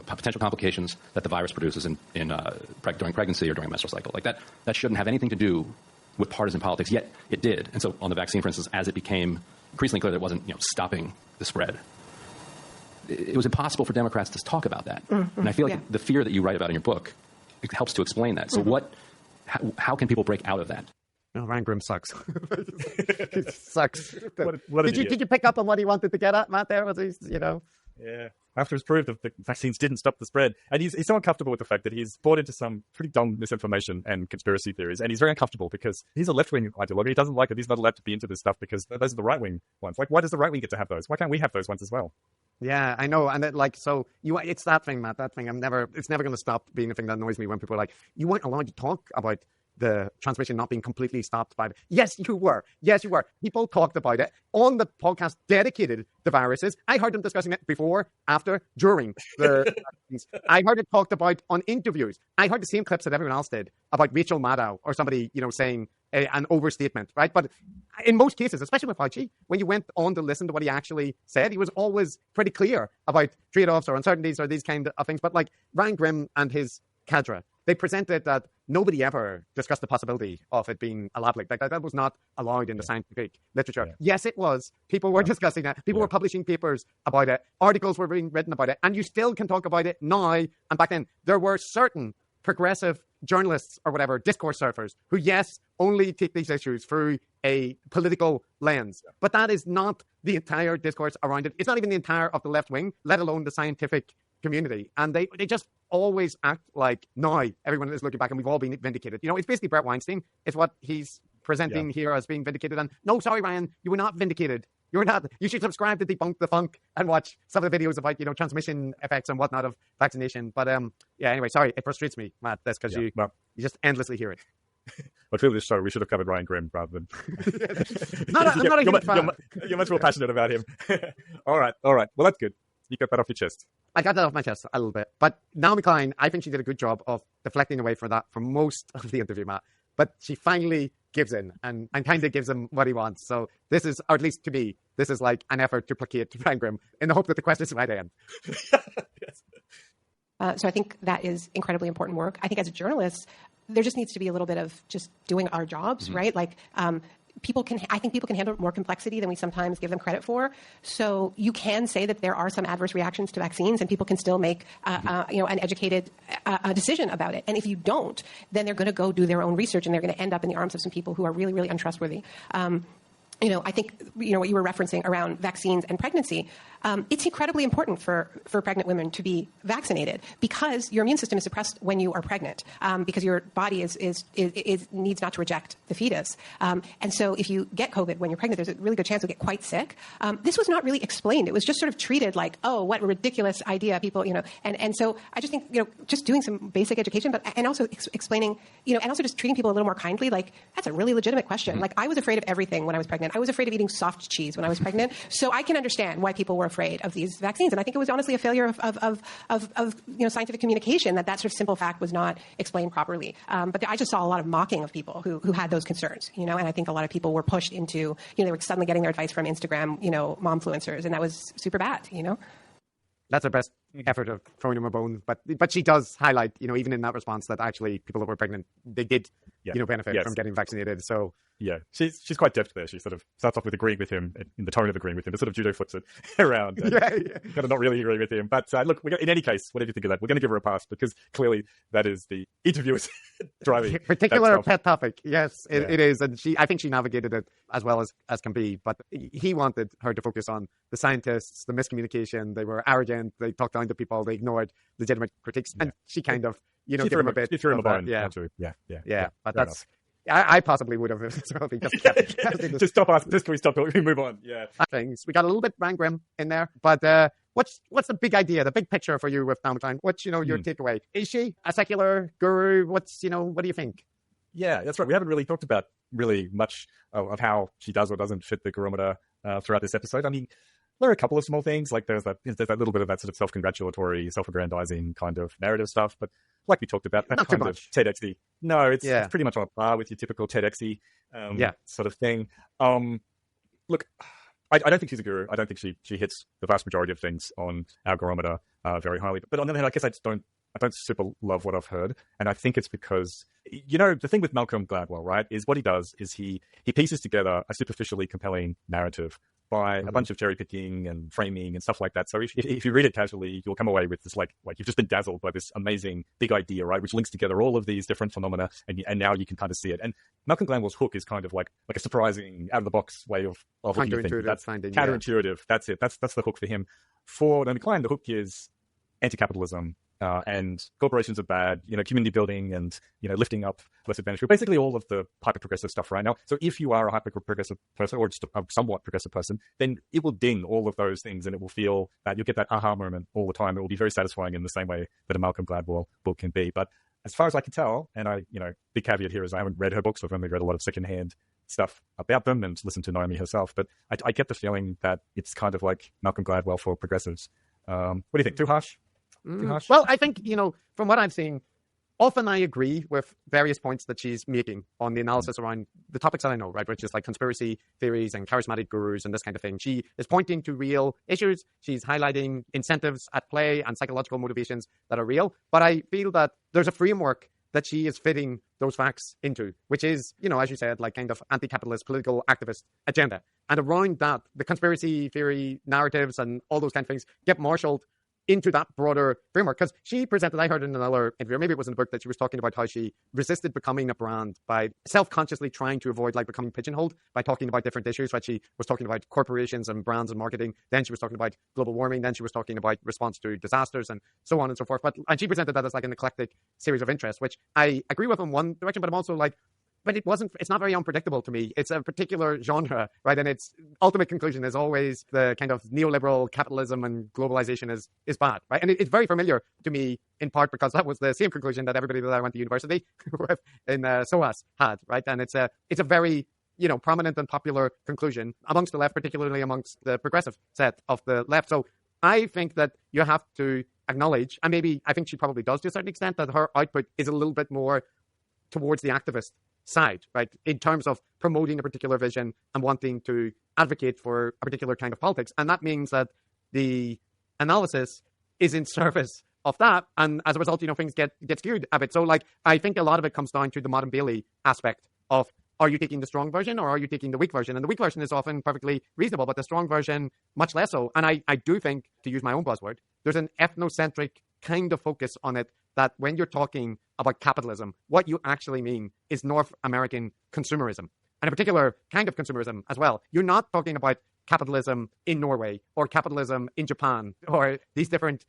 potential complications that the virus produces during pregnancy or during a menstrual cycle. Like that shouldn't have anything to do with partisan politics, yet it did. And so on the vaccine, for instance, as it became increasingly clear that it wasn't stopping the spread, it was impossible for Democrats to talk about that. And I feel like the fear that you write about in your book, it helps to explain that. So how can people break out of that? No, Ryan Grimm sucks. He sucks. Did you pick up on what he wanted to get at, Matt? There was Yeah. After it's proved that the vaccines didn't stop the spread. And he's so uncomfortable with the fact that he's bought into some pretty dumb misinformation and conspiracy theories. And he's very uncomfortable because he's a left-wing ideologue. He doesn't like it. He's not allowed to be into this stuff because those are the right-wing ones. Like, why does the right-wing get to have those? Why can't we have those ones as well? Yeah, I know. And it's that thing, Matt, that thing. It's never going to stop being a thing that annoys me when people are like, you weren't allowed to talk about the transmission not being completely stopped by it. Yes, you were. People talked about it on the podcast dedicated to viruses. I heard them discussing it before, after, during the I heard it talked about on interviews. I heard the same clips that everyone else did about Rachel Maddow or somebody, saying an overstatement, right? But in most cases, especially with Fauci, when you went on to listen to what he actually said, he was always pretty clear about trade-offs or uncertainties or these kind of things. But like Ryan Grimm and his cadre, they presented that nobody ever discussed the possibility of it being a lab leak. Like that was not allowed in the scientific literature. Yeah. Yes, it was. People were discussing that. People were publishing papers about it. Articles were being written about it. And you still can talk about it now. And back then, there were certain progressive journalists or whatever, discourse surfers, who, yes, only take these issues through a political lens. But that is not the entire discourse around it. It's not even the entire of the left wing, let alone the scientific community. And they just always act like now everyone is looking back and we've all been vindicated. You know, it's basically Brett Weinstein is what he's presenting here as being vindicated. And no, sorry, Ryan, you were not vindicated. You were not. You should subscribe to Debunk the Funk and watch some of the videos about, transmission effects and whatnot of vaccination. But anyway, sorry, it frustrates me, Matt. That's because you just endlessly hear it. But really, this show, we should have covered Ryan Grimm rather than. I'm not a huge fan. You're much more passionate about him. All right. Well, that's good. You got that off your chest. I got that off my chest a little bit. But Naomi Klein, I think she did a good job of deflecting away from that for most of the interview, Matt. But she finally gives in and kind of gives him what he wants. So this is, or at least to me, this is like an effort to placate Ryan Grimm in the hope that the questions might end. Yes. So I think that is incredibly important work. I think as a journalist, there just needs to be a little bit of just doing our jobs, right? Like, I think people can handle more complexity than we sometimes give them credit for. So you can say that there are some adverse reactions to vaccines and people can still make, an educated decision about it. And if you don't, then they're going to go do their own research and they're going to end up in the arms of some people who are really, really untrustworthy. I think, what you were referencing around vaccines and pregnancy, it's incredibly important for pregnant women to be vaccinated because your immune system is suppressed when you are pregnant, because your body needs not to reject the fetus. And so if you get COVID when you're pregnant, there's a really good chance you'll get quite sick. This was not really explained. It was just sort of treated like, oh, what a ridiculous idea, people, and so I just think, just doing some basic education, and also explaining, and also just treating people a little more kindly, like, that's a really legitimate question. Like, I was afraid of everything when I was pregnant. I was afraid of eating soft cheese when I was pregnant. So I can understand why people were afraid of these vaccines. And I think it was honestly a failure of scientific communication that sort of simple fact was not explained properly. But I just saw a lot of mocking of people who had those concerns, and I think a lot of people were pushed into, they were suddenly getting their advice from Instagram, momfluencers, and that was super bad, That's her best effort of throwing him a bone. But she does highlight, even in that response, that actually people that were pregnant, they did, benefit from getting vaccinated. So yeah, she's quite deft there. She sort of starts off with agreeing with him in the tone of agreeing with him, but sort of judo foots it around. Kind of not really agreeing with him. But look, in any case, whatever you think of that, we're going to give her a pass because clearly that is the interviewer's driving. Particular pet topic. Yes, it is. And I think she navigated it as well as can be. But he wanted her to focus on the scientists, the miscommunication. They were arrogant. They talked down to people. They ignored legitimate critiques. And she kind of, give him a bit. She threw him a bone. Yeah. But that's... I possibly would have as well. Just stop us. Just can we stop? We move on. Yeah. Things. We got a little bit Ryan Grimm in there, but what's the big idea, the big picture for you with Naomi Klein? What's your takeaway? Is she a secular guru? What do you think? Yeah, that's right. We haven't really talked about really much of how she does or doesn't fit the gurometer throughout this episode. I mean, there are a couple of small things, like there's that little bit of that sort of self-congratulatory, self-aggrandizing kind of narrative stuff, but like we talked about, that not kind of TEDxy. No, it's pretty much on par with your typical TEDxy sort of thing. Look, I don't think she's a guru. I don't think she hits the vast majority of things on our gurometer very highly. But on the other hand, I guess I don't super love what I've heard, and I think it's because the thing with Malcolm Gladwell, right, is what he does is he pieces together a superficially compelling narrative by a bunch of cherry picking and framing and stuff like that. So if you read it casually, you'll come away with this like you've just been dazzled by this amazing big idea, right, which links together all of these different phenomena, and now you can kind of see it. And Malcolm Gladwell's hook is kind of like a surprising, out of the box way of looking at things. That's counterintuitive. Yeah. That's it. That's the hook for him. For Naomi Klein, the hook is anti-capitalism. And corporations are bad, community building and, lifting up less advantaged people, basically all of the hyper-progressive stuff right now. So if you are a hyper-progressive person or just a somewhat progressive person, then it will ding all of those things and it will feel that you'll get that aha moment all the time. It will be very satisfying in the same way that a Malcolm Gladwell book can be. But as far as I can tell, and big caveat here is I haven't read her books. I've only read a lot of secondhand stuff about them and listened to Naomi herself. But I get the feeling that it's kind of like Malcolm Gladwell for progressives. What do you think? Too harsh? Well, I think, from what I've seen, often I agree with various points that she's making on the analysis around the topics that I know, right, which is like conspiracy theories and charismatic gurus and this kind of thing. She is pointing to real issues. She's highlighting incentives at play and psychological motivations that are real. But I feel that there's a framework that she is fitting those facts into, which is, as you said, like kind of anti-capitalist political activist agenda. And around that, the conspiracy theory narratives and all those kind of things get marshaled into that broader framework. Because she presented, I heard in another interview, maybe it was in the book, that she was talking about how she resisted becoming a brand by self-consciously trying to avoid like becoming pigeonholed by talking about different issues. Right? She was talking about corporations and brands and marketing. Then she was talking about global warming. Then she was talking about response to disasters and so on and so forth. And she presented that as like an eclectic series of interests, which I agree with in one direction, but I'm also like, but it's not very unpredictable to me. It's a particular genre, right? And its ultimate conclusion is always the kind of neoliberal capitalism and globalization is bad, right? And it's very familiar to me in part because that was the same conclusion that everybody that I went to university with in SOAS had, right? And it's a very, prominent and popular conclusion amongst the left, particularly amongst the progressive set of the left. So I think that you have to acknowledge, and maybe I think she probably does to a certain extent, that her output is a little bit more towards the activist side, right, in terms of promoting a particular vision and wanting to advocate for a particular kind of politics. And that means that the analysis is in service of that, and as a result, things get skewed a bit. So like, I think a lot of it comes down to the Maud and Bailey aspect of, are you taking the strong version or are you taking the weak version? And the weak version is often perfectly reasonable, but the strong version much less so. And I do think, to use my own buzzword, there's an ethnocentric kind of focus on it, that when you're talking about capitalism, what you actually mean is North American consumerism, and a particular kind of consumerism as well. You're not talking about capitalism in Norway or capitalism in Japan or these different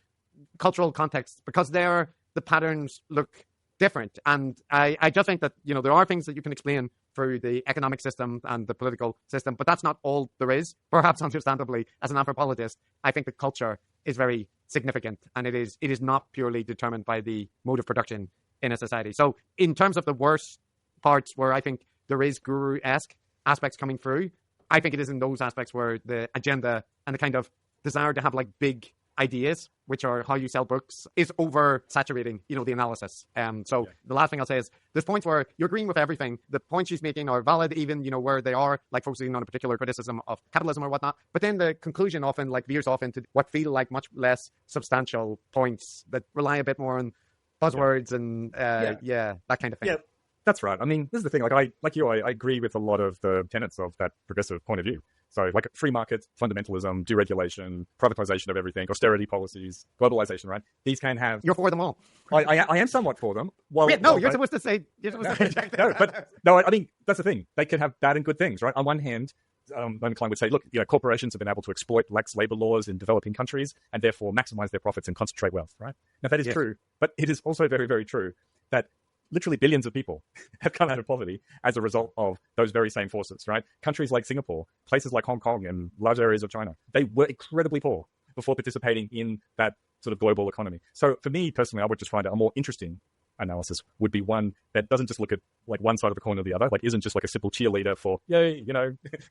cultural contexts, because the patterns look different. And I just think that, there are things that you can explain through the economic system and the political system, but that's not all there is. Perhaps understandably, as an anthropologist, I think the culture is very significant, and it is not purely determined by the mode of production in a society. So in terms of the worst parts where I think there is guru-esque aspects coming through, I think it is in those aspects where the agenda and the kind of desire to have like big ideas, which are how you sell books, is oversaturating, the analysis. The last thing I'll say is there's points where you're agreeing with everything. The points she's making are valid, even, where they are like focusing on a particular criticism of capitalism or whatnot. But then the conclusion often like veers off into what feel like much less substantial points that rely a bit more on buzzwords and that kind of thing. Yeah. That's right. I mean, this is the thing. Like I agree with a lot of the tenets of that progressive point of view. So like free market, fundamentalism, deregulation, privatization of everything, austerity policies, globalization, right? These can have... You're for them all. I am somewhat for them. You're supposed to say... I mean, that's the thing. They can have bad and good things, right? On one hand, Klein would say, look, corporations have been able to exploit lax labor laws in developing countries and therefore maximize their profits and concentrate wealth, right? Now, that is true. But it is also very, very true that literally billions of people have come out of poverty as a result of those very same forces, right? Countries like Singapore, places like Hong Kong and large areas of China, they were incredibly poor before participating in that sort of global economy. So for me personally, I would just find a more interesting analysis would be one that doesn't just look at like one side of the coin or the other, like isn't just like a simple cheerleader for, yay,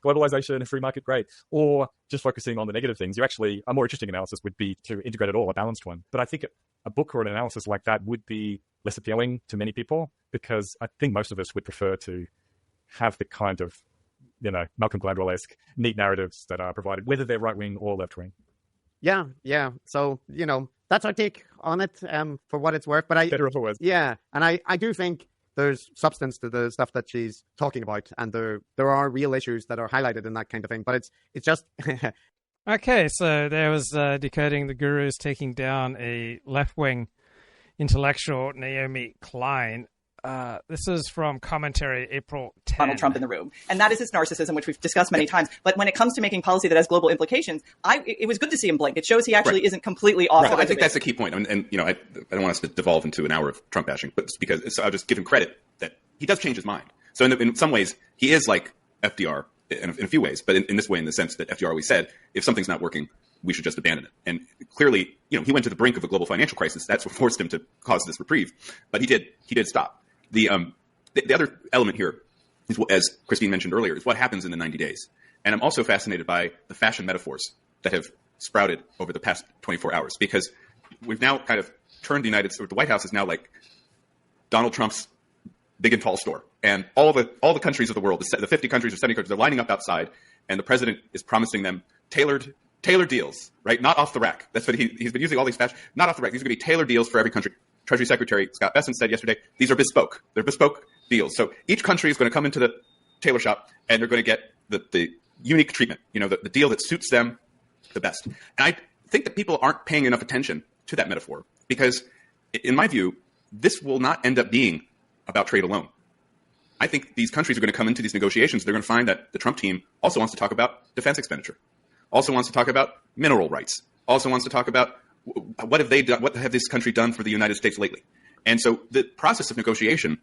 globalization, free market, great, or just focusing on the negative things. A more interesting analysis would be to integrate it all, a balanced one. But I think a book or an analysis like that would be less appealing to many people, because I think most of us would prefer to have the kind of, Malcolm Gladwell-esque neat narratives that are provided, whether they're right-wing or left-wing. Yeah. So, that's our take on it, for what it's worth. But better or for worse. Yeah. And I do think there's substance to the stuff that she's talking about. And there are real issues that are highlighted in that kind of thing. But it's just... Okay, so there was Decoding the Gurus taking down a left-wing intellectual, Naomi Klein. This is from Commentary, April 10. Donald Trump in the room. And that is his narcissism, which we've discussed many times. But when it comes to making policy that has global implications, it was good to see him blink. It shows he actually isn't completely off. Right. I think that's the key point. And I don't want us to devolve into an hour of Trump bashing, but I'll just give him credit that he does change his mind. So in some ways, he is like FDR in a few ways, but in this way, in the sense that FDR always said, if something's not working, we should just abandon it. And clearly, he went to the brink of a global financial crisis. That's what forced him to cause this reprieve. But he did stop. The other element here is, as Christine mentioned earlier, is what happens in the 90 days. And I'm also fascinated by the fashion metaphors that have sprouted over the past 24 hours, because we've now kind of turned the White House is now like Donald Trump's big and tall store. And all the countries of the world, the 50 countries or 70 countries, they're lining up outside, and the president is promising them tailored deals, right? Not off the rack. That's what he's been using all these fashion, not off the rack. These are going to be tailored deals for every country. Treasury Secretary Scott Bessent said yesterday, these are bespoke. They're bespoke deals. So each country is going to come into the tailor shop, and they're going to get the unique treatment, the deal that suits them the best. And I think that people aren't paying enough attention to that metaphor because, in my view, this will not end up being about trade alone. I think these countries are going to come into these negotiations. They're going to find that the Trump team also wants to talk about defense expenditure, also wants to talk about mineral rights, also wants to talk about what have they done, what have this country done for the United States lately. And so the process of negotiation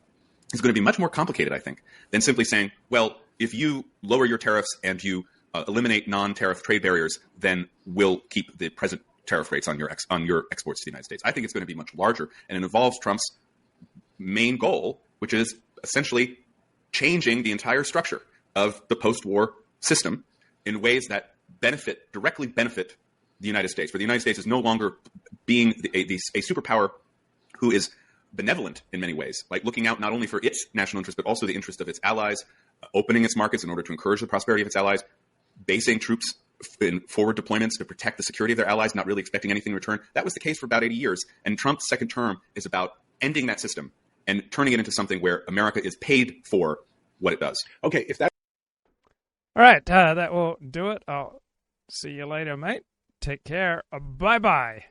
is going to be much more complicated, I think, than simply saying, well, if you lower your tariffs and you eliminate non-tariff trade barriers, then we'll keep the present tariff rates on your exports to the United States. I think it's going to be much larger, and it involves Trump's main goal, which is essentially changing the entire structure of the post-war system in ways that directly benefit the United States, where the United States is no longer being a superpower who is benevolent in many ways, like looking out not only for its national interest, but also the interest of its allies, opening its markets in order to encourage the prosperity of its allies, basing troops in forward deployments to protect the security of their allies, not really expecting anything in return. That was the case for about 80 years. And Trump's second term is about ending that system and turning it into something where America is paid for what it does. Okay, if that... All right, that will do it. I'll see you later, mate. Take care. Bye-bye.